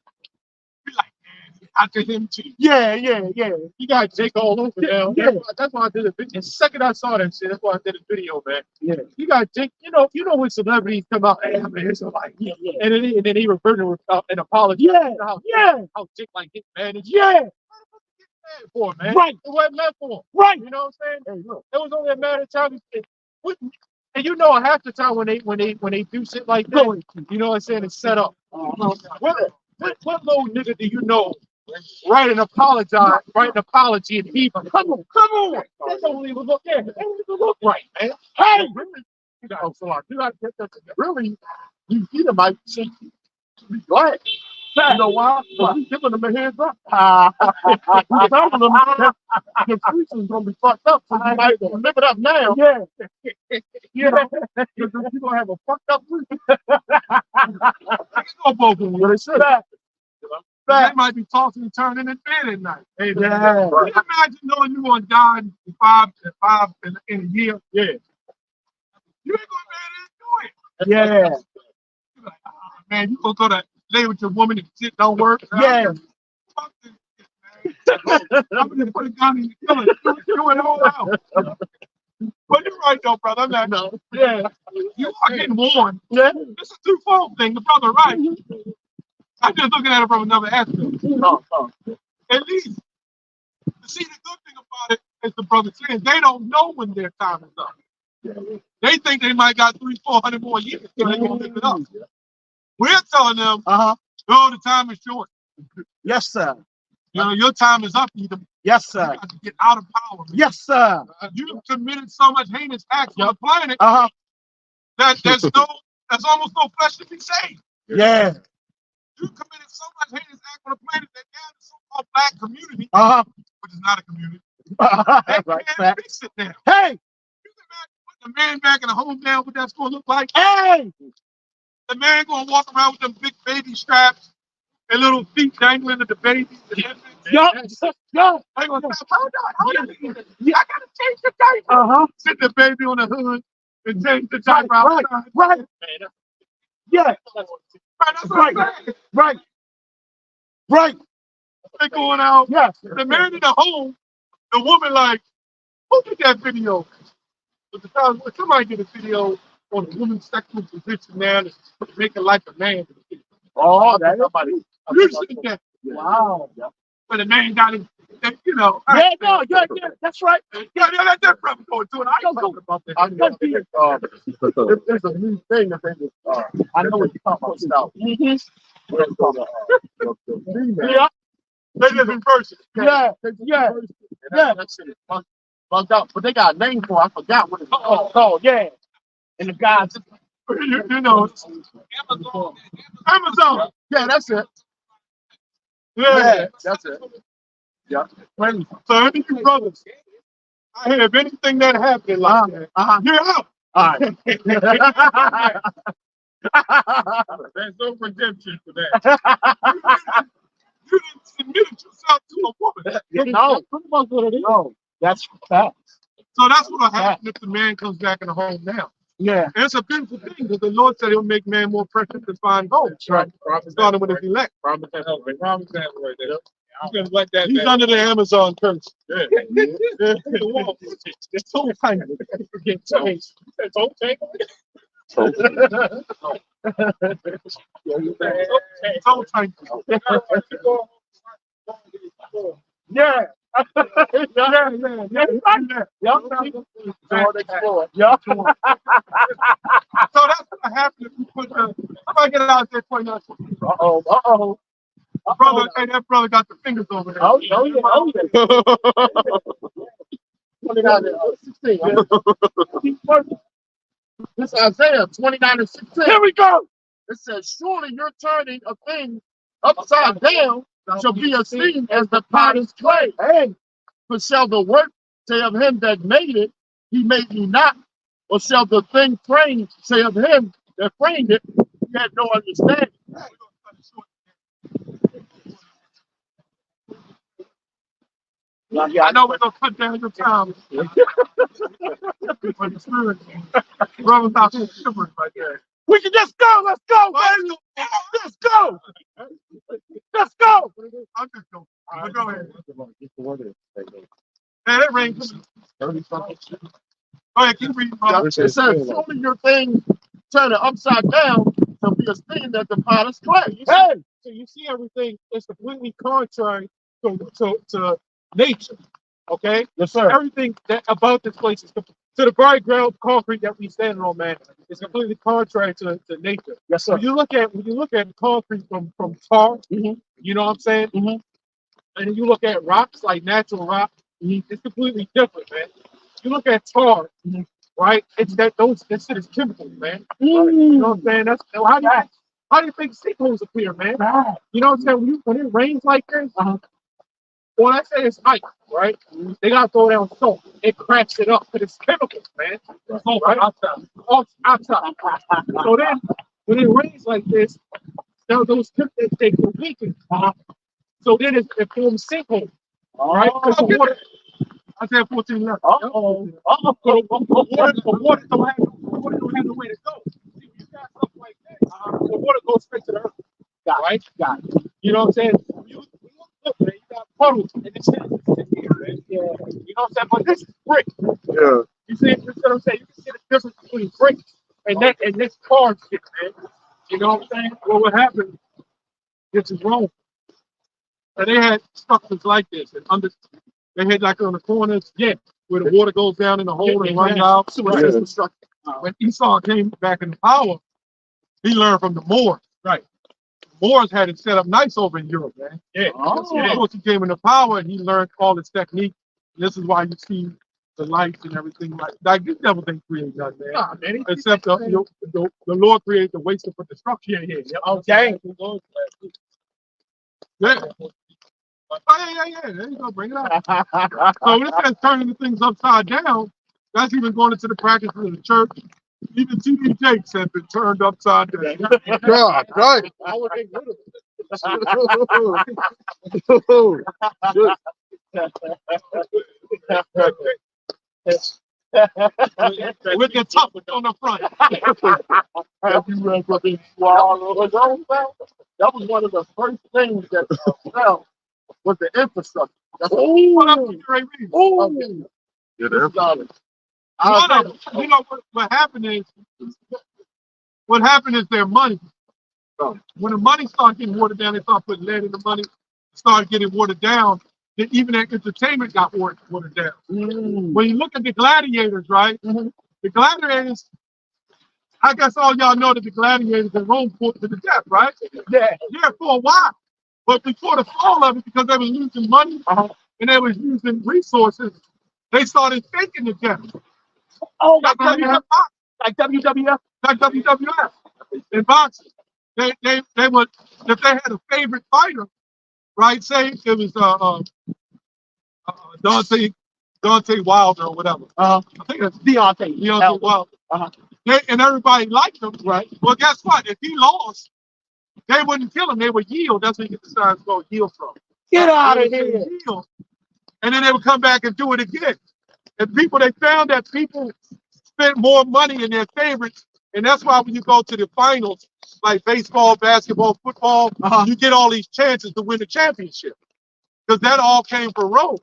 Be like, man, after him too. Yeah. You got Jake all over now. Yeah. That's why I did a video. The second I saw that shit, that's why I did a video, man. Yeah. You got Jake. You know when celebrities come out, hey, I'm here, so like, Yeah. and then he referred to an apology. Yeah. How Jake like get mad. Yeah. For man. Right. It wasn't meant for him. Right. You know what I'm saying? Hey, look. It was only a matter of time. And you know, half the time when they do shit like that, you know what I'm saying? It's set up. What little nigga do you know write an apology in Hebrew? Come on. That don't even look there. That don't even look right, man. Hey, really? You gotta get that together. Really, you might see. Be glad. You know why? He's giving them a heads up. He's telling them that the future's gonna be fucked up, so you might live it up now. Yeah. Because you're gonna have a fucked up future. Go both of them. But it should have. They might be tossing and turning in bed at night. Yeah. Can you imagine knowing you're going to die in a year? Yeah. You ain't going to be able to do it. Yeah. You're like, oh, man, you going to go to lay with your woman and shit don't work? Yeah. Fuck this shit, man. I'm going to put a gun in your killer. Do it all out. But you're right, though, brother. I'm not. No. Yeah. You are getting warned. Yeah. It's a twofold thing. The brother, right? I'm just looking at it from another aspect. At least, see, the good thing about it is the brother saying they don't know when their time is up. They think they might got 300-400 more years so they're going to live it up. We're telling them, no, the time is short. Yes, sir. You know, your time is up. Yes, sir. You got to get out of power. Man. Yes, sir. You've committed so much heinous acts on the planet that there's almost no flesh to be saved. Yeah. You committed so much heinous act on the planet that now the so-called black community, which is not a community, they can't fix it now. Hey! You can imagine putting a man back in a home now, what that's going to look like. Hey! The man going to walk around with them big baby straps and little feet dangling at the babies. Yup. I got to change the diaper. Sit the baby on the hood and change the diaper outside. Right. Yeah. Right. They're going out. Yes. The man in the home, the woman like, who did that video? But the time, somebody did a video on a woman's sexual position now to make her like a man. Oh, that's somebody. You see that? Wow. But the man got it, you know. Yeah, that's right. Yeah, that's that brother going to it. I ain't talking about that. There's a new thing that they I know what you're talking about. Yeah. They live in person. Yeah. That shit is bugged out. But they got a name for it. I forgot what it's called. Yeah. And the guys, you know, Amazon. Yeah, that's it. Yeah, that's it. Yeah. So any of you brothers, I have anything that happened like that, you're out. All right. There's no redemption for that. You didn't submit yourself to a woman. No, pretty much what it is. No, that's facts. So that's what'll happen if the man comes back in the home now. Yeah. And it's a beautiful thing because the Lord said he'll make man more precious to find gold. Right. Starting with his elect. Promise that right there. He's gonna let that. He's under the Amazon curse. Yeah. It's so tiny. It's so tiny. So tight. Yeah. So that's what happened if you put the. Somebody get out there 29. Brother, hey, that brother got the fingers over there. Oh yeah. This Isaiah 29:16. Here we go. It says, surely you're turning a thing upside down shall be esteemed as the potter's clay. Hey, but shall the work say of him that made it, he made me not? Or shall the thing framed say of him that framed it, he had no understanding? I know we're gonna put down your time. But the spirit, brothers out there shivering right there. We can just go. Let's go, baby. Let's go. Let's go. I'm just going. Go ahead. Man, that rain. Go ahead, keep reading, brother. It says, surely your thing turn it upside down to be a thing that the potter's clay. Hey, so you see everything is completely contrary to nature. Okay? Yes, sir. Everything that about this place is to the very ground concrete that we stand on, man. It's completely contrary to nature. Yes, sir. When you look at concrete from tar, you know what I'm saying? And you look at rocks like natural rock, it's completely different, man. You look at tar, right? It's that that shit is chemicals, man. You know what I'm saying? That's how do you think sinkholes appear, man? You know what I'm saying? When it rains like this, when I say it's ice, right? They gotta throw down salt. It cracks it up, but it's chemicals, man. So right outside. So then when it rains like this, now those chemicals they go leaking. So then it forms sinkholes, right? Because the water. I said 14 left. Uh-oh. So the water don't have no way to go. See, when you got stuff like that, the water goes straight to the earth. Got it. You know what I'm saying? You look, man, you got puddles and it's in here, man. Yeah. You know what I'm saying? But this is brick. Yeah. You see what I'm saying? You can see the difference between bricks and this car shit, man. You know what I'm saying? Well, what happened? This is wrong. And they had structures like this, and they had like on the corners, where the water goes down in the hole and runs out. When Esau came back in power, he learned from the Moors. Right. The Moors had it set up nice over in Europe, man. Yeah. Of course, he came into power and he learned all this technique. This is why you see the lights and everything like this devil didn't create that, man. Nah, man. Except the Lord created the waste for destruction. Yeah. Okay. Yeah. Oh, yeah. There you go. Bring it up. So when it says turning the things upside down, that's even going into the practice of the church. Even T.D. Jakes have been turned upside down. God, right. I would get rid of With the top on the front. Have you ever been swallowed? That was one of the first things that fell was the infrastructure. That's What up, Ray Reed? Yeah, they're You know what happened is their money. When the money started getting watered down, they started putting lead in the money, started getting watered down, then even that entertainment got watered down. When you look at the gladiators, right? The gladiators, I guess all y'all know that the gladiators in Rome fought to the death, right? Yeah, for a while. But before the fall of it, because they were losing money and they was using resources, they started faking the death. Oh, like WWF, like WWF in boxing. They would, if they had a favorite fighter, right? Say it was Dante Wilder or whatever. I think it's Deontay Wilder. And everybody liked him, right? Well, guess what? If he lost, they wouldn't kill him. They would yield. That's where you get the signs called yield from. Get out of here. Yield, and then they would come back and do it again. And they found that people spent more money in their favorites. And that's why when you go to the finals, like baseball, basketball, football, you get all these chances to win the championship. Because that all came from Rome.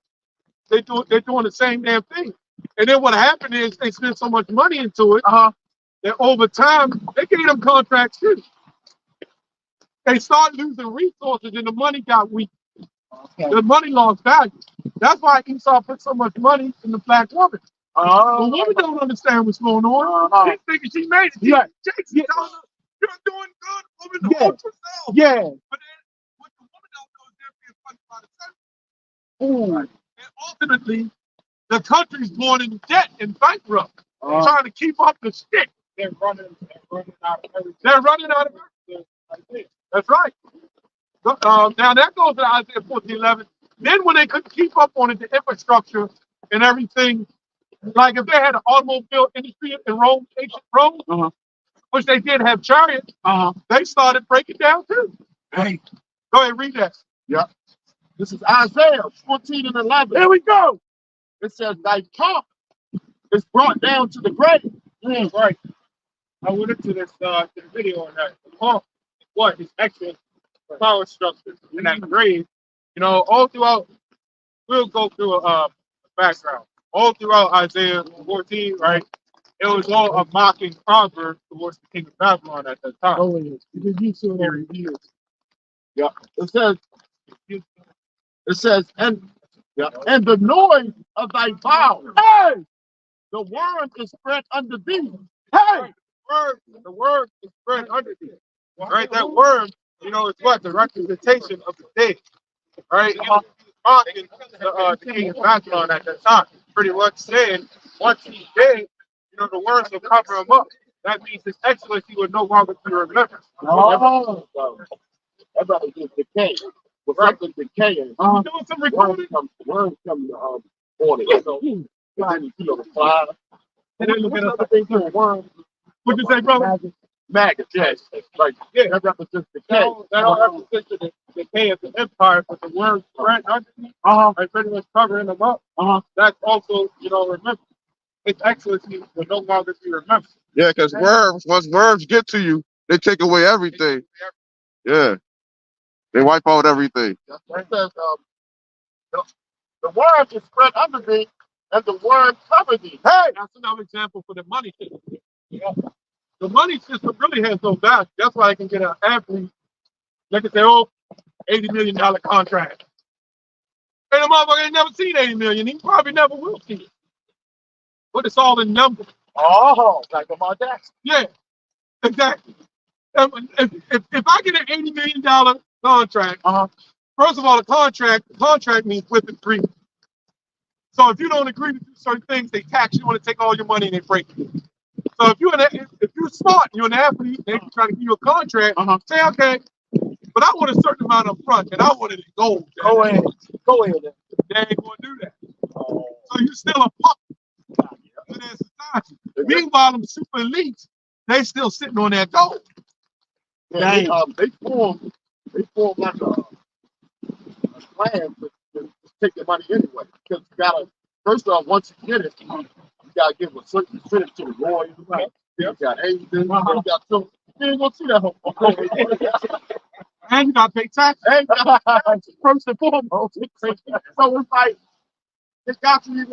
They're doing the same damn thing. And then what happened is they spent so much money into it that over time, they gave them contracts too. They started losing resources and the money got weak. The money lost value. That's why Esau put so much money in the black woman. The woman don't understand what's going on. She's thinking she made it. Jason telling her, you're doing good, woman, hold yourself. But then what the woman don't know is they're being funded by the church. And ultimately, the country's going in debt and bankrupt, trying to keep up the stick. They're running out of everything. They're running out of everything. That's right. Now that goes to Isaiah 14:11. Then when they couldn't keep up on it, the infrastructure and everything, like if they had an automobile industry in Rome, ancient Rome, which they did have chariots, they started breaking down too. Hey, go ahead, read that. Yeah. This is Isaiah 14 and 11. Here we go. It says, thy talk is brought down to the grave. Right. I went into this video on that. What is actual power structure in that grave? You know, all throughout. We'll go through a background. All throughout Isaiah 14, right? It was all a mocking proverb towards the king of Babylon at that time. Oh, it is. You see it over here. Yeah. It says, and the noise of thy vow. Hey! The worm is spread under thee. Hey! The word is spread under thee. Right? That word, you know, is what? The representation of the dead. Right? Mocking the king of Babylon at that time. Pretty much saying, once he's dead, you know, the worms will cover him up. That means his excellency will no longer be remembered. Oh, that brother just decay. With something decaying. Doing some recording. Worms come on it. So, and then you know the fly. And then look at other things too. Worms. What'd you say, brother? Maggots, yes. Like, yeah, that represents decay. That all represents the decay of the empire, but the worms spread underneath, and pretty much covering them up. That's also, you know, remember, its excellency will no longer be remembered. Yeah, because once worms get to you, they take away everything. Yeah. They wipe out everything. It says, the worm is spread under thee, and the worm covered thee. Hey, that's another example for the money system. Yeah. The money system really has no value. That's why I can get an athlete, like I say, oh, $80 million contract. And the motherfucker ain't never seen 80 million. He probably never will see it. But it's all in numbers. Oh, like a Mardax. Yeah, exactly. If I get an $80 million contract, first of all, the contract means with agreement. So if you don't agree to do certain things, they tax you, want to take all your money and they break it. So if you're smart, you're an athlete, they can try to give you a contract, say, okay, but I want a certain amount up front, and I want it in gold. Go ahead. They ain't going to do that. So you're still a puppet to their society. Meanwhile, them super elites, they still sitting on that gold. Yeah, they form like a plan to take the money anyway. Because you gotta, first off, once you get it, you gotta give a certain percentage to the royals. Right. You got agents, you got so you ain't gonna see that whole. And you gotta pay taxes. First and foremost. So it's like it's got to you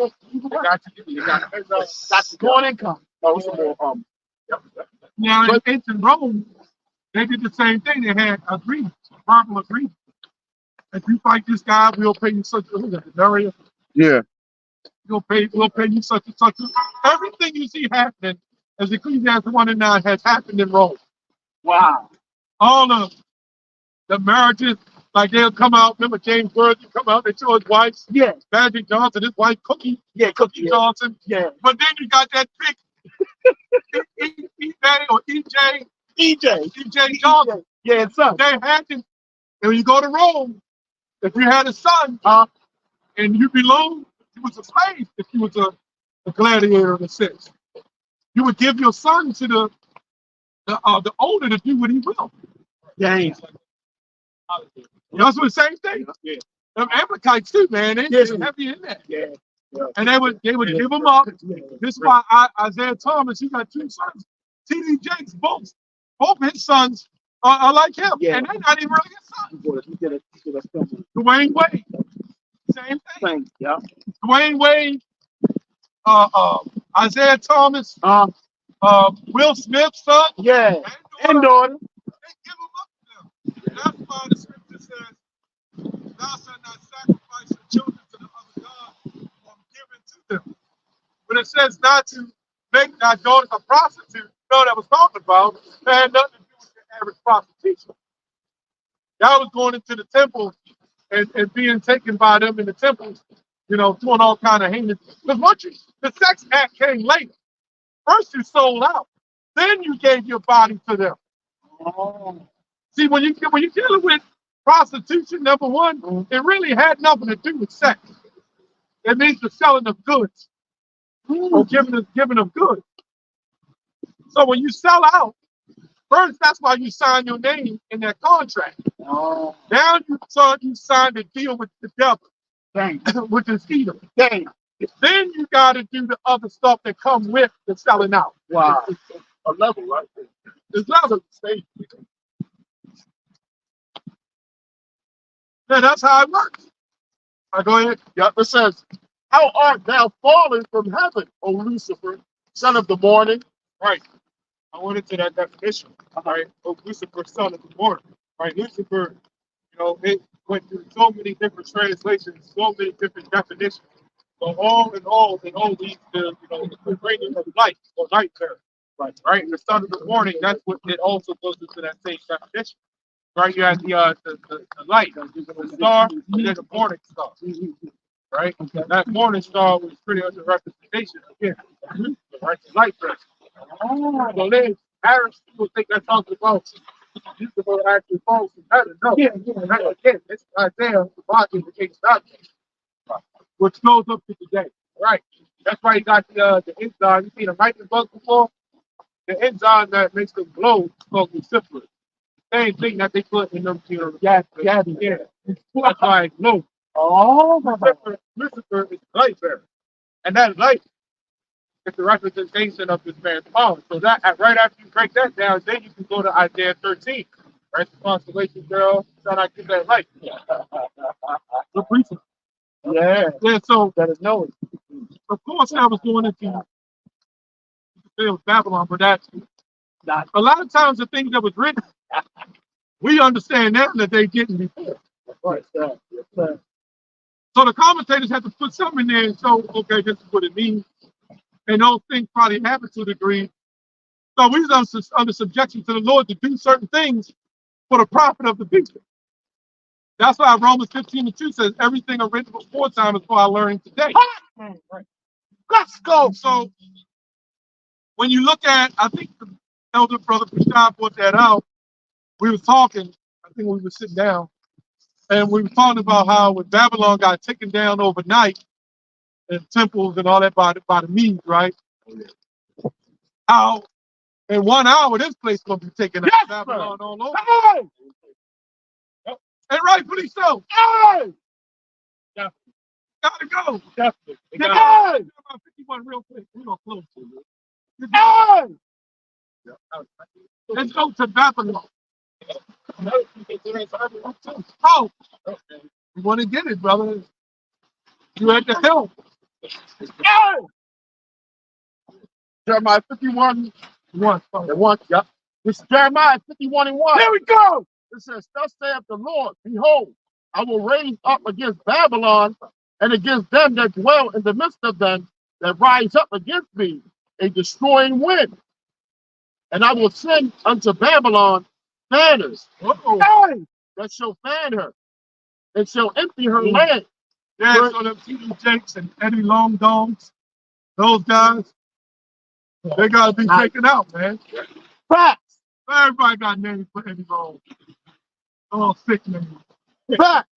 got to go income. Oh, it's more Now in ancient Rome, they did the same thing. They had agreements, verbal agreements. If you fight this guy, we'll pay you such a denarius. Yeah. We'll pay you such and such. Everything you see happening as Ecclesiastes 1:9 has happened in Rome. wow. All the marriages, like they'll come out. Remember James Worthy come out, they show his wife, Magic Johnson, his wife Cookie, Cookie Johnson. Yeah. But then you got that big EJ Johnson. Yeah, it's son. They had to, and when you go to Rome, if you had a son and you belonged, you was a slave if you was a gladiator in a sense. You would give your son to the older to do what he will. Dang. You know, it's the same thing. Yeah. Them Amalekites too, man. They heavy in that. Yeah. And they would give them up. This is why Isaiah Thomas, he got two sons. T.D. Jakes, both his sons are like him. Yeah. And they're not even really his sons. Dwayne Wade, same thing. Yeah. Dwayne Wade, Isaiah Thomas, Will Smith's son. Yeah. And daughter. They give them up to them. That's why the scripture says, thou shalt not sacrifice your children to the other God or give it to them. But it says not to make thy daughters a prostitute. You know that was talking about. It had nothing to do with the average prostitution. That was going into the temple and being taken by them in the temples, you know, doing all kind of heinous. Because the sex act came later. First you sold out, then you gave your body to them. See, when you're dealing with prostitution, number one, it really had nothing to do with sex. It means the selling of goods or giving of goods. So when you sell out, First, that's why you sign your name in that contract. Oh, Now you signed a deal with the devil, dang, which is Edom. dang. Then you got to do the other stuff that come with the selling out. Wow. It's a level right there. It's level. Stage. Yeah, that's how it works. Go ahead. Yep, it says, how art thou fallen from heaven, O Lucifer, son of the morning? Right. I went into that definition. Right. Of Lucifer, son of the morning. Right. Lucifer, it went through so many different translations, so many different definitions. But all in all, it all leads to, the bringing of light or light term. Right. And the son of the morning, that's what it also goes into that same definition. Right. You have the light, the star, and then the morning star. Right. That morning star was pretty much a representation again. Right. The light term. So then, Arabs people think that's talking about Lucifer actually falls from heaven. No. Again, it's Isaiah, the body the king's doctrine, which goes up to today. Right. That's why you got the enzyme. You seen a lightning bug before? The enzyme that makes them glow is called luciferase. Same thing that they put in them, gas in there. That's why it glows. Oh, Lucifer is light bearer. And that light is the representation of this man's power. So that right after you break that down, then you can go to Isaiah 13. Right? The constellation girl, shall I give that light? The preacher. yeah. Yeah, so That is knowing. of course I was going into Babylon, but that's not a lot of times the things that was written, we understand now that they didn't before. Right, sir. Yes, sir. So the commentators have to put something in there and show, okay, this is what it means. And those things probably happen to a degree. So we was under subjection to the Lord to do certain things for the profit of the people. That's why Romans 15:2 says everything written before time is for our learning today. Right. Let's go. So when you look at, I think the elder brother Prashad brought that out. We were talking, I think we were sitting down, and we were talking about how when Babylon got taken down overnight, and temples and all that by the Medes, right? How in 1 hour this place is gonna be taken out. Yes, Babylon all over. Hey! And rightfully so. Hey! Gotta go. Definitely. Get Hey! out. 51 real quick. We're gonna close to it. Hey! Let's go to Babylon. Oh, you want to get it, brother? You at the hill. Hey! Jeremiah 51 One. and 1. Yep. This is Jeremiah 51 and 1. Here we go. It says, thus saith the Lord, behold, I will raise up against Babylon and against them that dwell in the midst of them that rise up against me, a destroying wind. And I will send unto Babylon fanners, Uh-oh. that shall fan her, and shall empty her land. Yeah, so them T.D. Jakes and Eddie Long Dogs, those guys, they gotta be taken out, man. Facts, Everybody got names for Eddie Long. Oh, sick names. facts,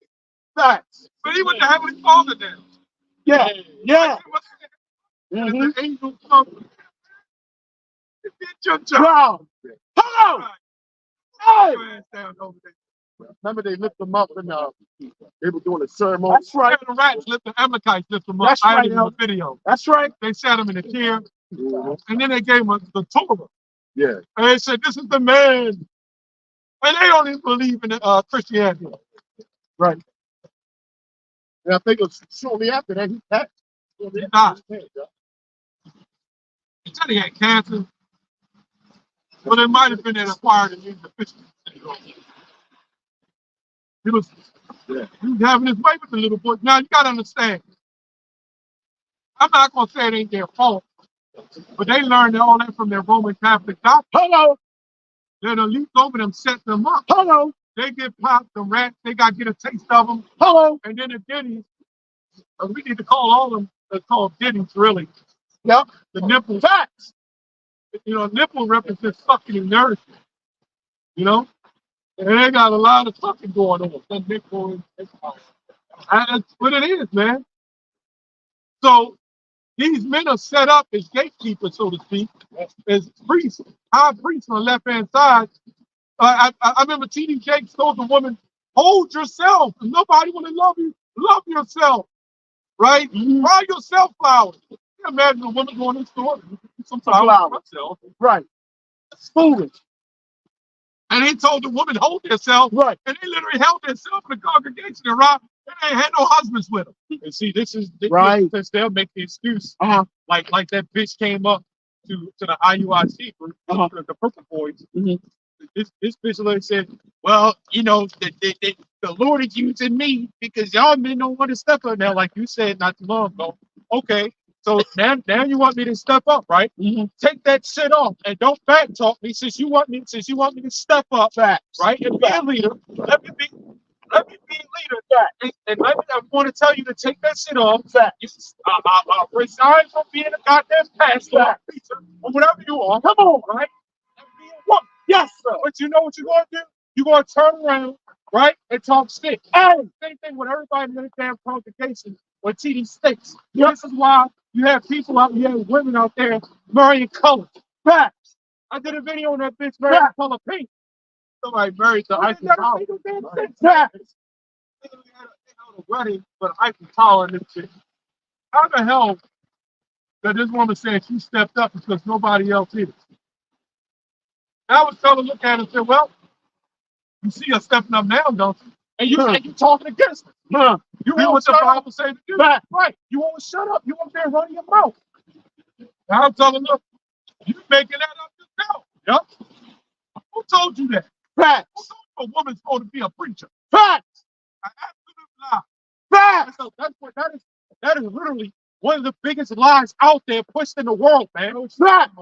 facts. But he went to Heavenly Father now. Yeah, yeah. And Mhm. the angel come. Get your job. Wow. Hello. Hey. Your ass down over there. Remember they lift them up and they were doing a ceremony. That's right. The rats lift the Amalekites lift them up. That's I had right, it in the video. That's right. They sat him in a chair, and then they gave him the Torah. Yeah. And they said, "This is the man." And they don't even believe in Christianity. Right. And I think it was shortly after that he passed. He died. He said he had cancer, but it might have been an acquired immune deficiency syndrome. He was having his way with the little boy. Now you gotta understand. I'm not gonna say it ain't their fault, but they learned all that from their Roman Catholic doctor. Hello. Then the elite over them set them up. Hello. They get popped, the rats, they got to get a taste of them. Hello. And then the ditties, we need to call all of them, they're called ditties, really. Yep. The nipple. Facts. Nipple represents sucking and nourishment. And they got a lot of sucking going on. The nipple, that's what it is, man. So These men are set up as gatekeepers, so to speak, as priests, high priests on the left-hand side. I remember T.D. Jakes told the woman, hold yourself. If nobody want to love you, love yourself, right? Buy yourself flowers. You can imagine a woman going to the store, some flowers for herself. Right. It's foolish. And he told the woman, hold yourself. Right. And they literally held themselves in the congregation around. And they had no husbands with them. And see, this Right. since they'll make the excuse, like that bitch came up to the IUIC for the Purple Boys. This bitch literally said, well, you know, the Lord is using me because y'all men don't want to step up now, like you said not too long ago. Okay, so now you want me to step up, right? Take that shit off and don't back talk me since you want me to step up, right? And be a leader. Let me be a leader, and I want to tell you to take that shit off. Resign from being a goddamn pastor, or preacher, or whatever you are. Come on, right? And be a woman. Yes, sir. But you know what you're going to do? You're going to turn around, right, and talk shit. Same thing with everybody in the damn congregation with TD Stakes. This is why you have people out, you have women out there marrying colors. Facts. I did a video on that bitch marrying color pink. Somebody married the Eiffel Tower. Facts. They had a wedding for the Eiffel Tower and this shit. How the hell that this woman said she stepped up because nobody else is? I was telling her, look at her and said, well, you see her stepping up now, don't you? And you talking against her. You hear what the Bible say to do? Right. You won't shut up. You up there running your mouth. And I'm telling her, look, you making that up yourself. Yep. Who told you that? Facts. Who told you a woman's supposed to be a preacher? Facts. An absolute lie. Facts. So that is literally one of the biggest lies out there pushed in the world, man. Facts.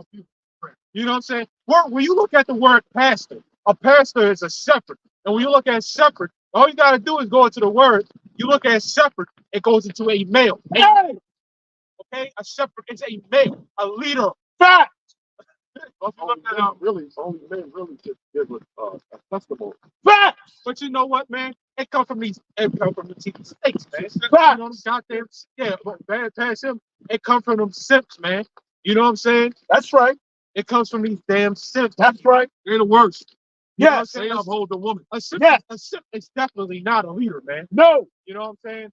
You know what I'm saying? When you look at the word pastor, a pastor is a shepherd. And when you look at shepherd, all you got to do is go into the word. You look at shepherd, it goes into a male. Hey! Okay? A shepherd is a male, a leader. Fact! Really, only men really just give a testimony. Fact! But you know what, man? It come from the TV States, man. Fact! You know, goddamn, yeah, but bad past him, it come from them simps, man. You know what I'm saying? That's right. It comes from these damn simps. That's right. They're the worst. Yes. They uphold the woman. A simp is definitely not a leader, man. No. You know what I'm saying?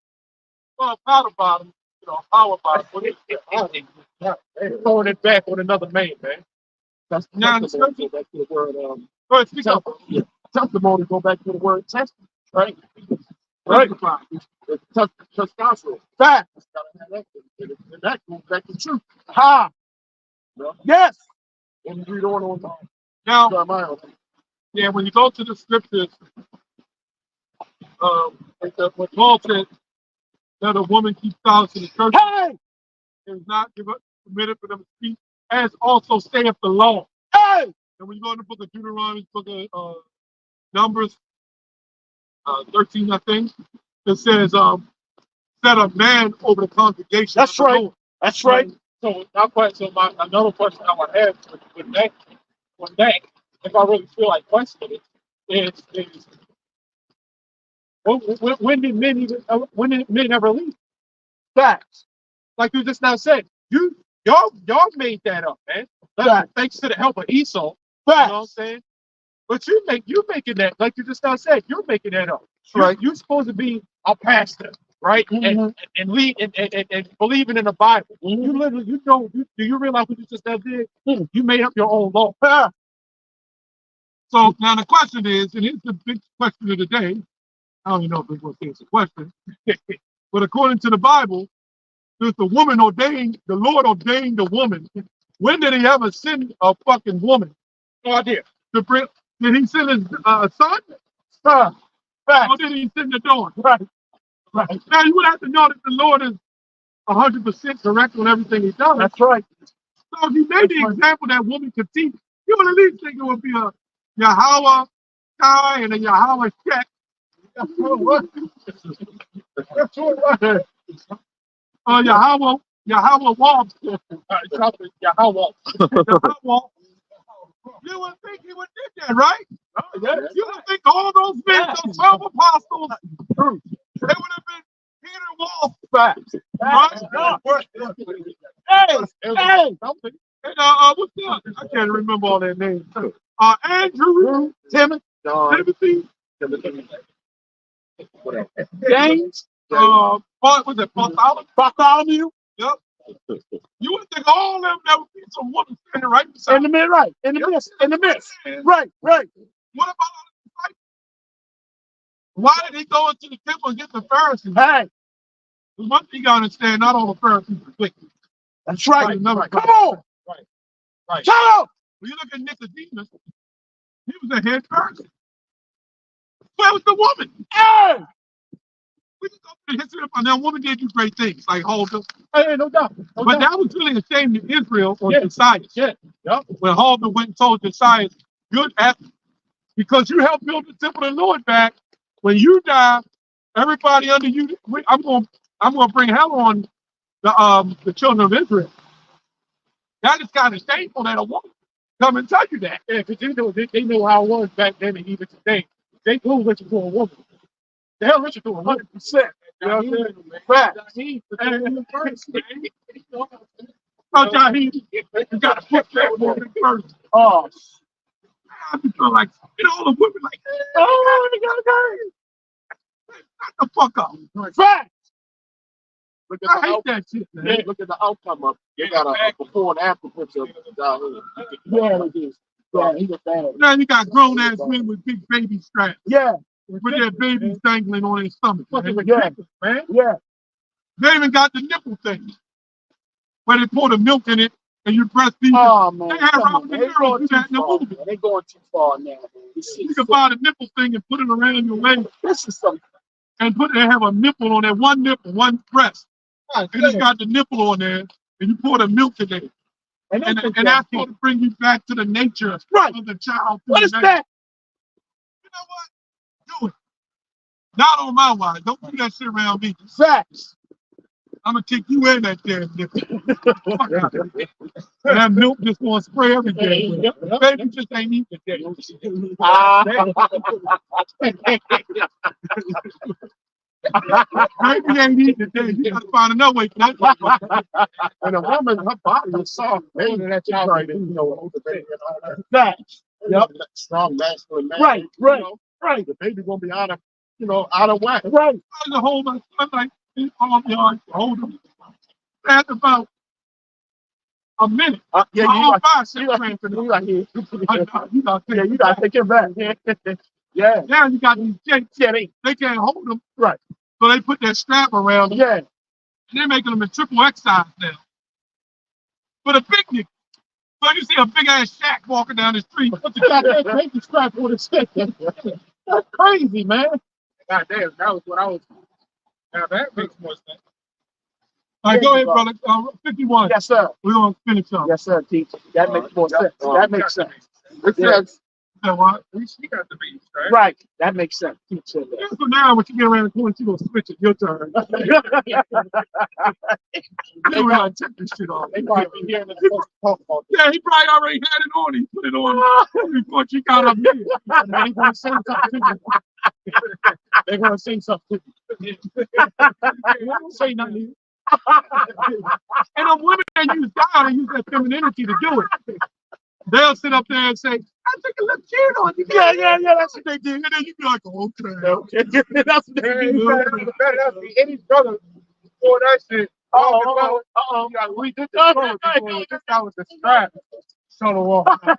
Well, power bottom, power bottom. Throwing it back on another man, man. That's now testimony. Go back to the word. Testimony. Go back to the word testament. Right. Right. Testosterone. Facts. And that goes back to truth. Ha. No? Yes. And read on. Now, yeah, when you go to the scriptures, when Paul said that a woman keeps silence in the church, is not permitted for them to speak, as also saith the law. And when you go in the book of Deuteronomy, book of Numbers 13, I think, it says, set a man over the congregation. That's right. That's right. So another question I would have with that, if I really feel like questioning it, is when did men ever leave? Facts. Like you just now said, y'all made that up, man. Thanks to the help of Esau. Facts. You know what I'm saying? But you're making that, like you just now said, you're making that up. Right. You're supposed to be a pastor, right? And lead and believing in the Bible. You literally, do you realize what you just did? You made up your own law. So now the question is, and here's the big question of the day. I don't even know if it's going to say it's a question, but according to the Bible, does the Lord ordained the woman? When did he ever send a fucking woman? No idea. Did he send his son? Or did he send the daughter? Right. Now you would have to know that the Lord is 100% correct on everything he does. That's right. So if you made the example that woman could teach, you would at least think it would be a Yahweh Kai and a Yahweh Shek. Yahweh Wall. Yahweh. You would think he would do that, right? You would think all those men, those 12 apostles, they would have been Peter Wall. Right? Hey, And what's up? I can't remember all their names. Andrew, Timothy, Timothy, James, what was it? Bartholomew, Yep. You would think all of them there would be some woman standing right beside in the mid, right, in the midst, him. right. What about all the disciples? Why did he go into the temple and get the Pharisees? Hey, One thing you gotta understand, not all the Pharisees are wicked. that's right. Remember, Come on, right. shut up. When you look at Nicodemus, he was a head Pharisee. Where was the woman? Hey, We can go through the history of that woman did do great things, like Huldah. hey, no doubt. But that was really a shame to Israel or Yeah. Josiah. Yeah. Yep. When Huldah went and told Josiah, good at because you helped build the temple of the Lord back. When you die, everybody under you, I'm gonna bring hell on the children of Israel. That is kind of shameful that a woman come and tell you that. Yeah, because they know how it was back then and even today. They go listen to a woman. The hell listen to 100%. You know what I'm saying? Facts. So Jaheem, you gotta put that woman first. Oh, I just feel like, all the women like, oh, they got shut the fuck up. facts. I hate that shit, man. Yeah, look at the outcome of it. They got a before and after picture of Jaheim. Yeah, it is. Yeah, he was bad. Now you got grown ass men with big baby straps. Yeah. With their babies dangling on their stomach. Yeah. Man. Yeah. They even got the nipple thing. Where they pour the milk in it and you breastfeed Oh, man. They had Robert De Niro do that in the movie. They're going too far now, man. You can buy the nipple thing and put it around your waist. This is something. And have a nipple on there, one nipple, one breast. And it's got the nipple on there, and you pour the milk in there. And that's going to bring you back to the nature of the child. What is that? You know what? Do it. Not on my watch. Don't do that shit around me. Facts. I'm going to kick you in that damn nipple. And that milk just going to spray every day. Baby just ain't eating today. Baby ain't eating today. You got to find another way. And a woman, her body is soft. Baby, that child right there, you know, the baby and all that. Facts. Yep. Strong masculine man. Right. The baby gonna be out of whack. Right. I hold my son like in arm yard, hold him. That's about a minute. You gotta take him back. Yeah. Now you got these jakes. Yeah, they can't hold them. Right. So they put that strap around them. Yeah. And they're making them in triple X size now. For the picnic. So you see a big ass shack walking down the street. Put the goddamn baby strap on his stick. That's crazy, man. God damn, that was what I was. Now that makes more sense. All right, go ahead, brother. 51. Yes, sir. We're going to finish up. Yes, sir, teacher. That makes more sense. That makes sense. It says, You know what? She got the beats, right? right. That makes sense. Teacher. So now, when you get around the corner, you're going to switch it. Your turn. You gotta take this shit off. They might be hearing this talk about this. Yeah, he probably already had it on. He put it on before she got up here. They're going to say something to you. They're going to say something to you. They won't say nothing. And the women that use style and use that femininity to do it. They'll sit up there and say, I think it looks cute on you. Yeah, that's what they do. And then you be like, okay. That's what they do. Any brother before that shit. We did this color before. This guy was the strap. So the wall. The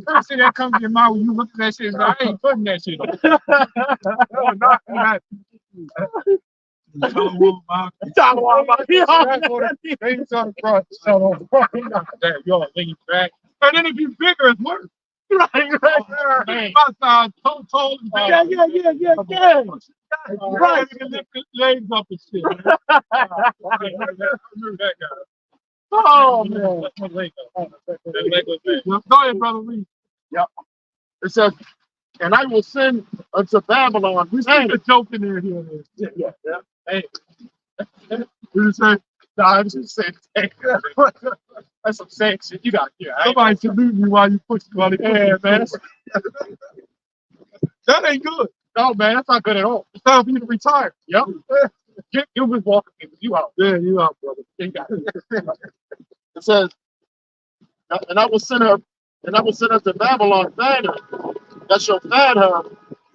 first thing that comes to your mind when you look at that shit is like, I ain't putting that shit on. No, not that. And then if you're bigger, it's worse. Right. My size, tall and big. Yeah. Right. You can lift his legs up and shit. I remember that guy. Oh, man. Go ahead, brother. Read. Yep. It says, and I will send unto Babylon. We see the joke in there here. Yeah. Hey. What you say? No, I was just saying. That's some saying shit you got here. Somebody salute me while you push me. Yeah, man. That ain't good. No, man, that's not good at all. It's time for you to retire. Yep. Gilbert Walker, you out. Yeah, you out, brother. You got it. It says, and I will send her, to Babylon, fan her, that shall fan her,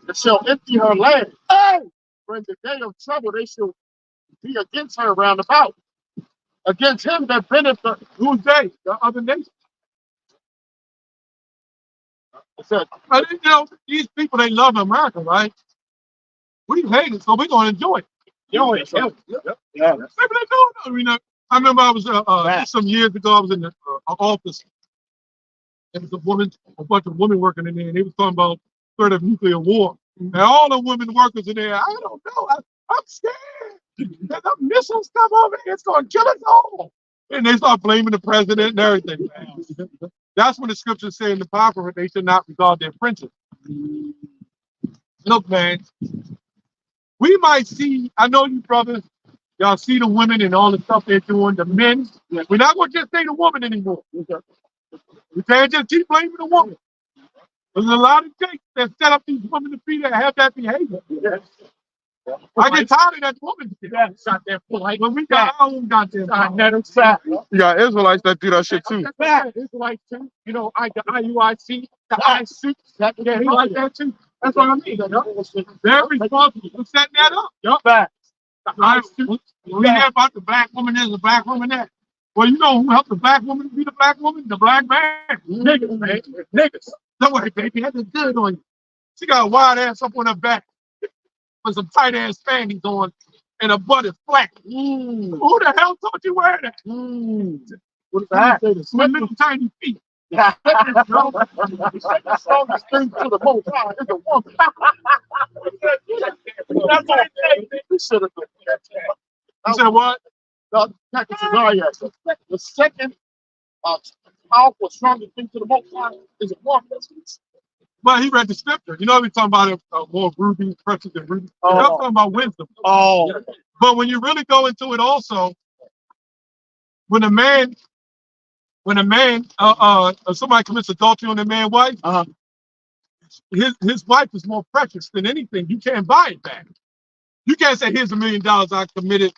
and shall empty her land. Hey! For in the day of trouble they shall be against her round about. Against him that benefit. Who's they? The other nation. It said, These people, they love America, right? We hate it, so we're going to enjoy it. yeah. Maybe they don't. I mean, I remember I was some years ago. I was in the office. There was a bunch of women working in there, and they was talking about threat of nuclear war. And all the women workers in there, I don't know. I'm scared. There's a missile stuff over there. It's going to kill us all. And they start blaming the president and everything. That's when the scriptures say in the Apocrypha they should not regard their princes. Look, man, we might see, I know you brothers, y'all see the women and all the stuff they're doing, the men. We're not going to just say the woman anymore. We can't just keep blaming the woman. There's a lot of jakes that set up these women to be that have that behavior. I get tired of that woman. Goddamn polite. When we got our own goddamn You got Israelites that do that shit too. Israelites too. You know, the IUIC, the ISUIC, they like that too. That's what I mean. They're responsible for setting that up. Yup. The We hear about the black woman this, the black woman that. Well, you know who helped the black woman be the black woman? The black man. niggas, man. Niggas. Don't worry, baby. That's good on you. She got a wide ass up on her back with some tight ass panties on and her butt is flat. Who the hell taught you wear that? What's that? With little tiny feet. The strongest thing to the most high is a woman. That's what we should have done. You said what? The second powerful, strongest thing to the most high is a woman. Well, he read the scripture. You know, we're talking about more rubies, precious than rubies. I'm talking about wisdom. But when you really go into it also, when a man, somebody commits adultery on their man's wife, his wife is more precious than anything. You can't buy it back. You can't say, here's $1 million I committed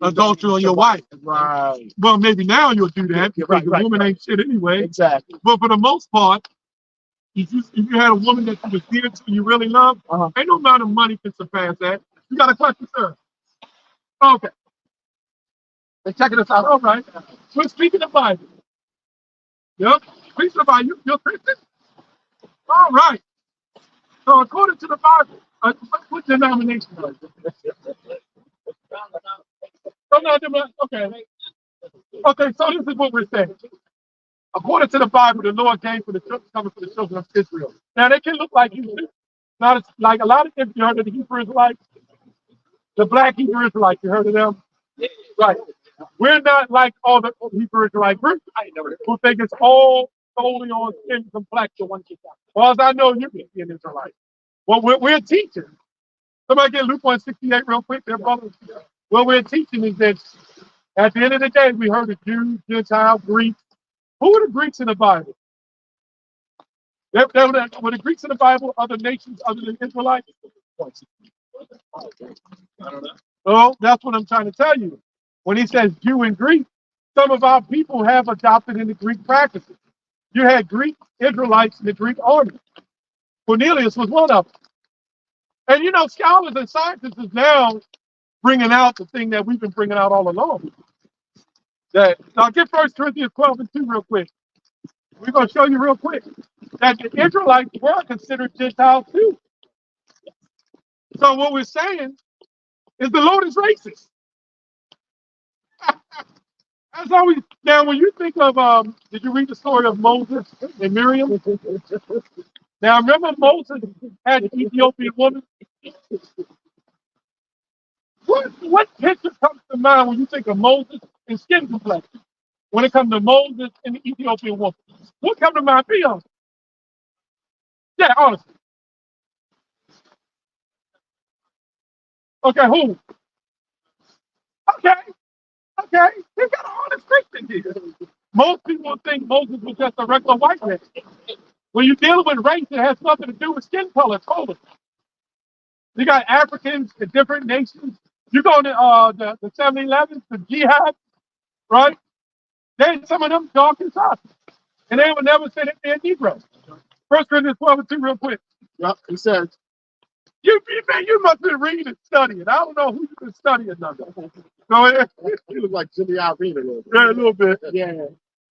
adultery on your wife. Right. Well, maybe now you'll do that because the woman ain't shit anyway. Exactly. But for the most part, if you had a woman that you was dear to, you really love, ain't no amount of money can surpass that. You got a question, sir? Okay. They're checking us out. All right. We're speaking the Bible. Yep. Speaking the Bible. You're Christian? All right. So according to the Bible, what denomination are you? Okay. Okay, so this is what we're saying. According to the Bible, the Lord came for the children, coming for the children of Israel. Now they can look like you. Not like a lot of them. You heard of the Hebrew Israelites, the black Hebrew Israelites. You heard of them, right? We're not like all the Hebrew Israelite groups who think it's all solely on skin complexion. Well, as I know, you can be an Israelite. Well, we're teaching. Somebody get Luke 168 real quick, there, brother. What we're teaching is that at the end of the day, we heard of Jews, Gentiles, Greeks. Who are the Greeks in the Bible? Were the Greeks in the Bible other nations other than Israelites? Oh, that's what I'm trying to tell you. When he says Jew and Greek, some of our people have adopted in the Greek practices. You had Greek Israelites in the Greek army. Cornelius was one of them. And you know, scholars and scientists is now bringing out the thing that we've been bringing out all along. Now get 1 Corinthians 12 and 2 real quick. We're going to show you real quick that the Israelites were considered Gentiles too. So what we're saying is the Lord is racist. That's always, now when you think of, did you read the story of Moses and Miriam? Now remember Moses had an Ethiopian woman? What picture comes to mind when you think of Moses and skin complexion? When it comes to Moses and the Ethiopian woman, what comes to mind? Be honest. Yeah, honestly. Okay, who? Okay. He's got an honest Christian here. Most people think Moses was just a regular white man. When you're dealing with race, it has nothing to do with skin color, totally. You got Africans in different nations You go to the 7-Eleven, the jihad, right? They some of them dark inside. And they would never say that they're Negro. First Corinthians 12:2 real quick. Yep. He says, You must have been reading and studying. I don't know who you've been studying under. Go ahead. he was like Jimmy Iovine a little bit. Yeah, a little bit. Yeah.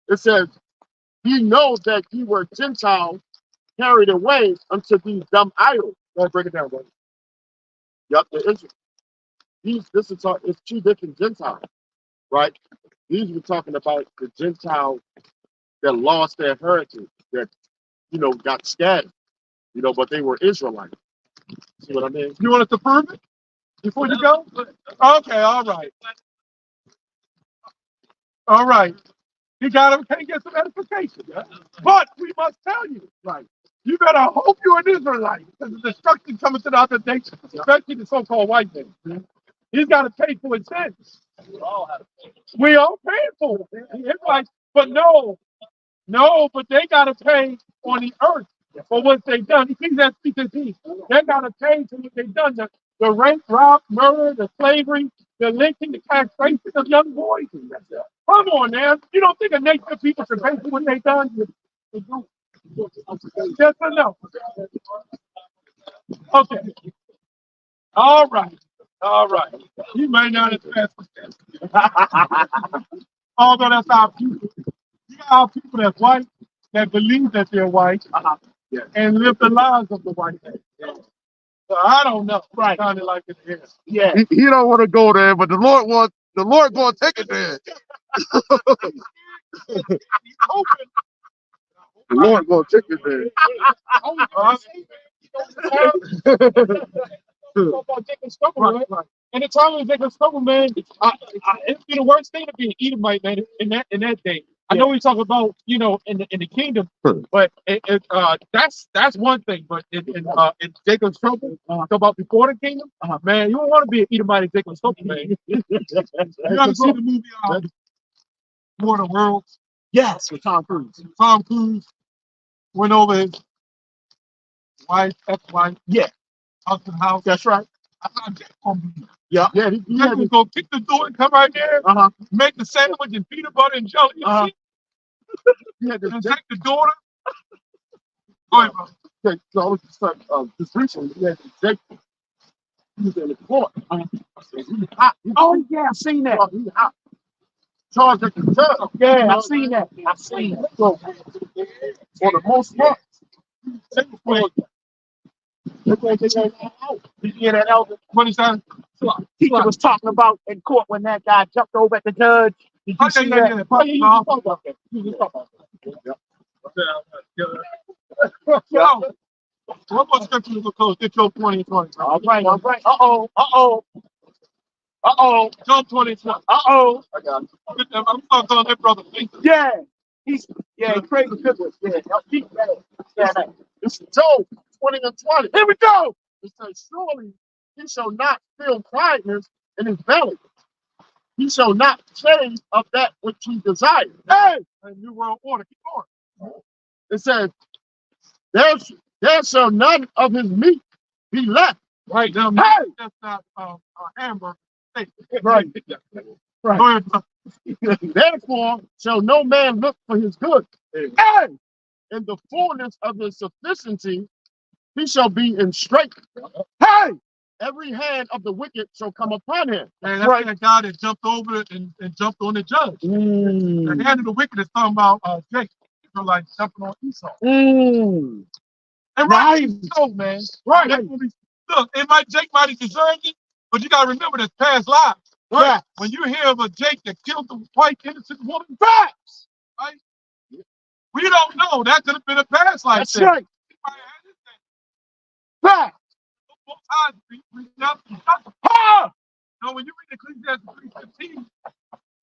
It says, he knows that you were Gentiles carried away unto these dumb idols. Let's break it down, brother. Yep, the Israel. It's two different Gentiles, right? These were talking about the Gentiles that lost their heritage, that got scattered, but they were Israelites. See what I mean? You want us to prove it before you go? Okay, all right. All right. You can't get some edification. Yeah? But we must tell you, right? You better hope you're an Israelite because the destruction coming to the other nations, especially the so-called white man. He's got to pay for his sins. We all pay for it. It's like, but no, but they got to pay on the earth for what they've done. You think that's because they got to pay for what they've done. The rape, rob, murder, the slavery, the lynching, the castration of young boys. Come on, man. You don't think a nation of people should pay for what they've done? Yes or no? Okay. All right. All right. You may not have passed that. Although that's our people. You got our people that's white, that believe that they're white, and live the lives of the white man. So I don't know. Right. Sounded like it is. Yeah. He don't want to go there, but the Lord going to take it there. He's hoping. The Lord going to take it there. Right. And the time of Jacob Stubble, man, it'd be the worst thing to be an Edomite, man, in that day. I know we talk about, in the kingdom, but that's one thing. But in Jacob's trouble, talk about before the kingdom, man, you don't want to be an Edomite in Jacob's trouble, man. You got to see the movie War of the Worlds. Yes, with Tom Cruise. Tom Cruise went over his wife, ex-wife, husband house. That's right. I thought Jack gonna be there. Yeah. Jack was gonna kick the door and come right there, make the sandwich and peanut butter and jelly. He had to and take the daughter. Go ahead, bro. take. So I was just recently, he had to take. He was in the court. He's hot. Yeah, I've seen that. He's hot. Charged at the judge. Yeah, I've seen that. I've seen that. So, for the most part, You hear that, Elder? What is that? Teacher was talking about in court when that guy jumped over at the judge. Did you see that? Oh, you talk about that. Yo, what more scripture you gonna close? Get your 20 and 20. All right. Job 20 and 20. I got it. I'm not telling that brother. Yeah. He's crazy good with This is Job 20 and 20. Here we go. It says, surely he shall not feel quietness in his belly. He shall not say of that which he desires. Hey! New world order. Keep going. It says, there shall none of his meat be left. Right now, Hey! that's not a hamburger. Steak. Right. Right. Go ahead, bro. Therefore shall no man look for his good. Hey! In the fullness of his sufficiency, he shall be in strength. Hey! Every hand of the wicked shall come upon him. Man, that's that guy that jumped over it and jumped on the judge. The hand of the wicked is talking about Jacob. Like jumping on Esau. And right, so man, right. Look, Jake might have deserved it, but you gotta remember that's past lives. Right. When you hear of a Jake that killed the white innocent woman, facts. Right? We don't know. That could have been a past life. That's right. Facts. No, when you read Ecclesiastes 3:15,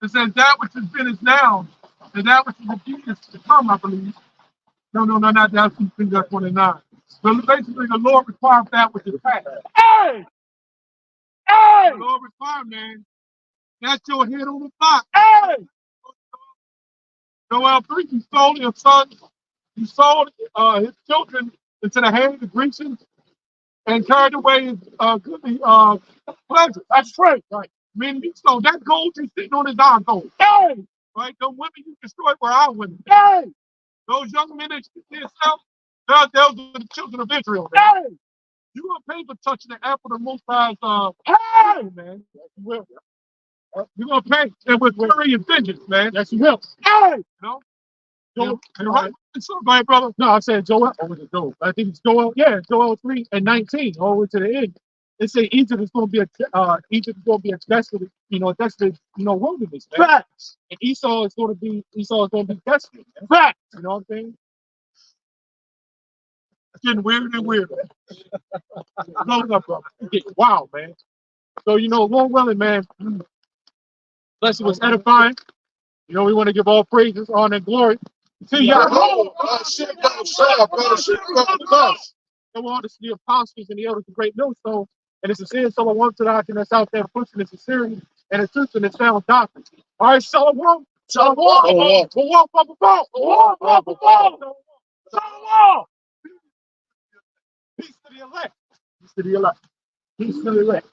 it says that which has been is now, and that which is to come, I believe. No, not that. That's 29. But basically, the Lord requires that which is past. Hey! The Lord requires, man. That's your head on the block. Hey! Joel 3, he sold his son. He sold his children into the hands of the Grecians. and carried away his goodly pleasure. That's right. Right. I mean, so that gold is sitting on his arm gold. Hey! Right? The women you destroyed were our women. Hey! Those young men that you did sell, those are the children of Israel. Man. Hey! You gonna pay for touching the apple of the Most High's hey, man. Yes, you will. You're gonna pay and with fury and vengeance, man. Yes, you will. Hey! You know? Joel, right? Somebody, brother. No, I said Joel. Or was it Joel? I think it's Joel. Yeah, Joel 3:19, all the way to the end. It say Egypt is going to be a desolate, desolate, wilderness. Man. Facts. And Esau is going to be desolate. Man. Facts. You know what I'm saying? It's getting weirder and weirder. Close up, brother. It's getting wild, man. So Lord willing, man. Blessing was edifying. We want to give all praises, honor, and glory to Yahweh. So on to the apostles and the elders of Great Millstone, and it's a sin someone wants to doctrine that's out there pushing this sincerity and it's truth and it's sound doctrine. All right, Shalom. Shalom. Peace to the elect. Peace to the elect. Peace to the elect.